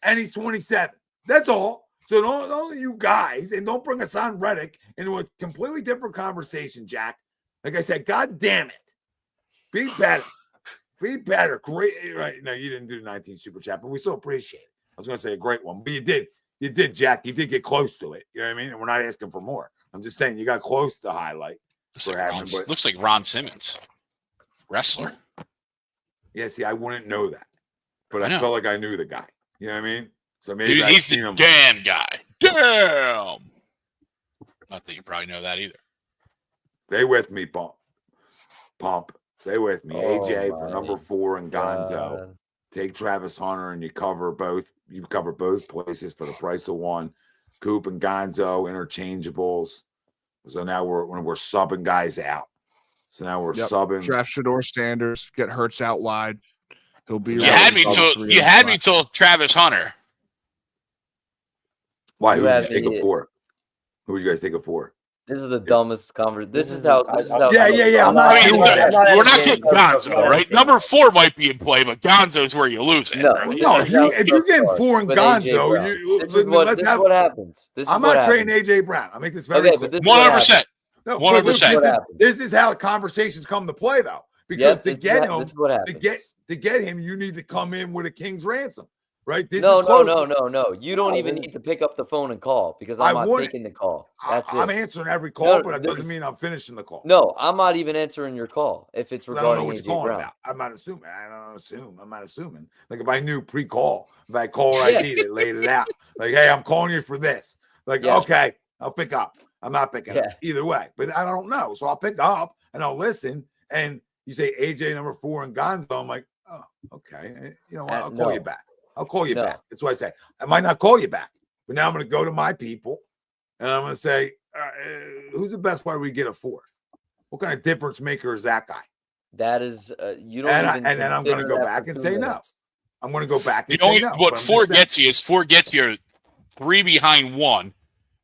And he's 27. That's all. So don't you guys, and don't bring Hassan Reddick into a completely different conversation, Jack. Like I said, God damn it. Be better. Be better. Great. Right. No, you didn't do the 19 super chat, but we still appreciate it. I was going to say a great one, but you did. You did, Jack. You did get close to it. You know what I mean? And we're not asking for more. I'm just saying you got close to highlight. Looks like Ron Simmons, wrestler. Yeah, see, I wouldn't know that. But I felt like I knew the guy. You know what I mean? So maybe he's the damn guy. Damn. Not that you probably know that either. Stay with me, Pump. Stay with me. AJ for number 4 and Gonzo. Take Travis Hunter and you cover both. You cover both places for the price of one. Coop and Gonzo interchangeables. So now we're subbing guys out. So now we're subbing. Draft Shador Sanders. Get Hurts out wide. He'll be. You had me till Travis Hunter. Why? Who did you take it for? Who did you guys take it for? This is the dumbest conversation. This is how. Yeah. We're not getting Gonzo, right? Number 4 might be in play, but Gonzo's where you lose it. No, if you're getting 4 and Gonzo, this is what happens. I'm not trading AJ Brown. I'll make this very clear. 100%. 100%. This is how conversations come to play, though. Because to get him, you need to come in with a king's ransom, right? No. You don't even need to pick up the phone and call because I'm not taking the call. That's it. I'm answering every call, but that doesn't mean I'm finishing the call. No, I'm not even answering your call if it's regarding AJ Brown. About. I'm not assuming. I'm not assuming. Like if I knew pre-call, if I call ID that laid it out, like, hey, I'm calling you for this. Like, okay, I'll pick up. I'm not picking up either way, but I don't know, so I'll pick up and I'll listen. And you say AJ number 4 and Gonzo. I'm like, oh, okay. You know what? I'll call you back. I'll call you back. That's what I say. I might not call you back, but now I'm going to go to my people and I'm going to say, who's the best player we get a 4? What kind of difference maker is that guy? That is, you don't. And then I'm going to go back and say no. I'm going to go back and say no. What 4 gets you is 4 gets you 3 behind 1,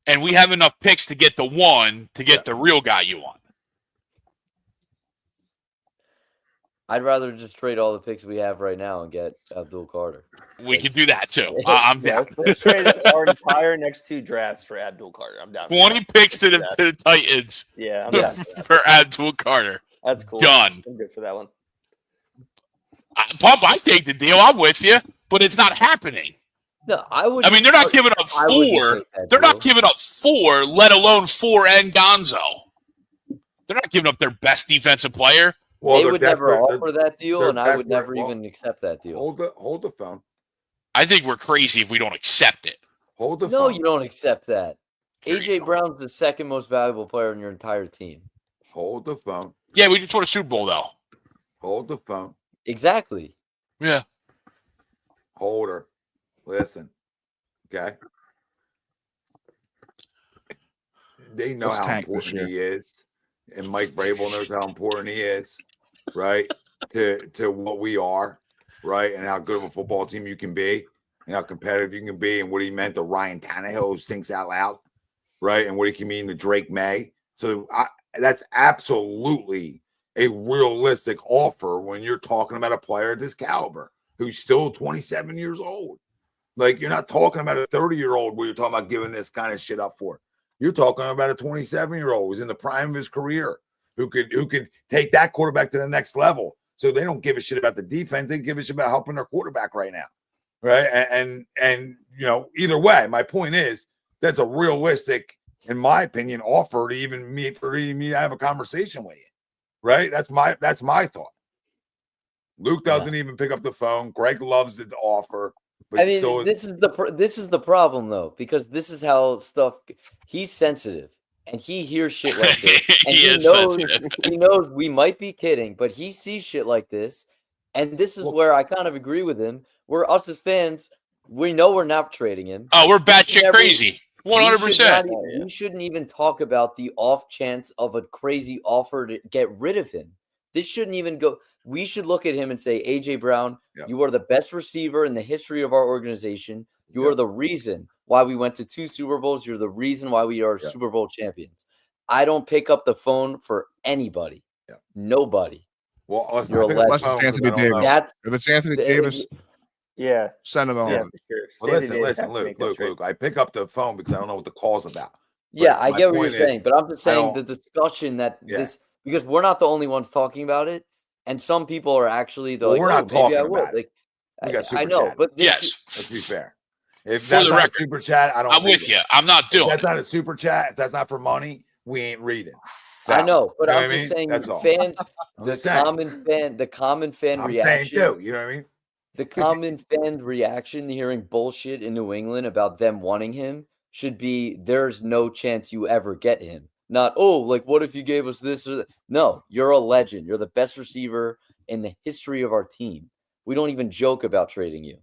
and we have enough picks to get the 1 to get the real guy you want. I'd rather just trade all the picks we have right now and get Abdul Carter. We can do that too. I'm down. Let's trade our entire next 2 drafts for Abdul Carter. I'm down. 20 picks to the Titans. Yeah, I'm down for Abdul Carter. That's cool. Done. I'm good for that one. Pump, I take the deal. I'm with you, but it's not happening. No, I would. I mean, they're not giving up 4. They're not giving up 4, let alone 4 and Gonzo. They're not giving up their best defensive player. Well, they would never offer that deal, and I would never even accept that deal. Hold the phone. I think we're crazy if we don't accept it. Hold the phone. No, you don't accept that. AJ Brown's the 2nd most valuable player in your entire team. Hold the phone. Yeah, we just won a Super Bowl, though. Hold the phone. Exactly. Yeah. Hold her. Listen. Okay. They know how important he is. And Mike Vrabel knows how important he is, right? To what we are, right? And how good of a football team you can be, and how competitive you can be, and what he meant to Ryan Tannehill, who thinks out loud. right? And what he can mean to Drake May. So that's absolutely a realistic offer when you're talking about a player of this caliber who's still 27 years old. Like, you're not talking about a 30-year-old where you're talking about giving this kind of shit up for. You're talking about a 27-year-old who's in the prime of his career who could take that quarterback to the next level. So they don't give a shit about the defense. They give a shit about helping their quarterback right now. Right. And you know, either way, my point is that's a realistic, in my opinion, offer to even me to have a conversation with you. Right. That's my thought. Luke doesn't even pick up the phone. Greg loves the offer. But I mean, this is the problem though, because this is how he's sensitive and he hears shit like this. And he knows we might be kidding, but he sees shit like this. And this is where I kind of agree with him. Where us as fans, we know we're not trading him. Oh, we're batshit crazy. 100%. We shouldn't even talk about the off chance of a crazy offer to get rid of him. This shouldn't even go. We should look at him and say, AJ Brown, you are the best receiver in the history of our organization. You are the reason why we went to 2 Super Bowls. You're the reason why we are Super Bowl champions. I don't pick up the phone for anybody. Nobody. Well, you're a legend. Unless it's Anthony Davis. If it's Anthony Davis, send him on. Yeah, well, listen, Luke. I pick up the phone because I don't know what the call's about. Yeah, I get what you're saying, but I'm just saying the discussion that this, because we're not the only ones talking about it, and some people are actually we're not talking about it. We got super I know, chat. but let's be fair. If for that's the not record, a super chat, I'm with you. I'm not doing. If that's not a super chat. If that's not for money, we ain't reading. I know, but I'm just saying, that's all. fans, the common fan reaction. Too, you know what I mean? The common fan reaction hearing bullshit in New England about them wanting him should be, there's no chance you ever get him. Not, like, what if you gave us this or that? No, you're a legend. You're the best receiver in the history of our team. We don't even joke about trading you.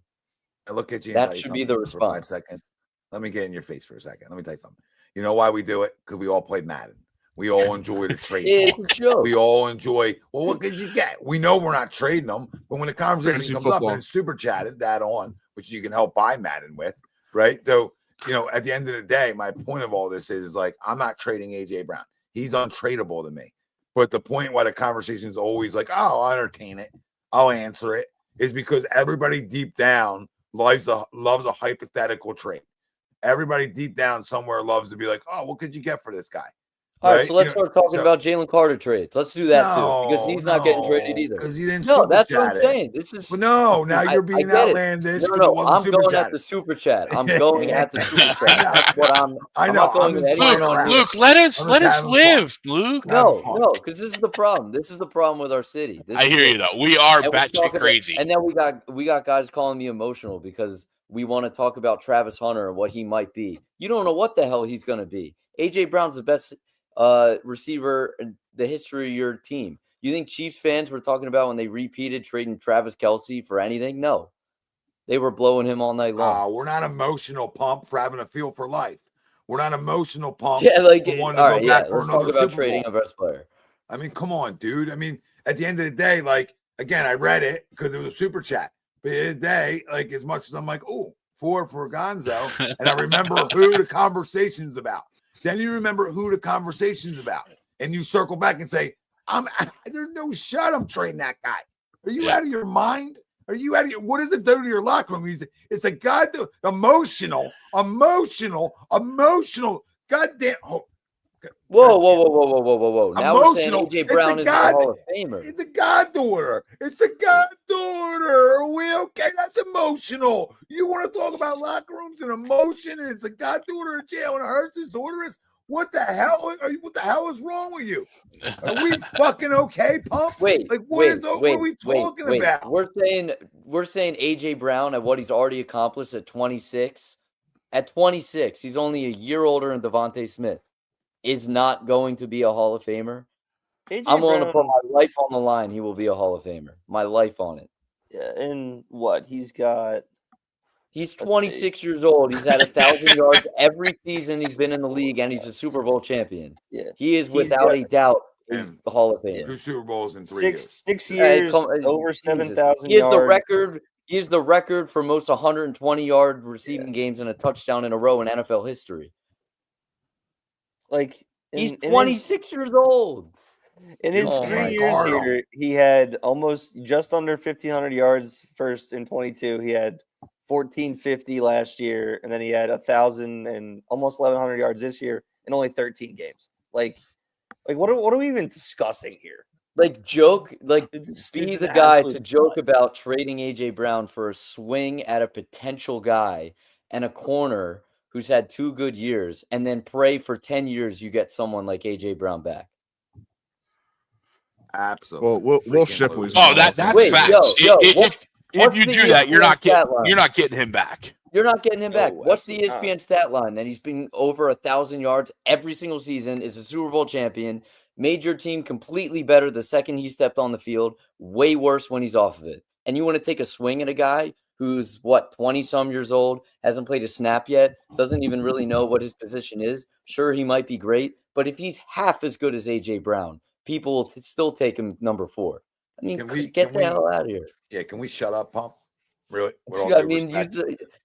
I look at you. That should be the response. 5 seconds. Let me get in your face for a second. Let me tell you something. You know why we do it? Because we all played Madden. We all enjoy the trade. It's a joke. We all enjoy. Well, what could you get? We know we're not trading them, but when the conversation comes up and it's super chatted that on, which you can help buy Madden with, right? So, you know, at the end of the day, my point of all this is like, I'm not trading AJ Brown. He's untradeable to me. But the point why the conversation is always like, oh, I'll entertain it, I'll answer it, is because everybody deep down loves a hypothetical trade. Everybody deep down somewhere loves to be like, oh, what could you get for this guy? All right, so let's start talking about Jalen Carter trades. Let's do that too, because he's not getting traded either. Because he didn't. No, that's what I'm saying. This is now you're being outlandish. No, I'm going at the super chat. I'm going at the super chat. That's what I know. Luke, let us live, Luke. No, because this is the problem. This is the problem with our city. I hear you though. We are batshit crazy. And then we got guys calling me emotional because we want to talk about Travis Hunter and what he might be. You don't know what the hell he's going to be. AJ Brown's the best receiver in the history of your team. You think Chiefs fans were talking about when they repeated trading Travis Kelce for anything? No. They were blowing him all night long. We're not emotional pump for having a feel for life. We're not emotional pump. Yeah, like, all right, let's talk about trading a best player. I mean, come on, dude. I mean, at the end of the day, like, again, I read it because it was a super chat. But at the end of the day, like, as much as I'm like, oh, 4 for Gonzo, and I remember who the conversation's about. Then you remember who the conversation's about, and you circle back and say, there's no shot I'm trading that guy. Are you out of your mind? Are you out of your, what does it do to your locker room? It's a goddamn emotional, goddamn. Whoa. Now we're saying AJ Brown is the Hall of Famer. It's a goddaughter. It's the goddaughter. Are we okay? That's emotional. You want to talk about locker rooms and emotion, and it's a goddaughter in jail, and Hurts' daughter is. What the hell? What the hell is wrong with you? Are we fucking okay, Pump? Wait, what are we talking about? We're saying AJ Brown at what he's already accomplished at 26. At 26, he's only a year older than Devontae Smith. Is not going to be a Hall of Famer. I'm willing to put my life on the line. He will be a Hall of Famer. My life on it. Yeah, and what he's got. He's 26 years old. He's had 1,000 yards every season he's been in the league, and he's a Super Bowl champion. Yeah, he is without a doubt is the Hall of Fame. 2 Super Bowls in 3 years. 6 years, over 7,000 yards. He is the record for most 120-yard receiving games and a touchdown in a row in NFL history. Like He's 26 years old. In his 3 years here, he had almost just under 1,500 yards first in 22. He had 1,450 last year, and then he had 1,000 and almost 1,100 yards this year in only 13 games. Like what are we even discussing here? Like be the guy to joke about trading AJ Brown for a swing at a potential guy and a corner who's had 2 good years, and then pray for 10 years you get someone like AJ Brown back. Absolutely. Well, we'll ship Louis. Oh, that's facts. If you do that, you're not getting him back. You're not getting him back. No, What's the absolutely ESPN stat line? That he's been over 1,000 yards every single season, is a Super Bowl champion, made your team completely better the second he stepped on the field, way worse when he's off of it. And you want to take a swing at a guy who's, 20-some years old, hasn't played a snap yet, doesn't even really know what his position is. Sure, he might be great, but if he's half as good as A.J. Brown, people will still take him number 4. I mean, get the hell out of here. Yeah, can we shut up, Pump? Really?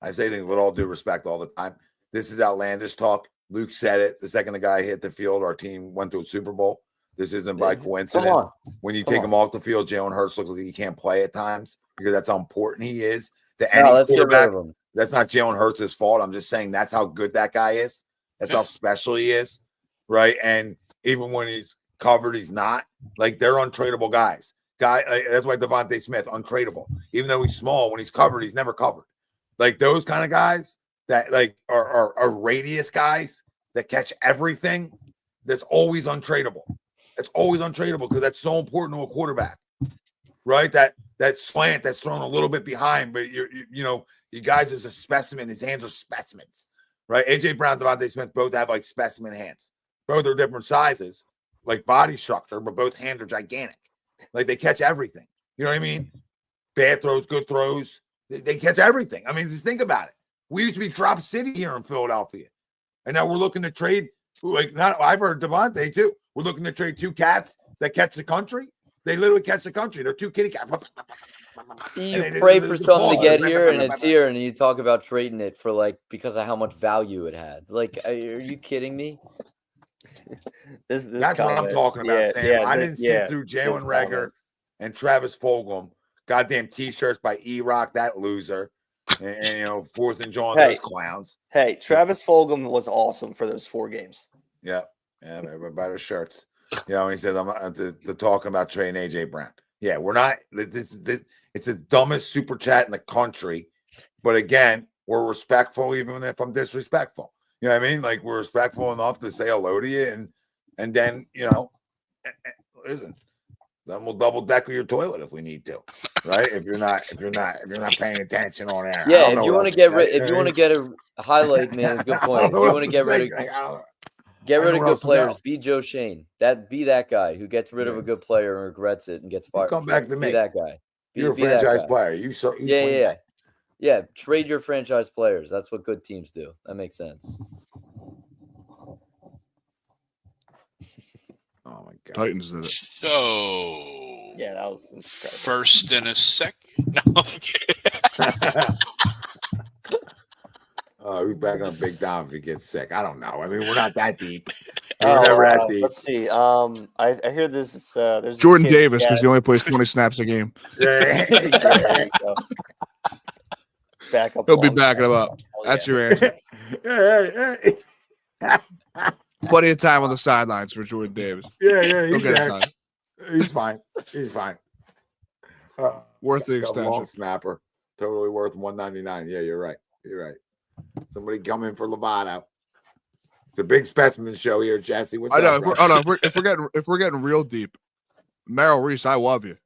I say things with all due respect all the time. This is outlandish talk. Luke said it. The second the guy hit the field, our team went to a Super Bowl. This isn't by coincidence. When you take him off the field, Jalen Hurts looks like he can't play at times because that's how important he is to any quarterback. That's not Jalen Hurts' fault. I'm just saying that's how good that guy is. That's how special he is, right? And even when he's covered, he's not. Like, they're untradeable guys. That's why Devontae Smith, untradeable. Even though he's small, when he's covered, he's never covered. Like, those kind of guys that like are radius guys that catch everything, that's always untradeable. It's always untradeable because that's so important to a quarterback, right? That slant that's thrown a little bit behind, but you guys is a specimen. His hands are specimens, right? AJ Brown, Devontae Smith both have like specimen hands. Both are different sizes, like body structure, but both hands are gigantic. Like, they catch everything. You know what I mean? Bad throws, good throws. They catch everything. I mean, just think about it. We used to be Drop City here in Philadelphia, and now we're looking to trade. I've heard Devontae too. We're looking to trade 2 cats that catch the country. They literally catch the country. They're 2 kitty cats. You pray for something to get here, and it's here, and you talk about trading it for because of how much value it had. Like, are you kidding me? This That's what I'm talking about, Sam. I didn't sit through Jalen Reagor and Travis Fulgham, goddamn T-shirts by E-Rock, that loser, and 4th and John, those clowns. Hey, Travis Fulgham was awesome for those 4 games. Yeah, by their shirts. He says I'm talking about trading AJ Brown. Yeah, we're not. It's the dumbest super chat in the country, but again, we're respectful, even if I'm disrespectful. You know what I mean? Like, we're respectful enough to say hello to you, and then listen. Then we'll double decker your toilet if we need to, right? If you're not paying attention on air. Yeah, if you want to get a highlight, man, good point. If you want to get rid of good players, be Joe Shane. Be that guy who gets rid of a good player and regrets it and gets fired. Come back to me. Be that guy. You're a franchise player. Yeah. Trade your franchise players. That's what good teams do. That makes sense. Oh my God. Titans did it. So yeah, that was incredible. First and a second. No. We're back on a big Dom if he gets sick. I don't know. I mean, we're not that deep. We're never that deep. Let's see. I hear this. There's Jordan Davis, because he only plays 20 snaps a game. Back up. He'll be backing him up. That's your answer. Plenty of time on the sidelines for Jordan Davis. Yeah, he's fine. He's fine. Worth the extension. Long snapper, totally worth $199. Yeah, you're right. Somebody come in for Lovato. It's a big specimen show here, Jesse. What's up? If we're getting real deep, Merrill Reese, I love you.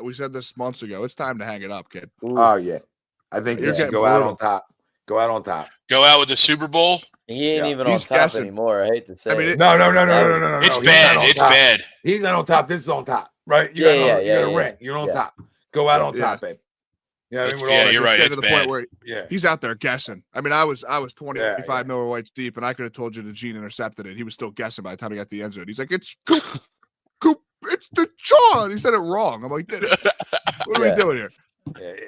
We said this months ago. It's time to hang it up, kid. Oh yeah, I think you should go out on top. Go out on top. Go out with the Super Bowl. He ain't even on top anymore. I hate to say. No. It's bad. It's bad. He's not on top. This is on top, right? You got a ring. You're on top. Go out on top, babe. You're right. It's to the bad. point where he's out there guessing. I mean, I was 25 Miller Whites deep, and I could have told you the Gene intercepted it. He was still guessing by the time he got the end zone. He's like, it's Coop, it's the John. He said it wrong. I'm like, what are we doing here?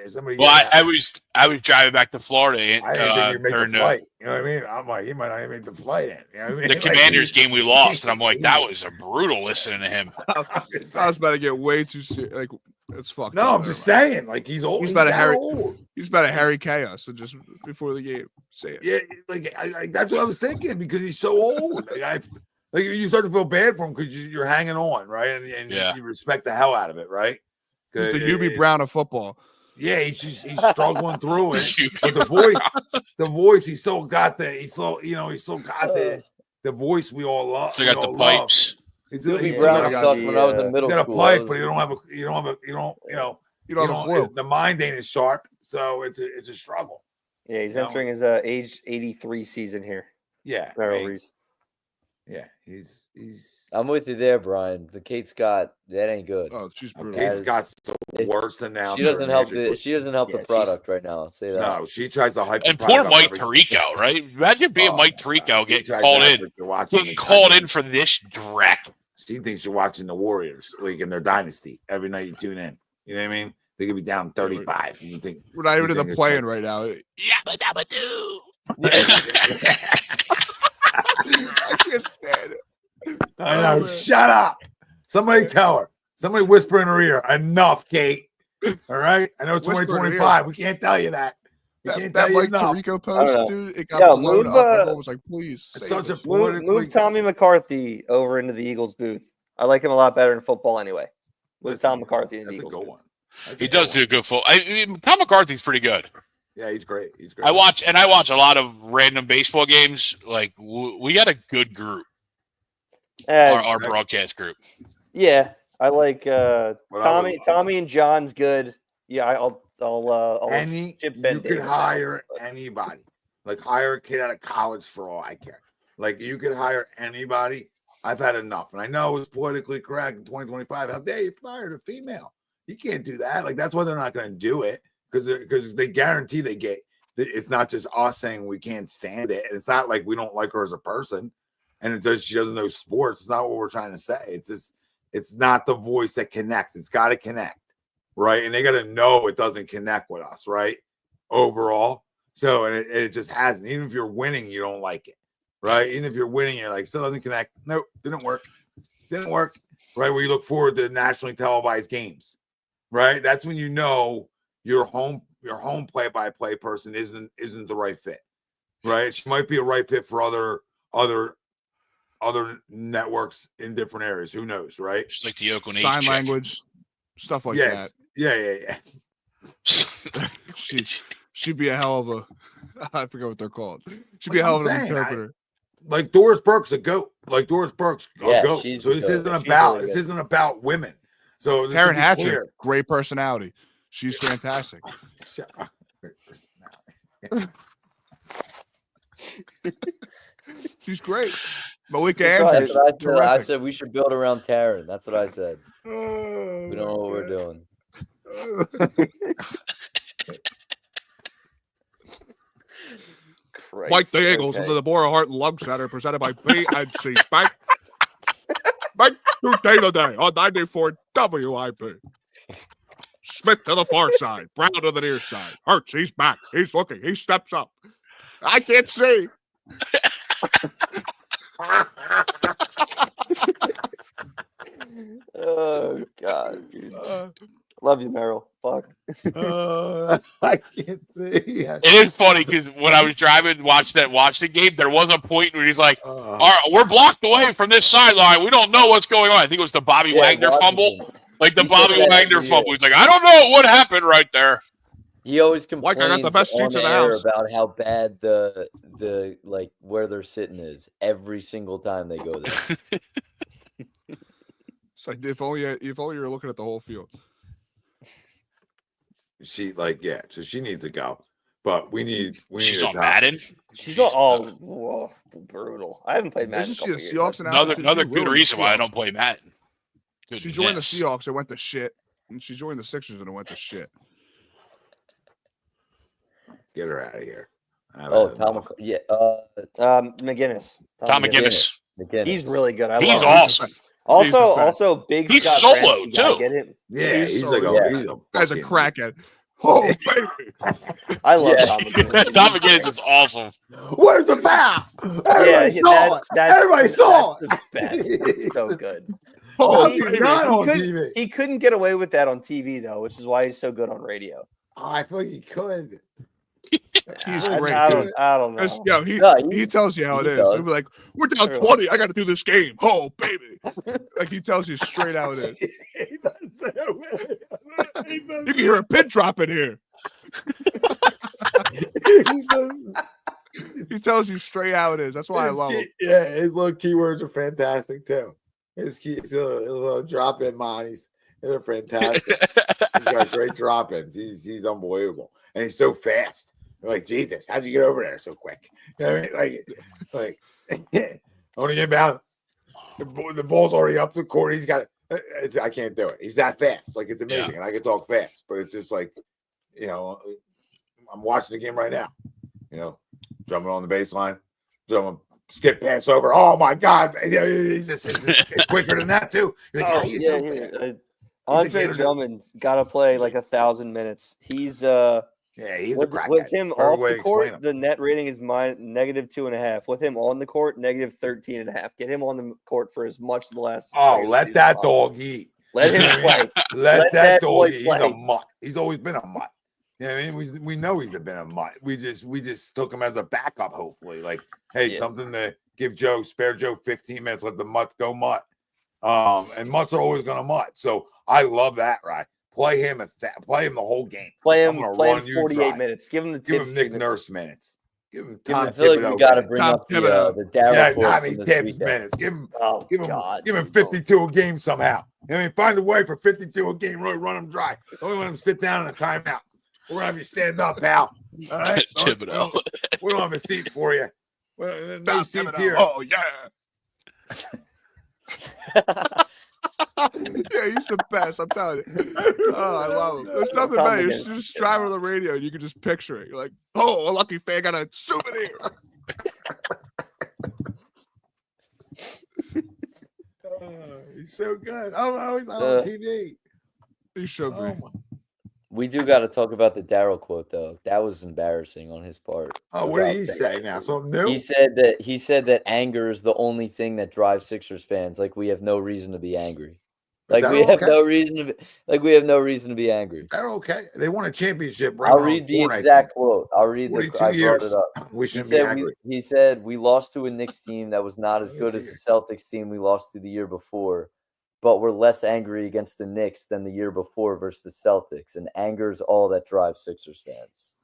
Somebody. Well, I was driving back to Florida. I didn't think you'd make the during flight. You know what I mean? I'm like, he might not even make the flight in. You know what I mean? the Commanders game we lost, and I'm like, that was a brutal listening to him. I was about to get way too serious. Like, it's fucked. No, I'm just saying. Like, he's old. He's about to Harry. Old. He's about to Harry Chaos. So just before the game, say it. Yeah, like that's what I was thinking because he's so old. Like you start to feel bad for him because you're hanging on, right? And you respect the hell out of it, right? He's the Hubie Brown of football. Yeah, he's struggling through it. But the voice, he still got the voice we all love. Still got the pipes. Hubie Brown sucked when I was in middle school. He's got a pipe, but you don't have a clue. The mind ain't as sharp, so it's a struggle. Yeah, he's entering his age 83 season here. Yeah, yeah, he's. I'm with you there, Brian. The Kate Scott, that ain't good. Oh, she's brutal. Kate Scott's the worst announcer. She doesn't help the product right now. I'll say that. No, she tries to hype. And poor Mike Tirico, right? Imagine being Mike Tirico getting called in for this dreck. She thinks you're watching the Warriors like in their dynasty every night you tune in. You know what I mean? They could be down 35. You think we're not even in the playing right now? Yeah, but do. I can't stand it. I know. Shut up. Somebody tell her. Somebody whisper in her ear. Enough, Kate. All right. I know it's 2025. We can't tell you that. That Mike Tirico post, dude, it got blown up. Everyone was like, please. Move Tommy McCarthy over into the Eagles booth. I like him a lot better in football anyway. With Tom McCarthy in the Eagles booth. He does do good football. Tom McCarthy's pretty good. Yeah, he's great. He's great. I watch a lot of random baseball games. Like we got a good group. Our broadcast group. Yeah, I like Tommy and John's good. Yeah, I'll you could hire anybody. Like hire a kid out of college for all I care. Like you could hire anybody. I've had enough. And I know it's politically correct in 2025. How dare you fire a female? You can't do that. Like that's why they're not going to do it. Because they guarantee they get it's not just us saying we can't stand it. And it's not like we don't like her as a person. And she doesn't know sports. It's not what we're trying to say. It's just it's not the voice that connects. It's got to connect, right? And they got to know it doesn't connect with us, right? Overall. So and it just hasn't. Even if you're winning, you don't like it, right? Even if you're winning, you're like, still doesn't connect. Nope, didn't work. Didn't work. Right? Where you look forward to nationally televised games, right? That's when you know your home play-by-play person isn't the right fit, right? She might be a right fit for other networks in different areas. Who knows, right? Just like the Oakland sign language, stuff like that. Yeah. She'd be a hell of a. I forget what they're called. She'd be a hell of an interpreter. Like Doris Burke's a goat. Like Doris Burke's a goat. So this isn't about women. So Karen Hatcher, great personality. She's fantastic. She's great. Malika Andrews. I said we should build around Taryn. That's what I said. We don't know what we're doing. Mike the Eagles is the Bora Heart and Lung Center presented by PNC Bank. Bank Tuesday today on 94 WIP. Smith to the far side. Brown to the near side. Hurts. He's back. He's looking. He steps up. I can't see. Oh, God. Love you, Merrill. Fuck. I can't see. It is funny because when I was driving, watched the game, there was a point where he's like, all right, we're blocked away from this sideline. We don't know what's going on. I think it was the Bobby Wagner fumble. Like the Bobby Wagner fumble. He's like, I don't know what happened right there. He always complains I got the best seats in the house about how bad the like where they're sitting is every single time they go there. It's like if only you're looking at the whole field. So she needs to go. But she's on Madden. She's all brutal. I haven't played Madden. Isn't she the Seahawks? Another good reason why I don't play Madden. She joined the Seahawks and went to shit. And she joined the Sixers and it went to shit. Get her out of here. McGinnis. Tom McGinnis. He's really good. He's awesome. Also, big. He's Scott solo Branch. too. Get it? Yeah, he's a guy's a crackhead. Oh, baby. I love Yeah. Tom McGinnis. Tom McGinnis is awesome. Where's the foul? Everybody saw it. Everybody saw that's the best. It's so good. Oh, He's baby. not on TV. He couldn't get away with that on TV though, which is why he's so good on radio. Oh, I thought he could. He's I, great, I dude. don't know. Yo, he tells you how it is. He'll be like, we're down 20. I got to do this game. Oh, baby. Like, he tells you straight how it is. You can hear a pin drop in here. He tells you straight how it is. That's why I love him. Yeah, his little keywords are fantastic, too. His little drop-in monies. They're fantastic. He's got great drop-ins. He's unbelievable. And he's so fast. You're like, Jesus, how'd you get over there so quick? You know what I mean? Like only inbound. The ball's already up the court. He's got it. I can't do it. He's that fast. Like, it's amazing. And I can talk fast, but it's just like, you know, I'm watching the game right now. You know, jumping on the baseline, skip pass over. Oh my God. He's quicker than that, too. You're like, he's so fast. Andre Drummond's got to play like 1,000 minutes. He's he's with him off the court, the net rating is -2.5. With him on the court, -13.5. Get him on the court for as much of the last. Oh, let that dog eat. Let him play. let that dog eat. He's a mutt. He's always been a mutt. You know what I mean? We know he's been a mutt. We just took him as a backup, hopefully. Like, hey, something to give spare Joe 15 minutes, let the mutts go mutt. And mutts are always gonna mutt. So I love that, right? Play him the whole game. Play him 48 minutes. Give him the give him Nick Nurse minutes. Give him Tom I feel like we got to bring Tom up the Darryl quote Tibbs minutes. Give him 52 a game somehow. I mean, find a way for 52 a game. Really run him dry. Don't let him sit down in a timeout. We're gonna have you stand up, pal. All right, Thibodeau. We don't have a seat for you. No seats here. Oh yeah. Yeah, he's the best. I'm telling you. Oh, I love him. There's nothing better. You're just driving on the radio and you can just picture it. You're like, oh, a lucky fan got a souvenir. He's so good. Oh no, he's not on TV. He should be. We do got to talk about the Darryl quote though. That was embarrassing on his part. Oh, what did he say now? Something new? He said that anger is the only thing that drives Sixers fans. Like we have no reason to be angry. Like we have no reason to be angry. They're okay. They won a championship. Right. I'll read the exact quote. I'll read the. I brought it up. We shouldn't be angry. He said we lost to a Knicks team that was not as good as the Celtics team we lost to the year before, but we're less angry against the Knicks than the year before versus the Celtics, and anger is all that drives Sixers fans.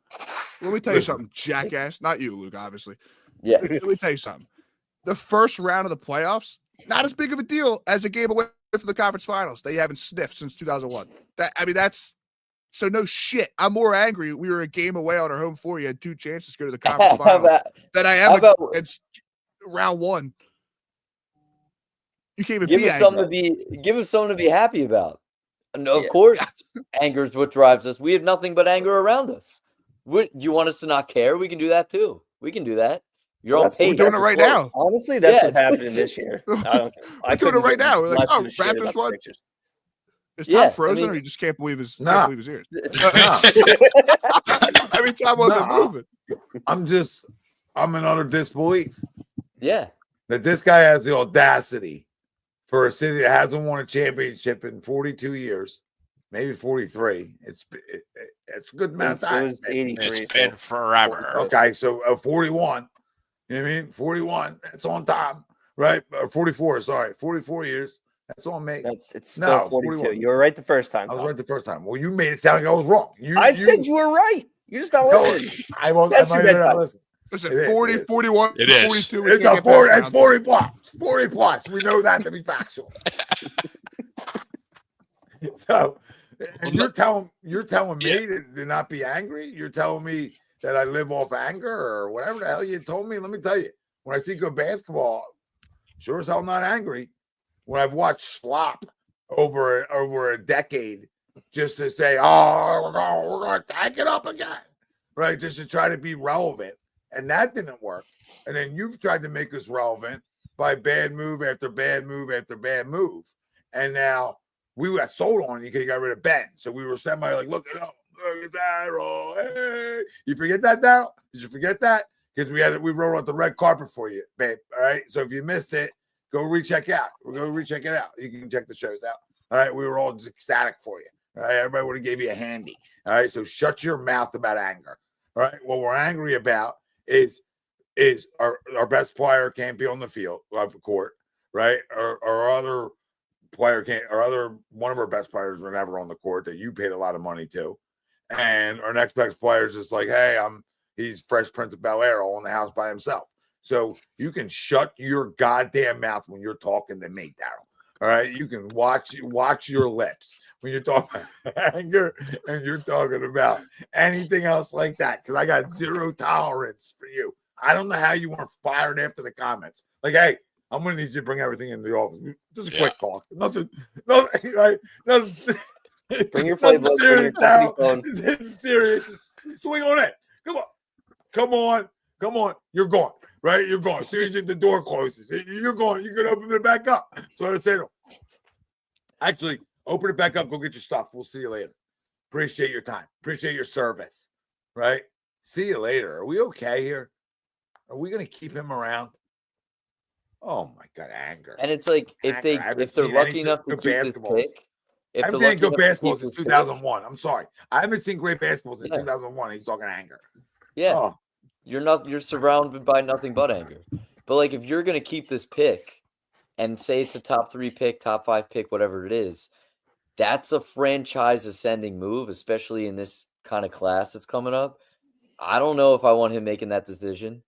Let me tell you something, jackass. Not you, Luke, obviously. Yeah. Let me tell you something. The first round of the playoffs, not as big of a deal as a game away from the conference finals that you haven't sniffed since 2001. That's so no shit. I'm more angry. We were a game away on our home floor. You had 2 chances to go to the conference finals than I am against round 1. You can't even give us something to be happy about. And of course, anger is what drives us. We have nothing but anger around us. You want us to not care? We can do that too. We can do that. You're on pace. We're doing it right now. Honestly, that's what's happening this year. We're doing it right now. We're like, oh, Raptors won. Is Tom frozen, or you just can't believe his ears? Every time wasn't moving. I'm in utter disbelief. Yeah. That this guy has the audacity for a city that hasn't won a championship in 42 years, maybe 43. It's a good amount of time. It was 83. It's been forever. Okay, so 41. You know what I mean? 41. That's on time, right? 44. Sorry, 44 years. That's on me. It's still 42. 41. You were right the first time. I was right the first time. Well, you made it sound like I was wrong. I said you were right. You're just not listening. I might listen. Listen, 40, 41, it is. 42. It's 40 plus. It's 40 plus. We know that to be factual. So, and you're telling me to not be angry? You're telling me that I live off anger or whatever the hell you told me? Let me tell you, when I see good basketball, sure as hell not angry. When I've watched slop over a decade just to say, oh, we're going to tank it up again, right? Just to try to be relevant. And that didn't work. And then you've tried to make us relevant by bad move after bad move after bad move. And now we got sold on you because you got rid of Ben. So we were semi like, look, Look at Daryl. Hey. You forget that, Daryl? Did you forget that? Because we rolled out the red carpet for you, babe. All right. So if you missed it, go recheck out. Go recheck it out. You can check the shows out. All right. We were all just ecstatic for you. All right. Everybody would have gave you a handy. All right. So shut your mouth about anger. All right. What we're angry about is our best player can't be on the field, court, right? Our other player can't, one of our best players were never on the court that you paid a lot of money to. And our next best player is just like, hey, he's Fresh Prince of Bel-Air all in the house by himself. So you can shut your goddamn mouth when you're talking to me, Daryl. All right. You can watch your lips when you're talking about anger and you're talking about anything else like that. Cause I got zero tolerance for you. I don't know how you weren't fired after the comments. Like, hey, I'm gonna need you to bring everything into the office. Just a quick talk. Nothing, right? Nothing. Bring your playbook. Bring your phone. Serious. Just swing on it. Come on. You're gone. Right? You're gone. As soon as the door closes, you're gone. You can open it back up. So I say to him, actually, open it back up. Go get your stuff. We'll see you later. Appreciate your time. Appreciate your service. Right? See you later. Are we okay here? Are we going to keep him around? Oh my God, anger! And it's like if they're lucky enough to keep this pick, I haven't seen good basketballs since 2001. I'm sorry, I haven't seen great basketballs since 2001. He's talking anger. Yeah, you're surrounded by nothing but anger. But like if you're going to keep this pick and say it's a top 3 pick, top 5 pick, whatever it is, that's a franchise ascending move, especially in this kind of class that's coming up. I don't know if I want him making that decision.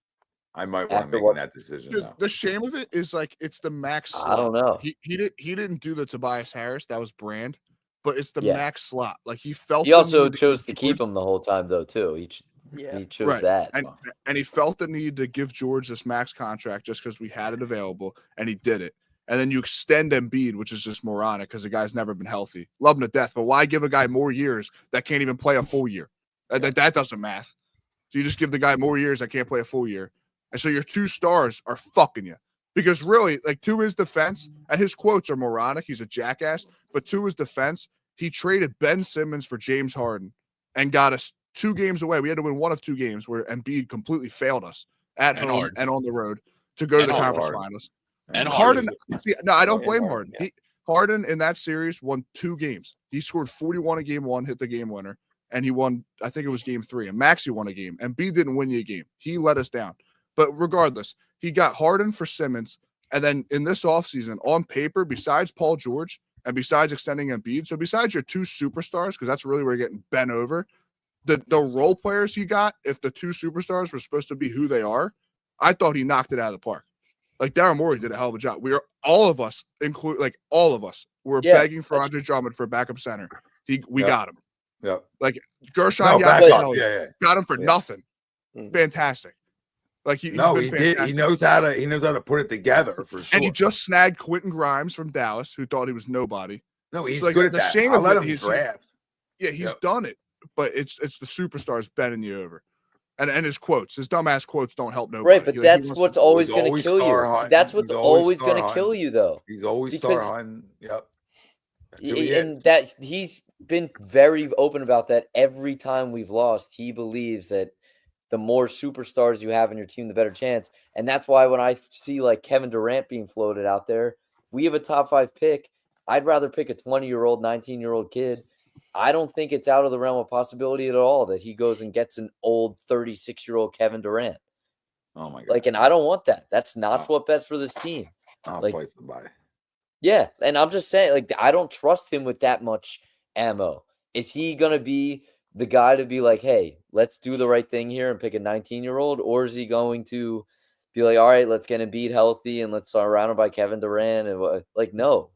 I might want to make that decision. The shame of it is like it's the max slot. I don't know. He didn't do the Tobias Harris. That was Brand, but it's the max slot. Like he felt. He also chose to keep him the whole time though too. He chose that, and he felt the need to give George this max contract just because we had it available, and he did it. And then you extend Embiid, which is just moronic because the guy's never been healthy. Love him to death, but why give a guy more years that can't even play a full year? That doesn't math. So you just give the guy more years that can't play a full year. And so your 2 stars are fucking you. Because really, like to his defense, and his quotes are moronic, he's a jackass, but to his defense, he traded Ben Simmons for James Harden and got us 2 games away. We had to win one of 2 games where Embiid completely failed us at home and on the road to go to the conference finals. And Harden, I don't blame Harden. Harden in that series won 2 games. He scored 41 in game 1, hit the game winner, and he won, I think it was game 3. And Maxey won a game. Embiid didn't win you a game. He let us down. But regardless, he got Harden for Simmons. And then in this offseason, on paper, besides Paul George and besides extending Embiid, so besides your 2 superstars, because that's really where you're getting bent over, the role players he got, if the 2 superstars were supposed to be who they are, I thought he knocked it out of the park. Like Daryl Morey did a hell of a job. All of us were begging for Andre Drummond for a backup center. We got him. Yeah. Like Gershon got him for nothing. Mm. Fantastic. Like he did. He knows how to put it together for sure. And he just snagged Quentin Grimes from Dallas, who thought he was nobody. No, he's like, good at the that. shame I'll of let it, him draft. He's done it, but it's the superstars bending you over. And his quotes, his dumbass quotes don't help nobody. Right, but that's what's always going to kill you. That's what's always going to kill you, though. He's always star hunting. Yep. And that he's been very open about that every time we've lost. He believes that the more superstars you have in your team, the better chance. And that's why when I see like Kevin Durant being floated out there, if we have a top 5 pick, I'd rather pick a 20-year-old, 19-year-old kid. I don't think it's out of the realm of possibility at all that he goes and gets an old 36-year-old Kevin Durant. Oh my God. Like, and I don't want that. That's not what best for this team. I'll like, play somebody. Yeah. And I'm just saying, like, I don't trust him with that much ammo. Is he going to be the guy to be like, hey, let's do the right thing here and pick a 19-year-old? Or is he going to be like, all right, let's get Embiid healthy and let's surround him by Kevin Durant? And like, no.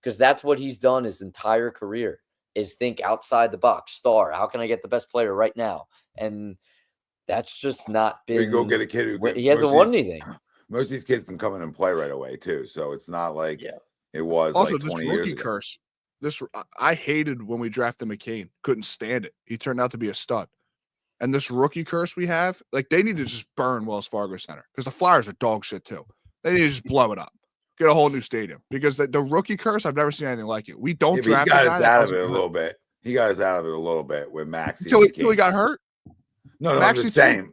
Because that's what he's done his entire career is think outside the box, star. How can I get the best player right now? And that's just not been. We go get a kid he hasn't won anything. Most of these kids can come in and play right away too, so it's not like it was also like 20 this years rookie ago. curse. I hated when we drafted McCain. Couldn't stand it. He turned out to be a stud. And this rookie curse we have, like they need to just burn Wells Fargo Center because the Flyers are dog shit too. They need to just blow it up. Get a whole new stadium because the rookie curse, I've never seen anything like it. We don't draft got a guy us out of it a little bit. He got us out of it a little bit with Maxey. Until he got hurt. No, I'm Maxey's just saying.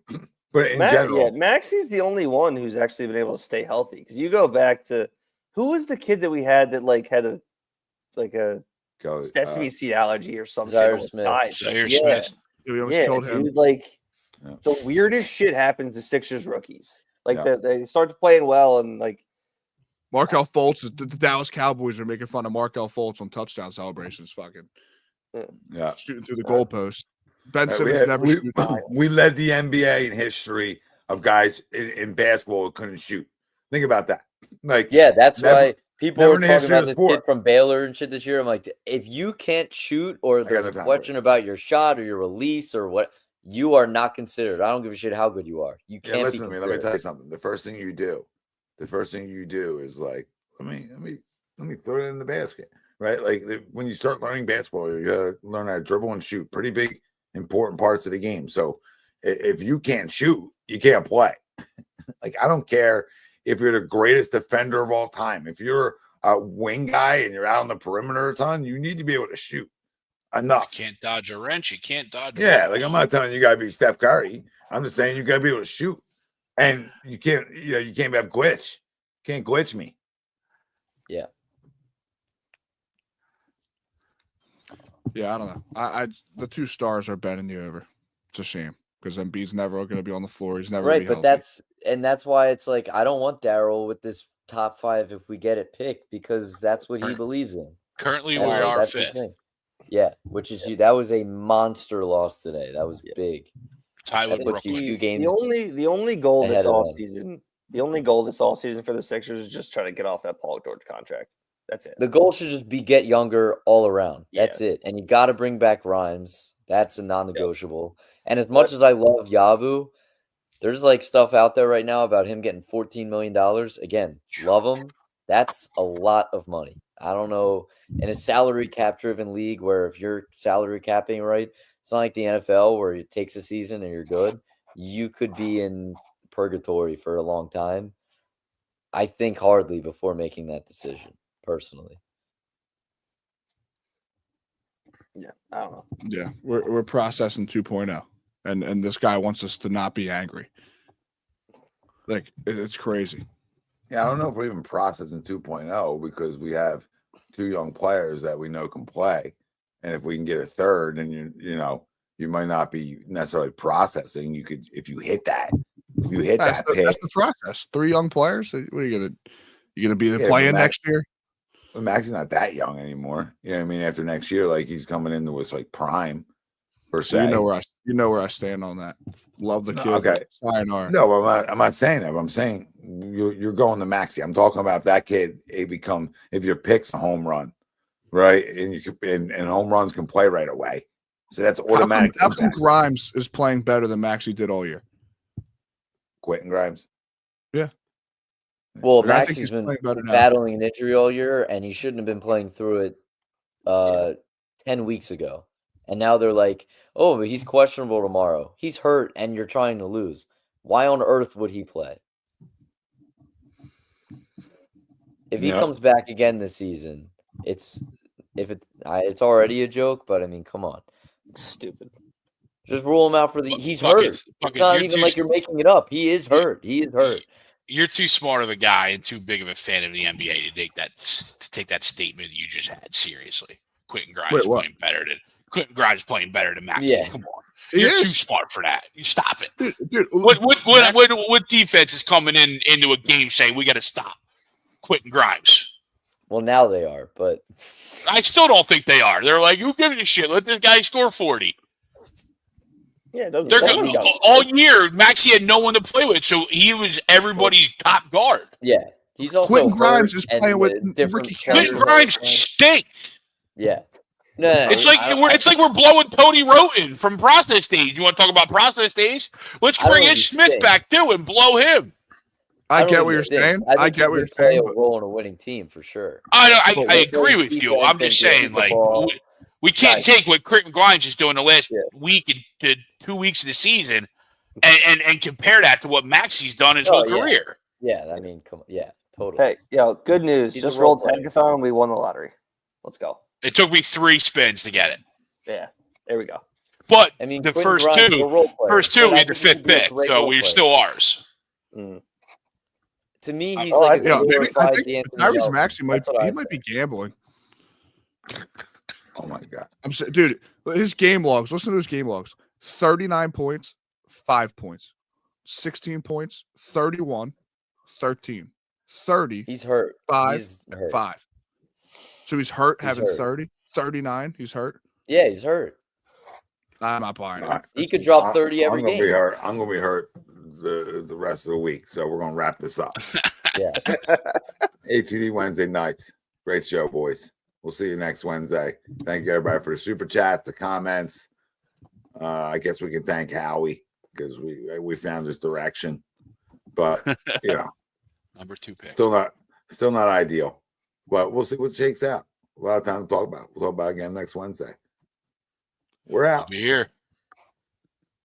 But in general, yeah, Maxey's the only one who's actually been able to stay healthy. Because you go back to who was the kid that we had that like had a sesame seed allergy or something? Zaire Smith. Smith. We almost killed him. Dude, the weirdest shit happens to Sixers rookies. They start playing well and Markelle Fultz, the Dallas Cowboys are making fun of Markelle Fultz on touchdown celebrations, fucking shooting through the goalpost. Ben Simmons we led the NBA in history of guys in basketball who couldn't shoot. Think about that. That's why people were talking about this kid from Baylor and shit this year. I'm like, if you can't shoot or there's a question about your shot or your release or what, you are not considered. I don't give a shit how good you are. You can't listen be to me. considered. Let me tell you something. The first thing you do is let me throw it in the basket, right? When you start learning basketball, you gotta learn how to dribble and shoot. Pretty big, important parts of the game. So if you can't shoot, you can't play. I don't care if you're the greatest defender of all time. If you're a wing guy and you're out on the perimeter a ton, you need to be able to shoot enough. You can't dodge a wrench. You can't dodge. I'm not telling you gotta be Steph Curry. I'm just saying you gotta be able to shoot, and you can't have glitch. You can't glitch me. Yeah, I don't know. I the two stars are betting the over. It's a shame because Embiid's never going to be on the floor. He's never right, Oh, but that's why it's I don't want Daryl with this top 5 if we get it picked because that's what he believes in. Currently, we are 5th. Yeah, which is that was a monster loss today. That was big. Tie with Brooklyn. 2 games. The only goal this offseason, for the Sixers is just trying to get off that Paul George contract. That's it. The goal should just be get younger all around. That's it. And you got to bring back Rhymes. That's a non-negotiable. And as much as I love Yabu, there's stuff out there right now about him getting $14 million. Again, love him. That's a lot of money. I don't know. In a salary cap driven league where if you're salary capping right, it's not like the NFL where it takes a season and you're good. You could be in purgatory for a long time. I think hardly before making that decision, personally. Yeah, I don't know. Yeah, we're processing 2.0, and this guy wants us to not be angry. It's crazy. Yeah, I don't know if we're even processing 2.0 because we have 2 young players that we know can play, and if we can get a third, then you might not be necessarily processing. You could if you hit that. If you hit that's the process. 3 young players. What are you gonna be the play-in next year? Well, Max's not that young anymore. You know what I mean? After next year, he's coming into his prime per se. You know where I stand on that. Love the kid. Okay. Sayonara. No, I'm not saying that. I'm saying you're going to Maxey. I'm talking about that kid. If your pick's a home run, right? And home runs can play right away. So that's automatic. How come Grimes is playing better than Maxey did all year? Quentin Grimes. Yeah. Well, Maxey's been battling an injury all year, and he shouldn't have been playing through it 10 weeks ago. And now they're like, oh, but he's questionable tomorrow. He's hurt, and you're trying to lose. Why on earth would he play? If he comes back again this season, it's already a joke, but I mean, come on. It's stupid. Just rule him out for he's hurt. It's not even like you're making it up. He is hurt. He is hurt. You're too smart of a guy and too big of a fan of the NBA to take that statement you just had seriously. Quentin Grimes playing better than Maxey. Yeah. Come on. You're too smart for that. You stop it. Dude, what defense is coming into a game saying we got to stop Quentin Grimes? Well, now they are, but I still don't think they are. They're like, who gives a shit? Let this guy score 40. Yeah, it doesn't. All year, Maxey had no one to play with, so he was everybody's top guard. Yeah, he's also Quentin Grimes is playing with Ricky Quentin Grimes stinks. Yeah. No, it's like we're blowing Tony Roten from process days. You want to talk about process days? Let's bring Ish Smith back too and blow him. I get what you're saying. I get what you're saying. Play a role in a winning team for sure. I agree with you. I'm just saying, we can't take what Quentin Grimes is doing the last week to 2 weeks of the season and compare that to what Maxey's done his whole career. Yeah, I mean, come on. Yeah, totally. Hey, good news. Just rolled Tankathon and we won the lottery. Let's go. It took me 3 spins to get it. Yeah, there we go. But I mean, the Quentin first Grimes is a two, role player, first but two, I we had the think he fifth could be a pick, great so role we're player. still ours. Mm. To me, he's Oh, like I- a Yeah, maybe I glorified think D'Anthony Tyrese Melton. Maxey might That's what I be gambling. Oh my God. I'm saying, dude, his game logs. Listen to his game logs: 39 points, 5 points, 16 points, 31, 13, 30, He's hurt. 5, He's hurt. 5. So he's hurt, He's having hurt. 30, 39. He's hurt. Yeah, he's hurt. I'm not buying it. He could drop 30 every I'm gonna game. be hurt. I'm gonna be hurt the rest of the week. So we're gonna wrap this up. Yeah. ATD Wednesday nights. Great show, boys. We'll see you next Wednesday. Thank you everybody for the super chat, the comments. I guess we can thank Howie because we found his direction, but you know, Number 2 pick. still not ideal. But we'll see what shakes out. A lot of time to talk about. We'll talk about it again next Wednesday. We're out. Be here.